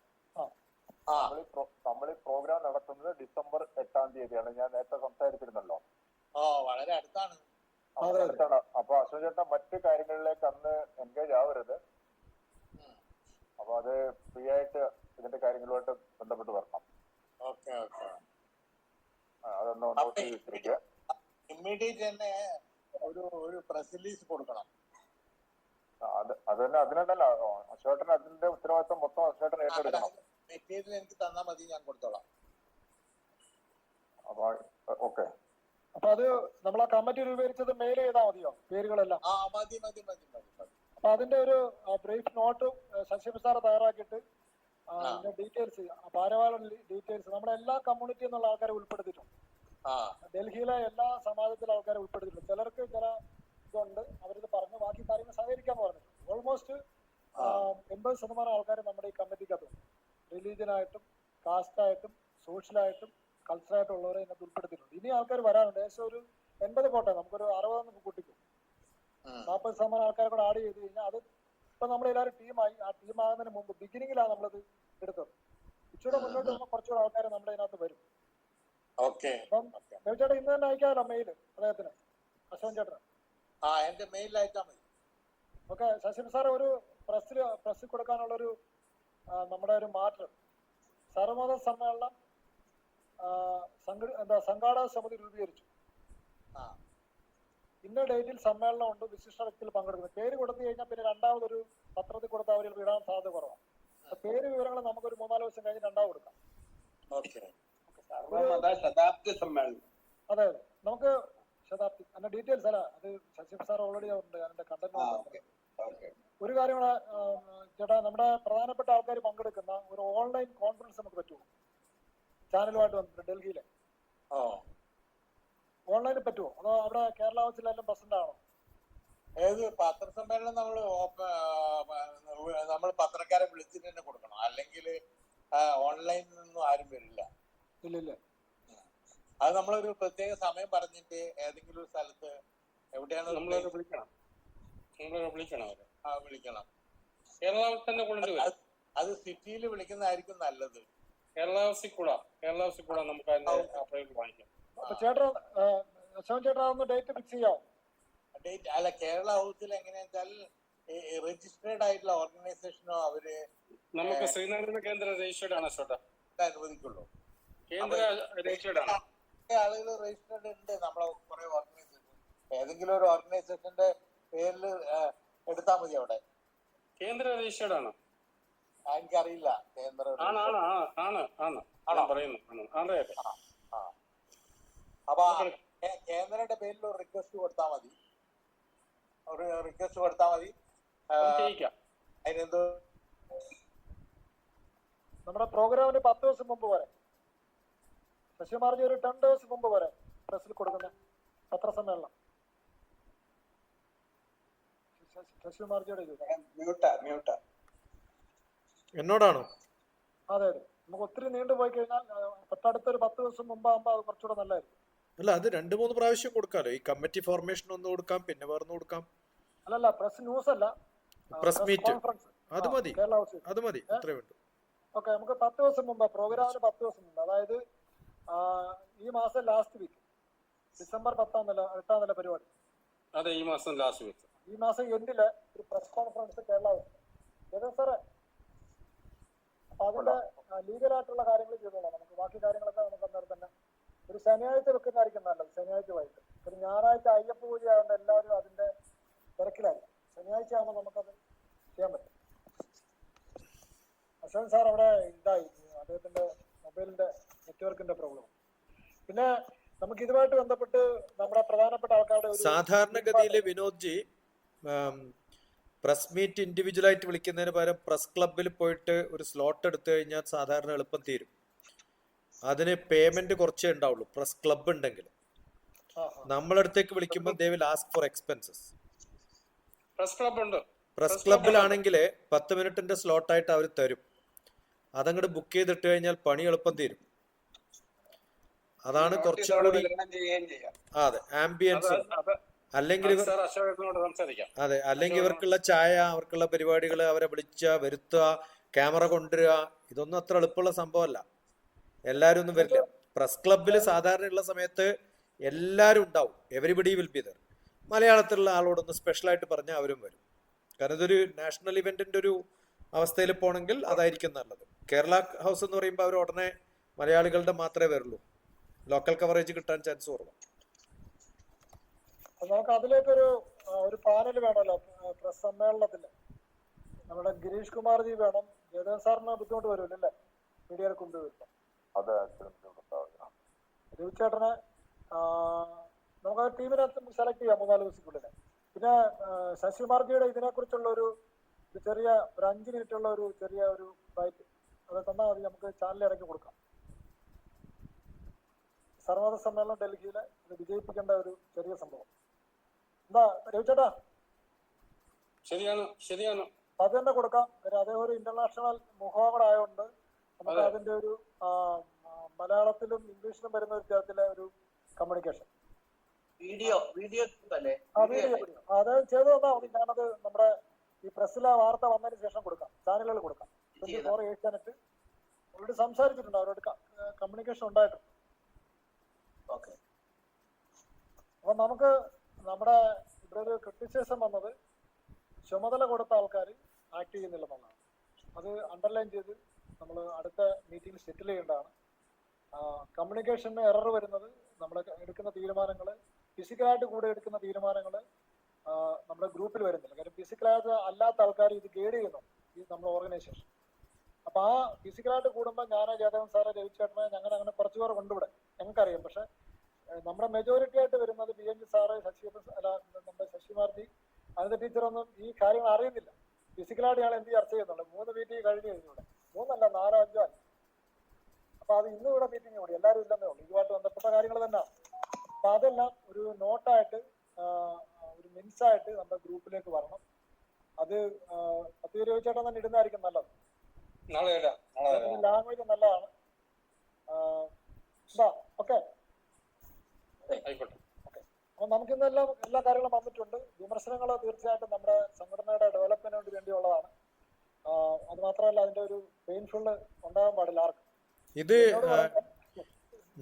നമ്മൾ ഈ പ്രോഗ്രാം നടത്തുന്നത് ഡിസംബർ 8-ാം തീയതിയാണ്. ഞാൻ നേരത്തെ സംസാരിച്ചിരുന്നല്ലോ. വളരെ അടുത്താണ്. അപ്പൊ അശോക് ചേട്ടൻ മറ്റു കാര്യങ്ങളിലേക്ക് അന്ന് എൻഗേജ് ആവരുത്. അപ്പൊ അത് ഫ്രീ ആയിട്ട് ഇതിന്റെ കാര്യങ്ങളുമായിട്ട് ബന്ധപ്പെട്ട് വരണം. അതൊന്ന് നോട്ട് ചെയ്തിരിക്കുക. ഇമ്മീഡിയറ്റ് തന്നെ ഒരു പ്രസ് റിലീസ് കൊടുക്കണം. അത് തന്നെ, അതിനുണ്ടല്ലോ അശോകൻ, അതിന്റെ ഉത്തരവാദിത്വം മൊത്തം അശോകൻ ഏറ്റെടുക്കണം. മെറ്റീരിയൽ എനിക്ക് തന്നാൽ മതി, ഞാൻ കൊടുത്തോളാം. അപ്പൊ ഓക്കെ. അപ്പൊ അത് നമ്മൾ ആ കമ്മിറ്റി രൂപീകരിച്ചത് മെയിൽ ചെയ്താൽ മതിയോ പേരുകളെല്ലാം? മതി. അപ്പൊ അതിന്റെ ഒരു ബ്രീഫ് നോട്ട് ശശി സാർ തയ്യാറാക്കിയിട്ട് ഡീറ്റെയിൽസ്, ഭാരവാഹി ഡീറ്റെയിൽസ്, നമ്മുടെ എല്ലാ കമ്മ്യൂണിറ്റി എന്നുള്ള ആൾക്കാരെ ഉൾപ്പെടുത്തിയിട്ടുണ്ട്. ഡൽഹിയിലെ എല്ലാ സമാജത്തിലെ ആൾക്കാരെ ഉൾപ്പെടുത്തിയിട്ടുണ്ട്. ചിലർക്ക് ചില ഇതുണ്ട്, അവരിത് പറഞ്ഞു ബാക്കി കാര്യങ്ങൾ സഹകരിക്കാന്ന് പറഞ്ഞിട്ടുണ്ട്. ഓൾമോസ്റ്റ് 80% ആൾക്കാർ നമ്മുടെ ഈ കമ്മിറ്റിക്കകത്തുണ്ട്. റിലീജിയനായിട്ടും കാസ്റ്റായിട്ടും സോഷ്യലായിട്ടും കൾച്ചറായിട്ടും ഉള്ളവരെ ഇതിനകത്ത് ഉൾപ്പെടുത്തിയിട്ടുണ്ട്. ഇനി ആൾക്കാർ വരാനുണ്ട്. ഏകദേശം ഒരു 80 പോട്ടെ, നമുക്കൊരു 60 കൂട്ടിക്കും. 40% ആൾക്കാരെ കൂടെ ആഡ് ചെയ്ത് കഴിഞ്ഞാൽ അത് ഇപ്പൊ നമ്മളെല്ലാവരും ടീമായി. ആ ടീമാകുന്നതിന് മുമ്പ് ബിഗിനിങ്ങിലാണ് നമ്മളത് എടുത്തത്. ഇച്ചിരി മുന്നോട്ട് വരുമ്പോൾ കുറച്ചുകൂടെ ആൾക്കാർ നമ്മുടെ ഇതിനകത്ത് വരും. അപ്പം രവിചേട്ടൻ ഇന്ന് തന്നെ അയക്കാമല്ലോ മെയില് അദ്ദേഹത്തിന്, അശോകൻ ചേട്ടന്. എന്റെ മെയിൽ അയച്ചാൽ മതി. ഓക്കെ. ശശി സാർ ഒരു പ്രസ്സിൽ കൊടുക്കാനുള്ളൊരു നമ്മുടെ ഒരു മാറ്റം, സർവമത സമ്മേളനം സംഘാടക സമിതി രൂപീകരിച്ചു. ഇന്ന ഡേറ്റിൽ സമ്മേളനം ഉണ്ട്, വിശിഷ്ട വ്യക്തിയിൽ പങ്കെടുക്കുന്നത്. പേര് കൊടുത്തു കഴിഞ്ഞാൽ പിന്നെ രണ്ടാമതൊരു പത്രത്തിൽ കൊടുത്ത അവരിൽ വിടാൻ സാധ്യത കുറവാണ്. പേര് വിവരങ്ങൾ നമുക്കൊരു 3-4 ദിവസം കഴിഞ്ഞ് രണ്ടാമത് കൊടുക്കാം. സർവമത ശതാബ്ദി സമ്മേളനം. അതെ അതെ, നമുക്ക് ശതാബ്ദി അതിന്റെ ഡീറ്റെയിൽസ് അല്ല, അത് ശശി സാർ ഓൾറെഡി ഉണ്ട് അതിന്റെ കണ്ടന്റ്. ഒരു കാര്യം കൂടെ ചേട്ടാ, നമ്മുടെ പ്രധാനപ്പെട്ട ആൾക്കാർ പങ്കെടുക്കുന്ന ഒരു ഓൺലൈൻ കോൺഫറൻസ് നമുക്ക് പറ്റുമോ? ചാനലുമായിട്ട് വന്നിട്ട് ഡൽഹിയിലെ ഓൺലൈനിൽ പറ്റുമോ? അതോ അവിടെ കേരള ഹൗസിലെല്ലാം പ്രസന്റ് ആണോ? ഏത് പത്രസമ്മേളനം നമ്മൾ പത്രക്കാരെ വിളിച്ചിട്ട് തന്നെ കൊടുക്കണം, അല്ലെങ്കിൽ ഓൺലൈനിൽ നിന്നും ആരും വരില്ല. ഇല്ല, അത് നമ്മളൊരു പ്രത്യേക സമയം പറഞ്ഞിട്ട് ഏതെങ്കിലും ഒരു സ്ഥലത്ത് എവിടെയാണ് വിളിക്കണം വിളിക്കണം. കേരള ഹൗസ് തന്നെ കൊണ്ടുവരും. അത് സിറ്റിയിൽ വിളിക്കുന്നതായിരിക്കും നല്ലത്. കേരള ഹൗസിൽ കൂടാ നമുക്ക് അതിന്റെ അപ്ഡേറ്റ് വാങ്ങിക്കാം. ചേട്ടാ ചേട്ടാ ഒന്ന് ഡേറ്റ് ഫിക്സ് ചെയ്യാം. ഡേറ്റ് അല്ല, കേരള ഹൗസിൽ എങ്ങനെയാ വെച്ചാൽ രജിസ്റ്റേർഡ് ആയിട്ടുള്ള ഓർഗനൈസേഷനോ അവര് നമുക്ക് ശ്രീനാരായണ കേന്ദ്ര രജിസ്റ്റേർഡ് ആണ് ചേട്ടാ, അനുവദിക്കുള്ളൂ. കേന്ദ്ര രജിസ്റ്റേർഡ് ആണ്. ആളുകൾ രജിസ്റ്റേർഡ് ഉണ്ട് നമ്മളെ കുറെ ഓർഗനൈസേഷൻ. ഏതെങ്കിലും ഒരു ഓർഗനൈസേഷന്റെ പേരിൽ എടുത്താൽ മതി. അവിടെ കേന്ദ്ര രജിസ്റ്റേർഡ് ആണ്. എനിക്കറിയില്ല കേന്ദ്ര പറയുന്നു. അപ്പൊ കേന്ദ്രയുടെ പേരിൽ ഒരു റിക്വസ്റ്റ് കൊടുത്താൽ മതി. അതിനെന്തോ നമ്മുടെ പ്രോഗ്രാമിന് 10 ദിവസം മുമ്പ് വരെ, ശശികുമാർജി ഒരു 10 ദിവസം മുമ്പ് വരെ പ്രസിൽ കൊടുക്കുന്ന പത്രസമ്മേളനം. ശശികുമാർജിയുടെ എന്നോടാണോ? അതെ അതെ, നമുക്ക് ഒത്തിരി നീണ്ടുപോയി കഴിഞ്ഞാൽ തൊട്ടടുത്തൊരു 10 ദിവസം മുമ്പാകുമ്പോൾ അത് കുറച്ചുകൂടെ നല്ലതായിരിക്കും. അല്ല, അത് 2-3 പ്രാവശ്യം കൊടുക്കാലോ. ഈ കമ്മിറ്റി ഫോർമേഷൻ ഒന്ന് കൊടുക്കാം, പിന്നെ വേർന്ന് കൊടുക്കാം. അല്ലല്ല, പ്രസ് ന്യൂസ് അല്ല, പ്രസ് മീറ്റ് കോൺഫറൻസ്. അത് മതി, കേരള ഹൗസിൽ അത് മതി, അത്രേ വേണ്ടു. ഓക്കെ, നമുക്ക് 10 ദിവസം മുമ്പ്, പ്രോഗ്രാമിന് 10 ദിവസം മുമ്പ്, അതായത് ഈ മാസം ലാസ്റ്റ് വീക്ക്, ഡിസംബർ 8 പരിപാടി. അതെ, ഈ മാസം ലാസ്റ്റ് വീക്ക്, ഈ മാസം എൻഡില് ഒരു പ്രസ് കോൺഫറൻസ് കേരള ഹൗസിൽ. ഏതാ സാറേ? അപ്പൊ അതിന്റെ ലീഗലായിട്ടുള്ള കാര്യങ്ങൾ ചെയ്തോളാം. നമുക്ക് ബാക്കി കാര്യങ്ങളൊക്കെ നമുക്ക് അന്നേരം തന്നെ ഒരു ശനിയാഴ്ച വെക്കുന്നതായിരിക്കും നല്ലത്. ശനിയാഴ്ച വൈകിട്ട്. ഒരു ഞായറാഴ്ച അയ്യപ്പ പൂജ ആയതുകൊണ്ട് എല്ലാവരും അതിന്റെ തിരക്കിലായിരിക്കും. ശനിയാഴ്ച ആകുമ്പോൾ നമുക്കത് ചെയ്യാൻ പറ്റും. അശോക് സാർ അവിടെ ഇതായി, അദ്ദേഹത്തിന്റെ മൊബൈലിന്റെ നെറ്റ്വർക്കിന്റെ പ്രോബ്ലം. പിന്നെ നമുക്ക് ഇതുമായിട്ട് ബന്ധപ്പെട്ട് നമ്മുടെ പ്രധാനപ്പെട്ട ആൾക്കാരുടെ സാധാരണഗതിയിൽ വിനോദ്ജി പ്രസ് മീറ്റ് ഇൻഡിവിജ്വൽ ആയിട്ട് വിളിക്കുന്നതിന് പകരം പ്രസ് ക്ലബിൽ പോയിട്ട് ഒരു സ്ലോട്ട് എടുത്തു കഴിഞ്ഞാൽ സാധാരണ എളുപ്പം തീരും. അതിന് പേയ്മെന്റ് കുറച്ചേ ഉണ്ടാവുള്ളൂ പ്രസ് ക്ലബ് ഉണ്ടെങ്കിൽ. നമ്മളടുത്തേക്ക് വിളിക്കുമ്പോൾ they will ask for expenses. Press ക്ലബിലാണെങ്കിൽ 10 മിനിറ്റിന്റെ സ്ലോട്ടായിട്ട് അവർ തരും. അതങ്ങോട്ട് ബുക്ക് ചെയ്തിട്ട് കഴിഞ്ഞാൽ പണി എളുപ്പം തീരും. അതാണ് കുറച്ചുകൂടി അതെ ആംബിയൻസ്. അല്ലെങ്കിൽ അതെ, അല്ലെങ്കിൽ ഇവർക്കുള്ള ചായ, അവർക്കുള്ള പരിപാടികൾ, അവരെ വരുത്തുക, ക്യാമറ കൊണ്ടുവരിക, ഇതൊന്നും അത്ര എളുപ്പമുള്ള സംഭവമല്ല. എല്ലാരും ഒന്നും വരില്ല. പ്രസ് ക്ലബിൽ സാധാരണയുള്ള സമയത്ത് എല്ലാരും ഉണ്ടാവും. Everybody will be there. മലയാളത്തിലുള്ള ആളോടൊന്ന് സ്പെഷ്യലായിട്ട് പറഞ്ഞാൽ അവരും വരും. കാരണം ഇതൊരു നാഷണൽ ഇവന്റിന്റെ ഒരു അവസ്ഥയിൽ പോകണമെങ്കിൽ അതായിരിക്കും നല്ലത്. കേരള ഹൗസ് എന്ന് പറയുമ്പോൾ അവർ ഉടനെ മലയാളികളുടെ മാത്രമേ വരുള്ളൂ. ലോക്കൽ കവറേജ് കിട്ടാൻ ചാൻസ് കുറവാണ്. നമുക്ക് അതിലേക്കൊരു പാനൽ വേണമല്ലോ പ്രസ് സമ്മേളനത്തില്. നമ്മുടെ ഗിരീഷ് കുമാർജി വേണം. ജയദേവ് സാറിന് ബുദ്ധിമുട്ട് വരുമല്ലോ അല്ലേ മീഡിയയിൽ കൊണ്ടുവരുമ്പോ? രവിചേട്ടനെ നമുക്ക് ടീമിനെ സെലക്ട് ചെയ്യാം 3-4 ദിവസത്തിനുള്ളിൽ. പിന്നെ ശശികുമാർജിയുടെ ഇതിനെക്കുറിച്ചുള്ള ഒരു 5 മിനിറ്റുള്ള ഒരു ചെറിയ ബൈറ്റ് അത് തന്നാൽ മതി. നമുക്ക് ചാനലിൽ ഇറക്കി കൊടുക്കാം. സർവമത സമ്മേളനം ഡൽഹിയിലെ ഇത് വിജയിപ്പിക്കേണ്ട ഒരു ചെറിയ സംഭവം. എന്താ രവിചേട്ടാ? ശരിയാണ്. അത് തന്നെ കൊടുക്കാം. അദ്ദേഹം ഒരു ഇന്റർനാഷണൽ മുഖമായതുകൊണ്ട് നമുക്ക് അതിന്റെ ഒരു മലയാളത്തിലും ഇംഗ്ലീഷിലും വരുന്ന ഒരു തരത്തിലെ ഒരു കമ്മ്യൂണിക്കേഷൻ വീഡിയോ അല്ലേ? അത് ചെയ്തു തന്നാൽ മതി. ഞാനത് നമ്മുടെ ഈ പ്രസ്സിലെ വാർത്ത വന്നതിന് ശേഷം കൊടുക്കാം, ചാനലുകൾ കൊടുക്കാം. 24 ഏഷ്യാനെറ്റ് അവരോട് സംസാരിച്ചിട്ടുണ്ട്, അവരോട് കമ്മ്യൂണിക്കേഷൻ ഉണ്ടായിട്ടുണ്ട്. ഓക്കെ. അപ്പൊ നമുക്ക് നമ്മുടെ ഇവിടെ ഒരു ക്രിറ്റിസിസം വന്നത് ചുമതല കൊടുത്ത ആൾക്കാർ ആക്ട് ചെയ്യുന്നില്ലെന്നുള്ളതാണ്. അത് അണ്ടർലൈൻ ചെയ്ത് നമ്മൾ അടുത്ത മീറ്റിംഗ് സെറ്റിൽ ചെയ്യേണ്ടതാണ്. കമ്മ്യൂണിക്കേഷന് എറർ വരുന്നത് നമ്മൾ എടുക്കുന്ന തീരുമാനങ്ങൾ, ഫിസിക്കലായിട്ട് കൂടെ എടുക്കുന്ന തീരുമാനങ്ങൾ നമ്മുടെ ഗ്രൂപ്പിൽ വരുന്നില്ല. കാര്യം ഫിസിക്കലായിട്ട് അല്ലാത്ത ആൾക്കാർ ഇത് ഗൈഡ് ചെയ്യുന്നു ഈ നമ്മുടെ ഓർഗനൈസേഷൻ. അപ്പൊ ആ ഫിസിക്കലായിട്ട് കൂടുമ്പോൾ ഞാൻ ജയദേവൻ സാറ് രവിചേട്ടനെ ഞങ്ങൾ അങ്ങനെ കുറച്ച് പേർ കൊണ്ടുവിടെ ഞങ്ങൾക്കറിയാം. പക്ഷെ നമ്മുടെ മെജോറിറ്റി ആയിട്ട് വരുന്നത് BNG സാറ്, നമ്മുടെ ശശികുമാർജി, അനിത ടീച്ചറൊന്നും ഈ കാര്യങ്ങൾ അറിയുന്നില്ല. ഫിസിക്കലായിട്ട് ഞങ്ങൾ എന്ത് ചർച്ച ചെയ്യുന്നുണ്ട്? 3 മീറ്റിംഗ് കഴിഞ്ഞു ഇവിടെ, 3 അല്ല 4 5 ആയി. അപ്പൊ അത് ഇന്നും ഇവിടെ മീറ്റിംഗ് കൂടി, എല്ലാവരും ഇല്ലെന്നേ ഉള്ളൂ, ഇതുമായിട്ട് ബന്ധപ്പെട്ട കാര്യങ്ങൾ തന്നെ. അപ്പൊ അതെല്ലാം ഒരു നോട്ടായിട്ട് ഒരു മിൻസായിട്ട് നമ്മുടെ ഗ്രൂപ്പിലേക്ക് വരണം. അത് രവിചേട്ടൻ തന്നെ ഇടുന്നതായിരിക്കും നല്ലത്. ലാംഗ്വേജ് നല്ലതാണ്. Okay okay. അപ്പൊ നമുക്കിന്നെല്ലാം എല്ലാ കാര്യങ്ങളും വന്നിട്ടുണ്ട്. വിമർശനങ്ങൾ തീർച്ചയായിട്ടും നമ്മുടെ സംഘടനയുടെ ഡെവലപ്മെന്റിന് വേണ്ടിയുള്ളതാണ്. അത് മാത്രമല്ല അതിന്റെ ഒരു പെയിൻഫുൾ ഉണ്ടാകാൻ പാടില്ല ആർക്കും. ഇത്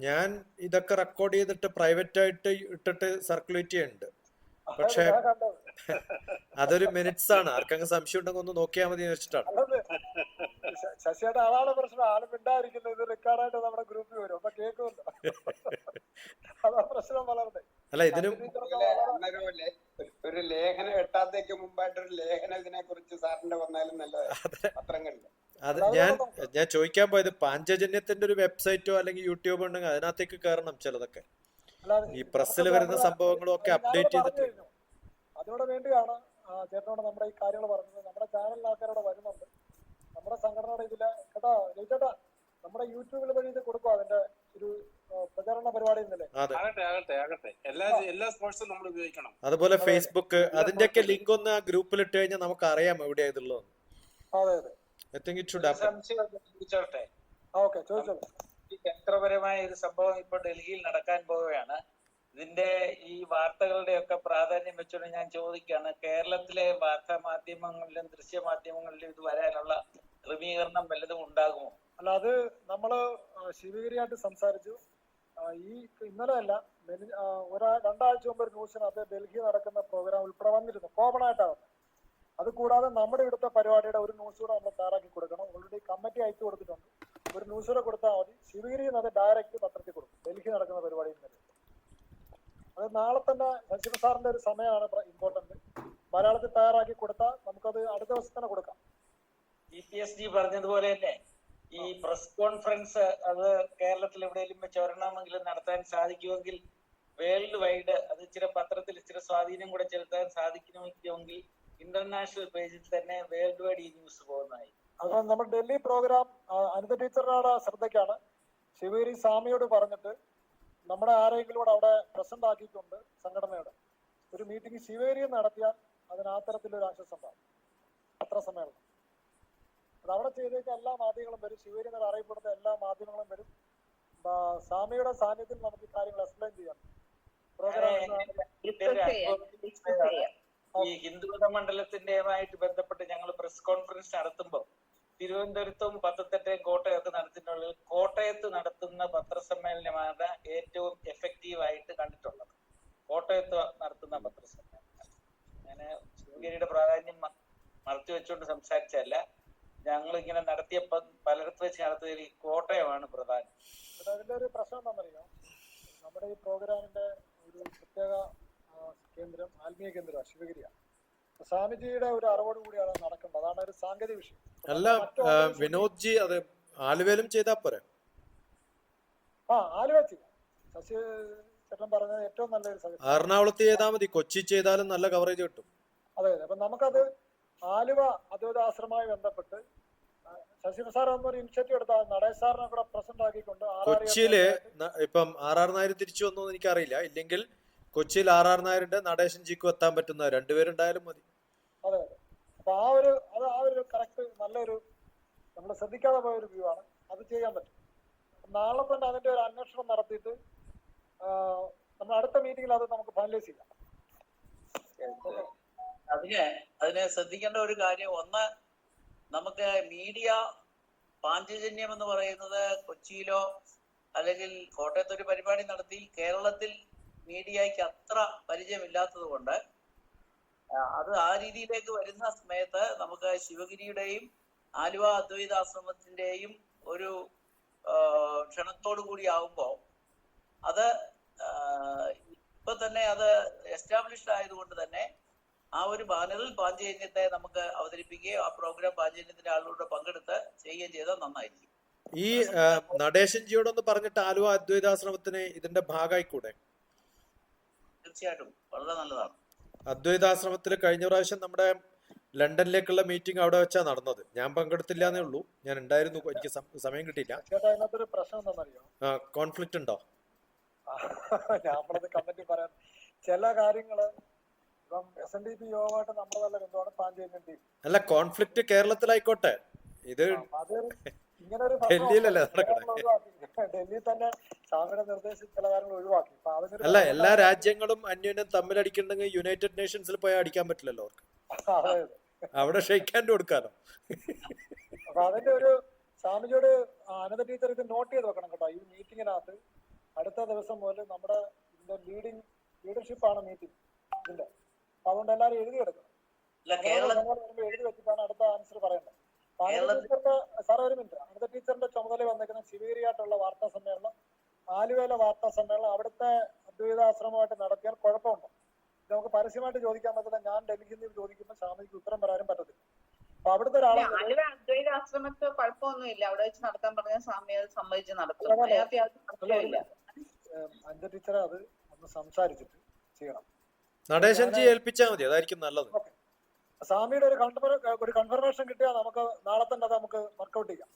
ഞാൻ ഇതൊക്കെ റെക്കോർഡ് ചെയ്തിട്ട് പ്രൈവറ്റ് ആയിട്ട് ഇട്ടിട്ട് സർക്കുലേറ്റ് ചെയ്യുന്നുണ്ട്. പക്ഷെ അതൊരു മിനിറ്റ്സ് ആണ്. ആർക്കെങ്കിലും സംശയം ഉണ്ടെങ്കിൽ ഒന്ന് നോക്കിയാൽ മതി എന്ന് വെച്ചിട്ടാണ്. ശശിയുടെ അതാണ് പ്രശ്നം, ആരും മിണ്ടായിരിക്കുന്നത്. ഇത് റെക്കോർഡായിട്ട് നമ്മുടെ ഗ്രൂപ്പിൽ വരും, അപ്പൊ കേൾക്കുമല്ലോ. അതാ പ്രശ്നം വളർന്നത്. അല്ല ഇതിനും ഒരു ലേഖനം എട്ടാത്തേക്ക് മുമ്പായിട്ട് ഒരു ലേഖനം ഇതിനെ കുറിച്ച് സാറിന്റെ വന്നാലും നല്ലതാണ് പത്രങ്ങളിൽ. അത് ഞാൻ ചോദിക്കാൻ പോയത് പാഞ്ചജന്യത്തിന്റെ ഒരു വെബ്സൈറ്റോ അല്ലെങ്കിൽ യൂട്യൂബോ ഉണ്ടെങ്കിൽ അതിനകത്തേക്ക് കയറണം. ചിലതൊക്കെ ഈ പ്രസ്സിൽ വരുന്ന സംഭവങ്ങളും ഒക്കെ അപ്ഡേറ്റ് ചെയ്തിട്ട് അതിനോട് വേണ്ടിയാണ് ചേട്ടനോട് നമ്മുടെ ഈ കാര്യങ്ങൾ പറഞ്ഞത്. നമ്മുടെ ചാനലിൽ ആൾക്കാരോട് വരുന്നുണ്ട്, നമ്മുടെ സംഘടനയുടെ ഇതില് കേട്ടോ ചേട്ടാ, നമ്മുടെ യൂട്യൂബിൽ വഴി ഇത് കൊടുക്കും. അതിന്റെ ഒരു പ്രചാരണ പരിപാടി എല്ലാ സ്പോർട്സും നമ്മൾ ഉപയോഗിക്കണം. അതുപോലെ ഫേസ്ബുക്ക് അതിന്റെയൊക്കെ ലിങ്ക് ഒന്ന് ആ ഗ്രൂപ്പിൽ ഇട്ട് കഴിഞ്ഞാൽ നമുക്ക് അറിയാം എവിടെയാ ഇതുള്ളത്. അതെ അതെ. I think it should happen. ഈ ചരിത്രപരമായ ഒരു സംഭവം ഇപ്പൊ ഡൽഹിയിൽ നടക്കാൻ പോവുകയാണ്. ഇതിന്റെ ഈ വാർത്തകളുടെ ഒക്കെ പ്രാധാന്യം വെച്ചുകൊണ്ട് ഞാൻ ചോദിക്കുകയാണ്, കേരളത്തിലെ വാർത്താ മാധ്യമങ്ങളിലും ദൃശ്യമാധ്യമങ്ങളിലും ഇത് വരാനുള്ള ക്രമീകരണം വല്ലതും ഉണ്ടാകുമോ? അല്ല, അത് നമ്മള് ശിവഗിരിയായിട്ട് സംസാരിച്ചു. ഈ ഇന്നലെ അല്ല, 2 ആഴ്ച മുമ്പ് ഒരു ന്യൂസിനകത്ത് ഡൽഹി നടക്കുന്ന പ്രോഗ്രാം ഉൾപ്പെടെ വന്നിരുന്നു, കോമൺ ആയിട്ടാണ്. അത് കൂടാതെ നമ്മുടെ ഇവിടുത്തെ പരിപാടിയുടെ ഒരു ന്യൂസ് കൂടെ നമ്മൾ തയ്യാറാക്കി കൊടുക്കണം. ഓൾറെഡി കമ്മിറ്റി അയച്ചു കൊടുത്തിട്ടുണ്ട്. ഒരു ന്യൂസ് കൂടെ കൊടുത്താൽ മതി. ശിവഗിരിയിൽ നിന്ന് അത് ഡയറക്റ്റ് പത്രത്തിൽ കൊടുക്കും, ഡൽഹി നടക്കുന്ന പരിപാടിയിൽ നിന്ന്. അത് നാളെ തന്നെ ശശിധ സാറിന്റെ ഒരു സമയമാണ് ഇമ്പോർട്ടന്റ്. മലയാളത്തിൽ തയ്യാറാക്കി കൊടുത്താൽ നമുക്കത് അടുത്ത ദിവസം തന്നെ കൊടുക്കാം. EPSG പറഞ്ഞതുപോലെ തന്നെ ഈ പ്രസ് കോൺഫറൻസ് അത് കേരളത്തിൽ എവിടെയെങ്കിലും വെച്ച് ഒരെണ്ണമെങ്കിലും നടത്താൻ സാധിക്കുമെങ്കിൽ വേൾഡ് വൈഡ് അത് ഇച്ചിരി പത്രത്തിൽ ഇച്ചിരി സ്വാധീനം കൂടെ ചെലുത്താൻ സാധിക്കുമെങ്കിൽ ഇന്റർനാഷണൽ പേജിൽ തന്നെ വേൾഡ് വൈഡ് ഈ ന്യൂസ് പോകുന്നതായി. അത് നമ്മുടെ ഡൽഹി പ്രോഗ്രാം അനിത ടീച്ചറുടെ ശ്രദ്ധയ്ക്കാണ്. ശിവഗിരി സ്വാമിയോട് പറഞ്ഞിട്ട് നമ്മുടെ ആരെങ്കിലും കൂടെ അവിടെ പ്രസന്റ് ആക്കിയിട്ടുണ്ട്. സംഘടനയുടെ ഒരു മീറ്റിംഗ് ശിവഗിരിയിൽ നടത്തിയാൽ അതിന് ആ തരത്തിലൊരു ആശ്വാസം ഉണ്ടാകും. പത്രസമ്മേളനം അത് അവിടെ ചെയ്തേക്ക് എല്ലാ മാധ്യമങ്ങളും വരും. ശിവഗിരി എന്ന് അറിയപ്പെടുന്ന എല്ലാ മാധ്യമങ്ങളും വരും. സ്വാമിയുടെ സാന്നിധ്യത്തിൽ നമുക്ക് ഈ കാര്യങ്ങൾ എക്സ്പ്ലെയിൻ ചെയ്യാം. ഈ ഹിന്ദുമത മണ്ഡലത്തിന്റെയുമായിട്ട് ബന്ധപ്പെട്ട് ഞങ്ങൾ പ്രസ് കോൺഫറൻസ് നടത്തുമ്പോൾ തിരുവനന്തപുരത്തും പത്തനംതിട്ടയും കോട്ടയത്ത് നടത്തുന്നുള്ളിൽ കോട്ടയത്ത് നടത്തുന്ന പത്രസമ്മേളനമാണ് ഏറ്റവും എഫക്റ്റീവ് ആയിട്ട് കണ്ടിട്ടുള്ളത്. കോട്ടയത്ത് നടത്തുന്ന പത്രസമ്മേളനം അങ്ങനെ ശിവഗിരിയുടെ പ്രാധാന്യം മറച്ചു വെച്ചുകൊണ്ട് സംസാരിച്ചല്ല, ഞങ്ങൾ ഇങ്ങനെ നടത്തിയപ്പോൾ പലയിടത്ത് വെച്ച് നടത്തിയതിൽ കോട്ടയമാണ് പ്രധാനം. അതിന്റെ ഒരു പ്രശ്നം എന്താണെന്നറിയാം, നമ്മുടെ ഈ പ്രോഗ്രാമിന്റെ ഒരു പ്രത്യേക കേന്ദ്രം ആത്മീയ കേന്ദ്രം ശിവഗിരിയാണ്. സ്വാമിജിയുടെ ഒരു അറിവോട് കൂടിയാണ് നടക്കേണ്ടത്. അതാണ് ഒരു സാങ്കേതിക വിഷയം. അല്ല വിനോദ് ജി, അത് ആലുവയിലും ചെയ്താൽ പോരെ? ആലുവ ചെയ്യാം. ശശി ചേട്ടൻ പറഞ്ഞത് ഏറ്റവും നല്ലൊരു സജഷൻ. എറണാകുളത്ത് ചെയ്താൽ മതി, കൊച്ചി ചെയ്താലും നല്ല കവറേജ് കിട്ടും. അതെ അതെ. അപ്പൊ നമുക്കത് ആലുവ അദ്വൈതാശ്രമമായി ബന്ധപ്പെട്ട് ശശി സാർ എന്നൊരു ഇനിഷ്യേറ്റീവ് എടുത്താൽ നടേശ് സാറിനെ കൂടെ പ്രസന്റ് ആക്കിക്കൊണ്ട് കൊച്ചിയില് ഇപ്പം RR നായർ തിരിച്ചു വന്നു എനിക്കറിയില്ല. ഇല്ലെങ്കിൽ കൊച്ചിയിൽ RR നായരുടെ നടേശൻ ജിക്കും എത്താൻ പറ്റുന്ന 2 പേരുണ്ടായാലും മതി. അതെ അതെ. അപ്പൊ ആ ഒരു കറക്റ്റ് നല്ലൊരു നമ്മൾ ശ്രദ്ധിക്കാതെ പോയ ഒരു വ്യൂ ആണ്. അത് ചെയ്യാൻ പറ്റും. നാളെ തന്നെ അതിന്റെ ഒരു അന്വേഷണം നടത്തിയിട്ട് നമ്മൾ അടുത്ത മീറ്റിംഗിൽ അത് നമുക്ക് ഫൈനലൈസ് ചെയ്യാം. അതിനെ ശ്രദ്ധിക്കേണ്ട ഒരു കാര്യം, ഒന്ന്, നമുക്ക് മീഡിയ പാഞ്ചജന്യം എന്ന് പറയുന്നത് കൊച്ചിയിലോ അല്ലെങ്കിൽ കോട്ടയത്ത് ഒരു പരിപാടി നടത്തി കേരളത്തിൽ മീഡിയയ്ക്ക് അത്ര പരിചയമില്ലാത്തത് കൊണ്ട് അത് ആ രീതിയിലേക്ക് വരുന്ന സമയത്ത് നമുക്ക് ശിവഗിരിയുടെയും ആലുവ അദ്വൈതാശ്രമത്തിന്റെയും ഒരു ക്ഷണത്തോടു കൂടി ആകുമ്പോൾ അത് ഇപ്പൊ തന്നെ അത് എസ്റ്റാബ്ലിഷ്ഡ് ആയതുകൊണ്ട് തന്നെ ആ ഒരു പാനലിൽ പാഞ്ചജന്യത്തെ നമുക്ക് അവതരിപ്പിക്കുകയോ ആ പ്രോഗ്രാം പാഞ്ചജന്യത്തിന്റെ ആളുകളുടെ പങ്കെടുത്ത് ചെയ്യുകയും ചെയ്താൽ നന്നായിരിക്കും. ഈ നടേശൻജിയോടൊന്ന് പറഞ്ഞിട്ട് ആലുവ അദ്വൈതാശ്രമത്തിന് ഇതിന്റെ ഭാഗമായിക്കൂടെ? തീർച്ചയായിട്ടും വളരെ നല്ലതാണ്. അദ്വൈതാശ്രമത്തിൽ കഴിഞ്ഞ പ്രാവശ്യം നമ്മുടെ ലണ്ടനിലേക്കുള്ള മീറ്റിംഗ് അവിടെ വെച്ചാ നടന്നത്. ഞാൻ പങ്കെടുത്തില്ല എന്നേ ഉള്ളൂ, ഞാൻ ഉണ്ടായിരുന്നു, എനിക്ക് സമയം കിട്ടിയില്ല. ചേട്ടാ അതിനകത്തൊരു പ്രശ്നം എന്താണെന്നറിയോ? കോൺഫ്ലിക്റ്റ് ഉണ്ടോ? നമ്മളത് കമന്റ് പറയാൻ ചില കാര്യങ്ങള് ഇപ്പം SNDP യോഗമായിട്ട് നമ്മുടെ നല്ല ബന്ധമാണ് പാഞ്ചജന്യം. അല്ല, കോൺഫ്ലിക്റ്റ് കേരളത്തിലായിക്കോട്ടെ, ഇത് അത് ഇങ്ങനെ ഒരു ഡൽഹിയിലല്ലേ നടക്കണേ? ഡൽഹിയിൽ തന്നെ സ്വാമിയുടെ നിർദ്ദേശിച്ച ചില കാര്യങ്ങൾ ഒഴിവാക്കി. അല്ല, എല്ലാ രാജ്യങ്ങളും അന്യോന്യം തമ്മിലടിക്കണമെങ്കിൽ യുണൈറ്റഡ് നേഷൻസിൽ പോയാൽ അടിക്കാൻ പറ്റില്ലല്ലോ അവർക്ക്. അവിടെ ഷെയ്ക്ക് ഹാൻഡ് കൊടുക്കാനോ? അപ്പൊ അതിന്റെ ഒരു സ്വാമിജിയോട് അനന്ത ടീച്ചർ ഇത് നോട്ട് ചെയ്ത് വെക്കണം കേട്ടോ. ഈ മീറ്റിങ്ങിനകത്ത് അടുത്ത ദിവസം മുതൽ നമ്മുടെ ഇതിന്റെ ലീഡർഷിപ്പാണ് മീറ്റിംഗ് ഇതിന്റെ. അപ്പൊ അതുകൊണ്ട് എല്ലാവരും എഴുതിയെടുക്കണം. എഴുതി വെച്ചിട്ടാണ് അടുത്ത ആൻസർ പറയേണ്ടത്. സാർ ഒരു മിനിറ്റ്, അനന്ത ടീച്ചറിന്റെ ചുമതല വന്നിരിക്കുന്ന ശിവേരിയായിട്ടുള്ള വാർത്താ സമ്മേളനം, ആലുവയിലെ വാർത്താ സമ്മേളനം അവിടുത്തെ അദ്വൈതാശ്രമമായിട്ട് നടത്തിയാൽ കുഴപ്പമുണ്ടോ? നമുക്ക് പരസ്യമായിട്ട് ചോദിക്കാൻ പറ്റില്ല. ഞാൻ ഡൽഹിയിൽ നിന്ന് ചോദിക്കുമ്പോൾ സ്വാമിജിക്ക് ഉത്തരം പറയാനും പറ്റത്തില്ല. അപ്പൊ അവിടുത്തെ ഒരാളെ ആലുവ അദ്വൈതാശ്രമത്ത് കുഴപ്പമൊന്നുമില്ല, അവിടെ വെച്ച് നടത്താൻ പറഞ്ഞ സ്വാമി അത് സമ്മതിച്ച് നടത്തും. അനന്ത ടീച്ചറെ അത് ഒന്ന് സംസാരിച്ചിട്ട് ചെയ്യണം. നടേശൻജി ഏൽപ്പിച്ചാൽ മതി, അതായിരിക്കും നല്ലത്. സ്വാമിയുടെ ഒരു കൺഫർമേഷൻ കിട്ടിയാൽ നമുക്ക് നാളെ തന്നെ അത് നമുക്ക് വർക്ക്ഔട്ട് ചെയ്യാം.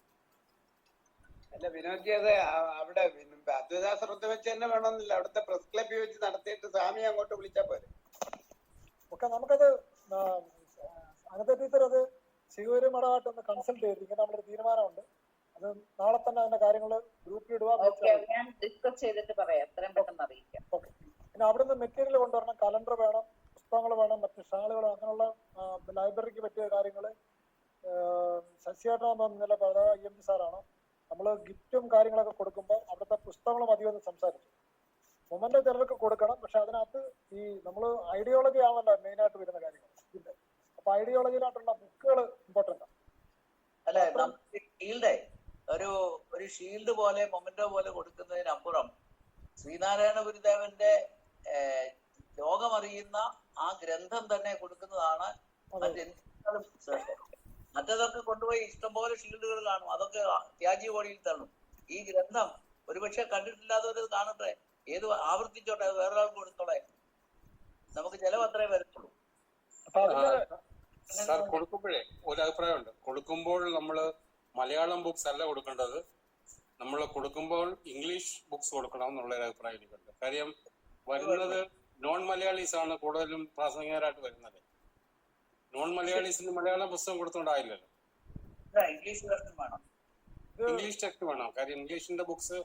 അല്ല വിനോദ്ജി, അത് അവിടെ അദ്വൈതാശ്രമത്തെ വെച്ച് തന്നെ വേണമെന്നില്ല, അവിടുത്തെ പ്രസ് ക്ലബ്ബിൽ വെച്ച് നടത്തിയിട്ട് സ്വാമി അങ്ങോട്ട് വിളിച്ചാൽ പോരെ. ഓക്കെ, നമുക്കത് അനന്ത ടീച്ചർ അത് ശിവഗുരു മഠമായിട്ട് ഒന്ന് കൺസൾട്ട് ചെയ്ത് ഇങ്ങനെ നമ്മളൊരു തീരുമാനമുണ്ട്. അത് നാളെ തന്നെ അതിന്റെ കാര്യങ്ങൾ ഗ്രൂപ്പിൽ ഇടുക. ഡിസ്കസ് ചെയ്തിട്ട് പറയാം, എത്രയും പെട്ടെന്ന് അറിയിക്കാം. ഓക്കെ. പിന്നെ അവിടുന്ന് മെറ്റീരിയൽ കൊണ്ടുവരണം, കലണ്ടർ വേണം, പുസ്തകങ്ങൾ വേണം, മറ്റ് ഷാളുകൾ, അങ്ങനെയുള്ള ലൈബ്രറിക്ക് പറ്റിയ കാര്യങ്ങൾ. ശശിയേട്ടൻ നില EMD സാറാണ്. നമ്മൾ ഗിഫ്റ്റും കാര്യങ്ങളൊക്കെ കൊടുക്കുമ്പോൾ അവിടുത്തെ പുസ്തകങ്ങൾ മതിയെന്ന് സംസാരിച്ചു. മൊമെന്റ് ചിലർക്ക് കൊടുക്കണം, പക്ഷെ അതിനകത്ത് ഈ നമ്മൾ ഐഡിയോളജി ആണല്ലോ മെയിനായിട്ട് വരുന്ന കാര്യങ്ങൾ ഇതിന്റെ. അപ്പൊ ഐഡിയോളജിയിലായിട്ടുള്ള ബുക്കുകൾ ഇമ്പോർട്ടന്റ് ആണ്. അല്ലെ, നമുക്ക് ഷീൽഡ് ഒരു ഷീൽഡ് പോലെ മൊമെന്റോ പോലെ കൊടുക്കുന്നതിനപ്പുറം ശ്രീനാരായണ ഗുരുദേവന്റെ ലോകമറിയുന്ന ആ ഗ്രന്ഥം തന്നെ കൊടുക്കുന്നതാണ് മറ്റെന്തെങ്കിലും ശ്രേഷ്ഠം. മറ്റതൊക്കെ കൊണ്ടുപോയി ഇഷ്ടംപോലെ ഷീൽഡുകൾ കാണും, അതൊക്കെ ത്യാജി കോടിയിൽ തള്ളും. ഈ ഗ്രന്ഥം ഒരുപക്ഷെ കണ്ടിട്ടില്ലാത്തവരത് കാണട്ടെ, ഏത് ആവർത്തിച്ചോട്ടെ, അത് വേറൊരാൾക്ക് കൊടുത്തോളെ, നമുക്ക് ചെലവ് അത്രേ വരത്തുള്ളൂ. സാർ കൊടുക്കുമ്പോഴേ ഒരു അഭിപ്രായമുണ്ട്. കൊടുക്കുമ്പോൾ നമ്മള് മലയാളം ബുക്സ് അല്ല കൊടുക്കേണ്ടത്, നമ്മൾ കൊടുക്കുമ്പോൾ ഇംഗ്ലീഷ് ബുക്സ് കൊടുക്കണം എന്നുള്ള ഒരു അഭിപ്രായം എനിക്കുണ്ട്. കാര്യം വരുന്നത് നോൺ മലയാളീസ് ആണ് കൂടുതലും പ്രാസംഗികരായിട്ട് വരുന്നത്. നോൺ മലയാളീസിന് മലയാളം പുസ്തകം കൊടുത്തോണ്ടായില്ലല്ലോ, ഇംഗ്ലീഷ് ടെക്സ്റ്റ് വേണം. കാര്യം ഇംഗ്ലീഷിന്റെ ബുക്സ്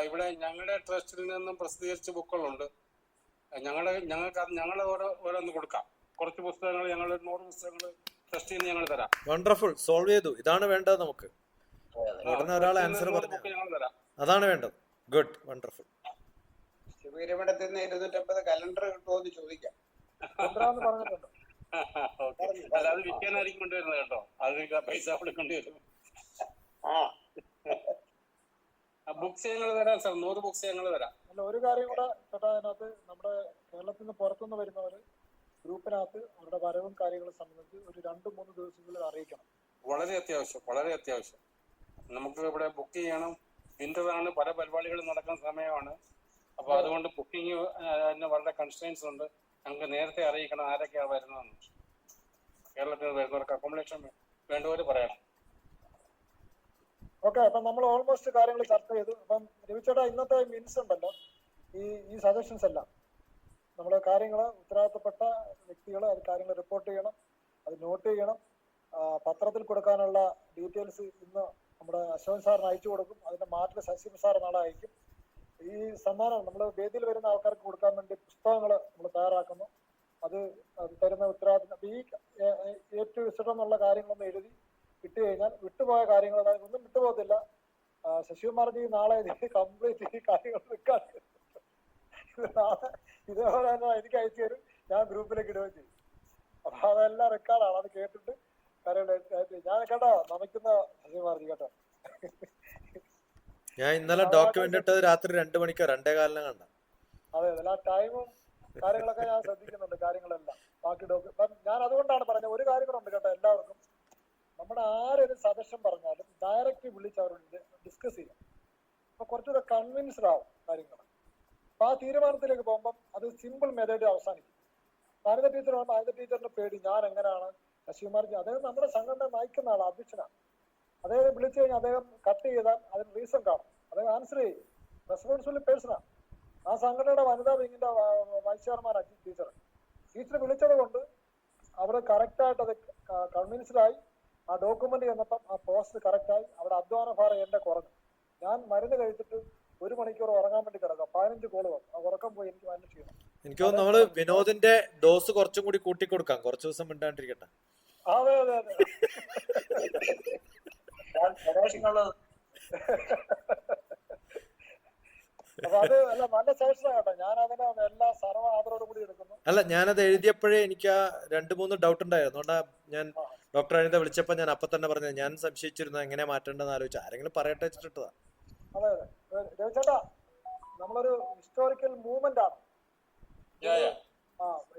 ഇവിടെ ഞങ്ങളുടെ ട്രസ്റ്റിൽ നിന്നും പ്രസിദ്ധീകരിച്ച ബുക്കുകളുണ്ട്. ഞങ്ങൾ ഓരോന്ന് കൊടുക്കാം. കുറച്ച് പുസ്തകങ്ങൾ, ഞങ്ങൾ 100 പുസ്തകങ്ങൾ ട്രസ്റ്റിൽ നിന്ന് ഞങ്ങൾ തരാം. വണ്ടർഫുൾ, സോൾവ് ചെയ്തു. ഇതാണ് വേണ്ടത് നമുക്ക്. ഉടനെ ഒരാൾ ആൻസർ പറഞ്ഞു, അതാണ് വേണ്ടത്. Good, wonderful. ശിവഗിരിമഠത്തിൽ നിന്ന് 250 കലണ്ടർ കിട്ടുമോ എന്ന് ചോദിക്കാം. അല്ല, അത് വിൽക്കാനായിരിക്കും കൊണ്ടുവരുന്നത് കേട്ടോ, അത് പൈസ കൊടുക്കേണ്ടി വരും. ബുക്സ് ഞങ്ങൾ തരാം സാർ, 100 ബുക്സ് ഞങ്ങൾ തരാം. അല്ല, ഒരു കാര്യം കൂടെ ചേട്ടാ, അതിനകത്ത് നമ്മുടെ കേരളത്തിൽ നിന്ന് പുറത്തുനിന്ന് വരുന്നവര് ഗ്രൂപ്പിനകത്ത് അവരുടെ വരവും കാര്യങ്ങളും സംബന്ധിച്ച് ഒരു 2-3 ദിവസങ്ങളിൽ അറിയിക്കണം. വളരെ അത്യാവശ്യം, വളരെ അത്യാവശ്യം. നമുക്ക് ഇവിടെ ബുക്ക് ചെയ്യണം. വിന്ററാണ്, പല പരിപാടികളും നടക്കുന്ന സമയമാണ്. അപ്പൊ അതുകൊണ്ട് ബുക്കിംഗ് വളരെ കൺസ്ട്രെയിൻസ് ഉണ്ട്. നമുക്ക് നേരത്തെ അറിയിക്കണം ആരൊക്കെയാണ് വരുന്നതെന്ന്. കേരളത്തിൽ വരുന്നവർക്ക് അക്കോമഡേഷൻ വേണ്ടവര് പറയണം. ഓക്കെ, അപ്പൊ നമ്മൾ ഓൾമോസ്റ്റ് കാര്യങ്ങൾ ചർച്ച ചെയ്തു. അപ്പം രവിച്ചേട്ടാ, ഇന്നത്തെ മിനിറ്റ്സ് ഉണ്ടല്ലോ, ഈ സജഷൻസ് എല്ലാം നമ്മുടെ കാര്യങ്ങൾ ഉത്തരവാദിത്തപ്പെട്ട വ്യക്തികൾ അത് കാര്യങ്ങൾ റിപ്പോർട്ട് ചെയ്യണം, അത് നോട്ട് ചെയ്യണം. പത്രത്തിൽ കൊടുക്കാനുള്ള ഡീറ്റെയിൽസ് ഇന്ന് നമ്മുടെ അശോകൻ സാറിന് അയച്ചു കൊടുക്കും. അതിന്റെ മാറ്റിൽ ശശി സാർ നാളെ അയക്കും. ഈ സമ്മാനം നമ്മൾ വേദിയിൽ വരുന്ന ആൾക്കാർക്ക് കൊടുക്കാൻ വേണ്ടി പുസ്തകങ്ങൾ നമ്മൾ തയ്യാറാക്കുന്നു. അത് തരുന്ന ഉത്തരവാദിത്തം ഈ ഏറ്റവും ഇഷ്ടമെന്നുള്ള കാര്യങ്ങളൊന്ന് എഴുതി ഇട്ട് കഴിഞ്ഞാൽ വിട്ടുപോയ കാര്യങ്ങൾ ഒന്നും വിട്ടുപോകത്തില്ല. ശശികുമാർജി നാളെ കംപ്ലീറ്റ് ഈ കാര്യങ്ങൾ നിൽക്കാൻ ഇതേപോലെ തന്നെ എനിക്ക് അയച്ചു തരും, ഞാൻ ഗ്രൂപ്പിലേക്ക് ഇടുകയും ചെയ്യും. അപ്പൊ അതെല്ലാം റെക്കോർഡാണ്, അത് കേട്ടിട്ട് കാര്യങ്ങൾ ഞാൻ കേട്ടോ നമിക്കുന്ന ശശികുമാർജി കേട്ടോ. ഞാൻ ഇന്നലെ ഡോക്യുമെന്റ് ഇട്ടത് രാത്രി 2 മണിക്കോ 2:15 കണ്ട. അതെ, ആ ടൈമും കാര്യങ്ങളൊക്കെ ഞാൻ ശ്രദ്ധിക്കുന്നുണ്ട്, കാര്യങ്ങളെല്ലാം ബാക്കി ഞാൻ അതുകൊണ്ടാണ് പറഞ്ഞത്. ഒരു കാര്യം കൂടെ ഉണ്ട് കേട്ടോ എല്ലാവർക്കും. നമ്മുടെ ആരൊരു സജഷൻ പറഞ്ഞാലും ഡയറക്റ്റ് വിളിച്ച് അവരോട് ഡിസ്കസ് ചെയ്യാം. അപ്പൊ കുറച്ചുകൂടെ കൺവിൻസ്ഡ് ആവും കാര്യങ്ങൾ. അപ്പൊ ആ തീരുമാനത്തിലേക്ക് പോകുമ്പം അത് സിമ്പിൾ മെത്തേഡ് അവസാനിക്കും. അനിത ടീച്ചർ ആകുമ്പോൾ അനിത ടീച്ചറിന്റെ പേടി ഞാൻ എങ്ങനെയാണ് ശശികുമാർജി, അദ്ദേഹം നമ്മുടെ സംഘടന നയിക്കുന്ന ആളാണ്, അധ്യക്ഷനാണ്. അദ്ദേഹം വിളിച്ചു കഴിഞ്ഞാൽ അദ്ദേഹം കട്ട് ചെയ്താൽ അതിന് റീസൺ കാണും, അദ്ദേഹം ആൻസർ ചെയ്യും. റെസ്പോൺസിബിൾ പേഴ്സണാണ്. ആ സംഘടനയുടെ വനിതാ വിങ്ങിന്റെ വൈസ് ചെയർമാൻ ടീച്ചർ വിളിച്ചത് കൊണ്ട് അവിടെ കറക്റ്റായിട്ട് അത് കൺവിൻസ്ഡായി. ആ ഡോക്യുമെന്റ് ചെന്നപ്പം ആ പോസ്റ്റ് കറക്റ്റായി. അവിടെ അധ്വാന ഭാരം എന്റെ കുറഞ്ഞു. ഞാൻ മരുന്ന് കഴിച്ചിട്ട് 1 മണിക്കൂർ ഉറങ്ങാൻ വേണ്ടി കിടക്കാം, 15 കോള് വന്നു. ആ ഉറക്കം പോയി എനിക്ക് മാനേജ് ചെയ്യണം. എനിക്ക് തോന്നുന്നു നമ്മള് വിനോദിന്റെ ഡോസ് കുറച്ചും കൂടി കൂട്ടിക്കൊടുക്കാം, കുറച്ചു ദിവസം മിണ്ടാണ്ടിരിക്കട്ടെ. അതെ അതെ അതെ. അപ്പൊ അത് അല്ല, നല്ല സജഷനാ കേട്ടോ. ഞാൻ അതിനെ എല്ലാ സർവ്വ ആദരവോട് കൂടി എടുക്കുന്നു. അല്ല, ഞാനത് എഴുതിയപ്പോഴേ എനിക്ക് ആ 2-3 ഡൗട്ട് ഉണ്ടായിരുന്നു. അതുകൊണ്ടാ ഞാൻ ഡോക്ടർ അനിത വിളിച്ചപ്പോ ഞാൻ അപ്പൊ തന്നെ പറഞ്ഞത്. ഞാൻ സംശയിച്ചിരുന്നു എങ്ങനെ മാറ്റേണ്ടെന്ന് ആലോചിച്ചു. ആരെങ്കിലും പറയട്ടെ വെച്ചിട്ടതാ. അതെ അതെ രവിചേട്ടാ, നമ്മളൊരു ഹിസ്റ്റോറിക്കൽ മൂവ്മെന്റ് ആണ്.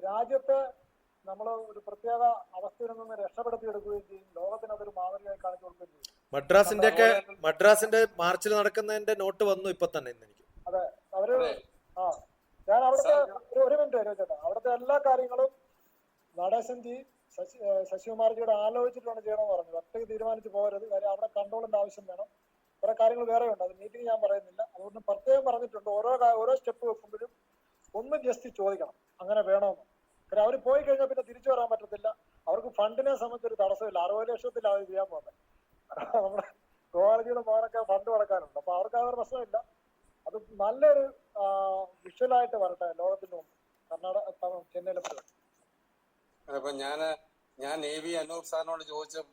രാജ്യത്തെ നമ്മൾ ഒരു പ്രത്യേക അവസ്ഥയിൽ നിന്ന് രക്ഷപ്പെടുത്തിയെടുക്കുകയും ചെയ്യും. ലോകത്തിന് അതൊരു മാതൃകയായി കാണിച്ചു കൊടുക്കുകയും ചെയ്യും. മദ്രാസിന്റെ മാർച്ചിൽ നടക്കുന്നതിന്റെ നോട്ട് വന്നു ഇപ്പൊ തന്നെ ഇന്ന് എനിക്ക്. അതെ, അവര് ഞാൻ അവിടുത്തെ ഒരു മിനിറ്റ് രവിചേട്ടാ, അവിടുത്തെ എല്ലാ കാര്യങ്ങളും നടേശൻജി ശശികുമാർജിയുടെ ആലോചിച്ചിട്ടാണ് ചെയ്യണമെന്ന് പറഞ്ഞത്. ഒറ്റയ്ക്ക് തീരുമാനിച്ച് പോകരുത്. കാര്യം അവിടെ കൺട്രോളിന്റെ ആവശ്യം വേണം. കുറെ കാര്യങ്ങൾ വേറെ ഉണ്ട്, അത് മീറ്റിംഗ് ഞാൻ പറയുന്നില്ല. അതുകൊണ്ട് പ്രത്യേകം പറഞ്ഞിട്ടുണ്ട്, ഓരോ സ്റ്റെപ്പ് വെക്കുമ്പോഴും ഒന്ന് ജസ്റ്റ് ചോദിക്കണം അങ്ങനെ വേണമെന്ന്. കാരണം അവർ പോയി കഴിഞ്ഞാൽ പിന്നെ തിരിച്ചു വരാൻ പറ്റത്തില്ല. അവർക്ക് ഫണ്ടിനെ സംബന്ധിച്ചൊരു തടസ്സമില്ല. 60 ലക്ഷത്തിലാണ് ചെയ്യാൻ പോകുന്നത്. നമ്മുടെ ഗോപാലജിയുടെ മോനൊക്കെ ഫണ്ട് കൊടുക്കാനുണ്ട്. അപ്പൊ അവർക്ക് ആ ഒരു പ്രശ്നമില്ല. അത് നല്ലൊരു വിഷ്വലായിട്ട് വരട്ടെ ലോകത്തിന്റെ മുമ്പ്. കർണാടക ചെന്നൈയിലെ പരിപാടി. അപ്പൊ ഞാൻ AV അനൂപ് സാറിനോട്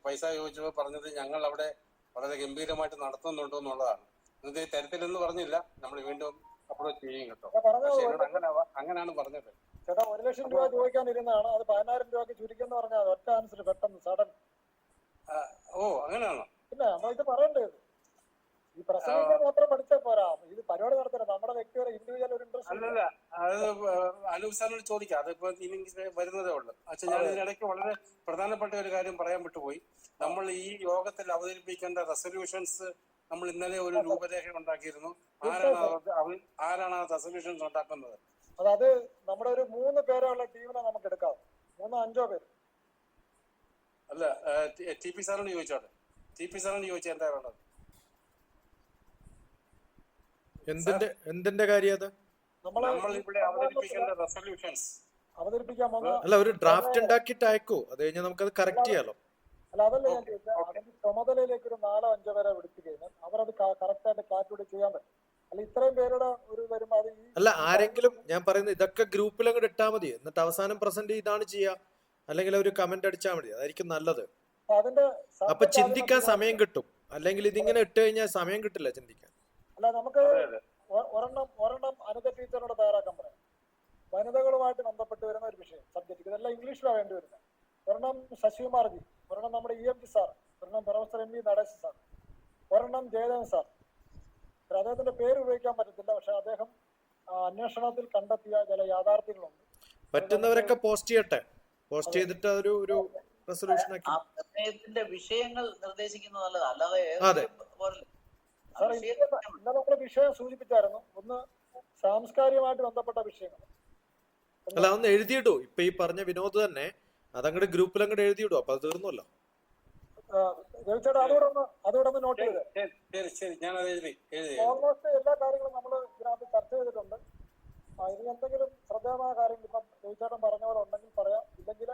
പൈസ ചോദിച്ചപ്പോൾ പറഞ്ഞത് ഞങ്ങൾ അവിടെ വളരെ ഗംഭീരമായിട്ട് നടത്തുന്നുണ്ടോ എന്നുള്ളതാണ്. ഇത് തരത്തിലെന്ന് പറഞ്ഞില്ല, നമ്മൾ വീണ്ടും അപ്രോച്ച് ചെയ്യും കേട്ടോ. അങ്ങനെയാണ് പറഞ്ഞത്. ചേട്ടാ 1 ലക്ഷം രൂപ ചോദിക്കാനിരുന്നതാണ്, അത് 10,000 രൂപയ്ക്ക് ചുരുക്കെന്ന് പറഞ്ഞാൽ ഒറ്റ ആൻസർ പെട്ടെന്ന് സഡൻ. ഓ അങ്ങനെയാണോ? പിന്നെ നമ്മളിത് പറയേണ്ടത് ഈ പ്രസംഗിക്കാൻ മാത്രം പഠിച്ചാൽ പോരാ, ഇത് പരിപാടി നടത്തണം. നമ്മുടെ വ്യക്തിയുടെ ഇൻഡിവിജ്വൽ ഒരു ഇൻട്രസ്റ്റ്. അല്ലല്ല, അത് അനൂപ് സാറിനോട് ചോദിക്കാം. അതിപ്പോ ഇനി വരുന്നതേ ഉള്ളൂ. പക്ഷെ ഞാൻ ഇതിനിടയ്ക്ക് വളരെ പ്രധാനപ്പെട്ട ഒരു കാര്യം പറയാൻ വിട്ടുപോയി. നമ്മൾ ഈ യോഗത്തിൽ അവതരിപ്പിക്കേണ്ട റെസൊല്യൂഷൻസ് നമ്മൾ ഇന്നലെ ഒരു രൂപരേഖ ഉണ്ടാക്കിയിരുന്നു. ആരാണ് ആ റെസൊല്യൂഷൻസ് ഉണ്ടാക്കുന്നത്? അതായത് നമ്മുടെ ഒരു 3 പേരുള്ള ടീമിനെ നമുക്ക് എടുക്കാം. 3-5 പേര്. അല്ല, TP സാറിനോട് ചോദിച്ചോട്ടെ. TP സാറിനോട് ചോദിച്ചാൽ എന്താ വേണ്ടത്? എന്തിന്റെ കാര്യം അത്? നമ്മൾ ഇവിടെ അവതരിപ്പിക്കേണ്ട റെസൊല്യൂഷൻസ് അവതരിപ്പിക്കാൻ അല്ല, ഒരു ഡ്രാഫ്റ്റ് ഉണ്ടാക്കിയിട്ട് അയക്കൂ. അത് കഴിഞ്ഞാൽ നമുക്കത് കറക്റ്റ് ചെയ്യാലോ. അല്ല, അതല്ല ഞാൻ ചോദിച്ചത്. അതിന്റെ ചുമതലയിലേക്ക് ഒരു 4-5 പേരെ വിളിച്ചു കഴിഞ്ഞാൽ അവരത് കറക്റ്റായിട്ട് കാൽക്കുലേറ്റ് ചെയ്യാൻ പറ്റും. അല്ല, ഇത്രയും പേരുടെ ഒരു വരുമ്പോ അത് അല്ല, ആരെങ്കിലും ഞാൻ പറയുന്നത് ഇതൊക്കെ ഗ്രൂപ്പിൽ അങ്ങോട്ട് ഇട്ടാൽ മതി. എന്നിട്ട് അവസാനം പ്രസന്റ് ഇതാണ് ചെയ്യാ, അല്ലെങ്കിൽ ഒരു കമന്റ് അടിച്ചാൽ മതി. അതായിരിക്കും നല്ലത്. അപ്പൊ ചിന്തിക്കാൻ സമയം കിട്ടും. അല്ലെങ്കിൽ ഇതിങ്ങനെ ഇട്ട് കഴിഞ്ഞാൽ സമയം കിട്ടില്ല ചിന്തിക്കാൻ. അല്ല, നമുക്ക് ഒരെണ്ണം അനിത ടീച്ചറിനോട് തയ്യാറാക്കാൻ പറയാം. വനിതകളുമായിട്ട് ബന്ധപ്പെട്ട് വരുന്ന ഒരു വിഷയം, സബ്ജക്ട്. ഇതെല്ലാം ഇംഗ്ലീഷിലാണ് വേണ്ടി വരുന്നത്. ഒരെണ്ണം ശശികുമാർജി, ഒരെണ്ണം നമ്മുടെ EMG സാർ, ഒരെണ്ണം പ്രൊഫസർ MV നടേശ് സാർ, ഒരെണ്ണം ജയദേവൻ സാർ. അദ്ദേഹത്തിന്റെ പേര് ഉപയോഗിക്കാൻ പറ്റത്തില്ല, പക്ഷെ അദ്ദേഹം അന്വേഷണത്തിൽ കണ്ടെത്തിയ ചില യാഥാർത്ഥ്യങ്ങളുണ്ട്. പറ്റുന്നവരൊക്കെ പോസ്റ്റ് ചെയ്യട്ടെ. പോസ്റ്റ് ചെയ്തിട്ട് ഒരു റെസൊല്യൂഷൻ ആക്കി പ്രമേയത്തിന്റെ വിഷയങ്ങൾ നിർദ്ദേശിക്കുന്നത് നല്ലതാണ്. അല്ലാതെ ഇന്നലെ നമ്മൾ വിഷയം സൂചിപ്പിച്ചായിരുന്നു. ഒന്ന് സാംസ്കാരികമായിട്ട് ബന്ധപ്പെട്ട വിഷയങ്ങൾ. അല്ല, അതൊന്ന് എഴുതിയിടൂ. ഇപ്പൊ ഈ പറഞ്ഞ വിനോദ് തന്നെ അതങ്ങോട്ട് ഗ്രൂപ്പിൽ അങ്ങോട്ട് എഴുതിയിടും. അപ്പൊ അത് തീർന്നല്ലോ. അതോടെ ഒന്ന് നോട്ട് ചെയ്ത്. ഓൾമോസ്റ്റ് എല്ലാ കാര്യങ്ങളും നമ്മൾ ഇതിനകത്ത് ചർച്ച ചെയ്തിട്ടുണ്ട്. ഇനി എന്തെങ്കിലും ശ്രദ്ധേയമായ കാര്യങ്ങൾ ഇപ്പം ചോദിച്ചേട്ടൻ പറഞ്ഞ പോലെ ഉണ്ടെങ്കിൽ പറയാം. ഇല്ലെങ്കിൽ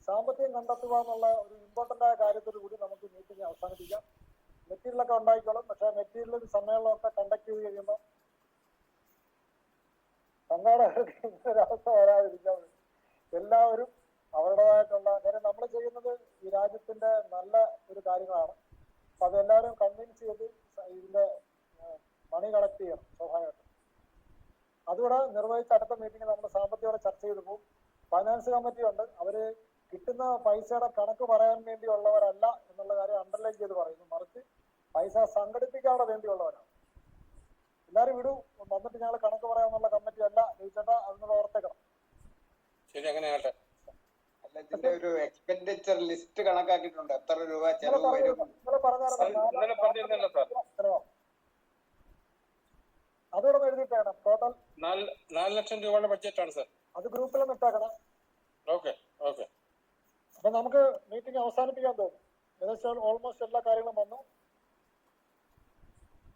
സാമ്പത്തികം കണ്ടെത്തുക എന്നുള്ള ഒരു ഇമ്പോർട്ടന്റ് ആയ കാര്യത്തിൽ കൂടി നമുക്ക് മീറ്റിംഗ് അവസാനിപ്പിക്കാം. മെറ്റീരിയലൊക്കെ ഉണ്ടായിക്കോളും. പക്ഷെ മെറ്റീരിയൽ സമ്മേളനമൊക്കെ കണ്ടക്ട് ചെയ്ത് കഴിയുമ്പോൾ ഒരവസ്ഥ വരാതിരിക്കാൻ എല്ലാവരും അവരുടേതായിട്ടുള്ള കാര്യം നമ്മൾ ചെയ്യുന്നത് ഈ രാജ്യത്തിന്റെ നല്ല ഒരു കാര്യങ്ങളാണ്. അപ്പൊ അതെല്ലാവരും കൺവിൻസ് ചെയ്ത് ഇതിന്റെ മണി കളക്ട് ചെയ്യണം സ്വാഭാവികമായിട്ടും. അതുകൂടെ നിർവഹിച്ച് അടുത്ത മീറ്റിംഗ് നമ്മൾ സാമ്പത്തികോടെ ചർച്ച ചെയ്ത് പോകും. ഫൈനാൻസ് കമ്മിറ്റി ഉണ്ട്. അവര് കിട്ടുന്ന പൈസയുടെ കണക്ക് പറയാൻ വേണ്ടിയുള്ളവരല്ല എന്നുള്ള കാര്യം അണ്ടർലൈൻ ചെയ്ത് പറയുന്നു. മറിച്ച് പൈസ സംഘടിപ്പിക്കാൻ വേണ്ടിയുള്ളവരാണ്. എല്ലാവരും വിടൂ, വന്നിട്ട് ഞങ്ങൾ കണക്ക് പറയാമെന്നുള്ള കമ്മിറ്റി അല്ല. ചോദിച്ചേട്ടാ, അതിനുള്ള ഓർത്തേക്കണം. ശരി, അങ്ങനെ ആകട്ടെ. അല്ല, ഇതിന്റെ ഒരു എക്സ്പെൻഡിച്ചർ ലിസ്റ്റ് കണക്കാക്കിയിട്ടുണ്ട്, എത്ര രൂപ ചെലവ് വരും. ഇന്നലെ പറഞ്ഞിരുന്നല്ലോ സാർ. അതോടെ എഴുതിയിട്ടാണ് ടോട്ടൽ 4 ലക്ഷം രൂപയുടെ ബഡ്ജറ്റാണ് സാർ. അത് ഗ്രൂപ്പിലൊന്നും ഇട്ടേക്കണം. Okay okay. അപ്പൊ നമുക്ക് മീറ്റിംഗ് അവസാനിപ്പിക്കാൻ തോന്നും. ഏകദേശം ഓൾമോസ്റ്റ് എല്ലാ കാര്യങ്ങളും വന്നു.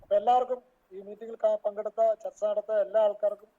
അപ്പൊ എല്ലാവർക്കും ഈ മീറ്റിംഗിൽ പങ്കെടുത്ത ചർച്ച നടത്ത എല്ലാ ആൾക്കാർക്കും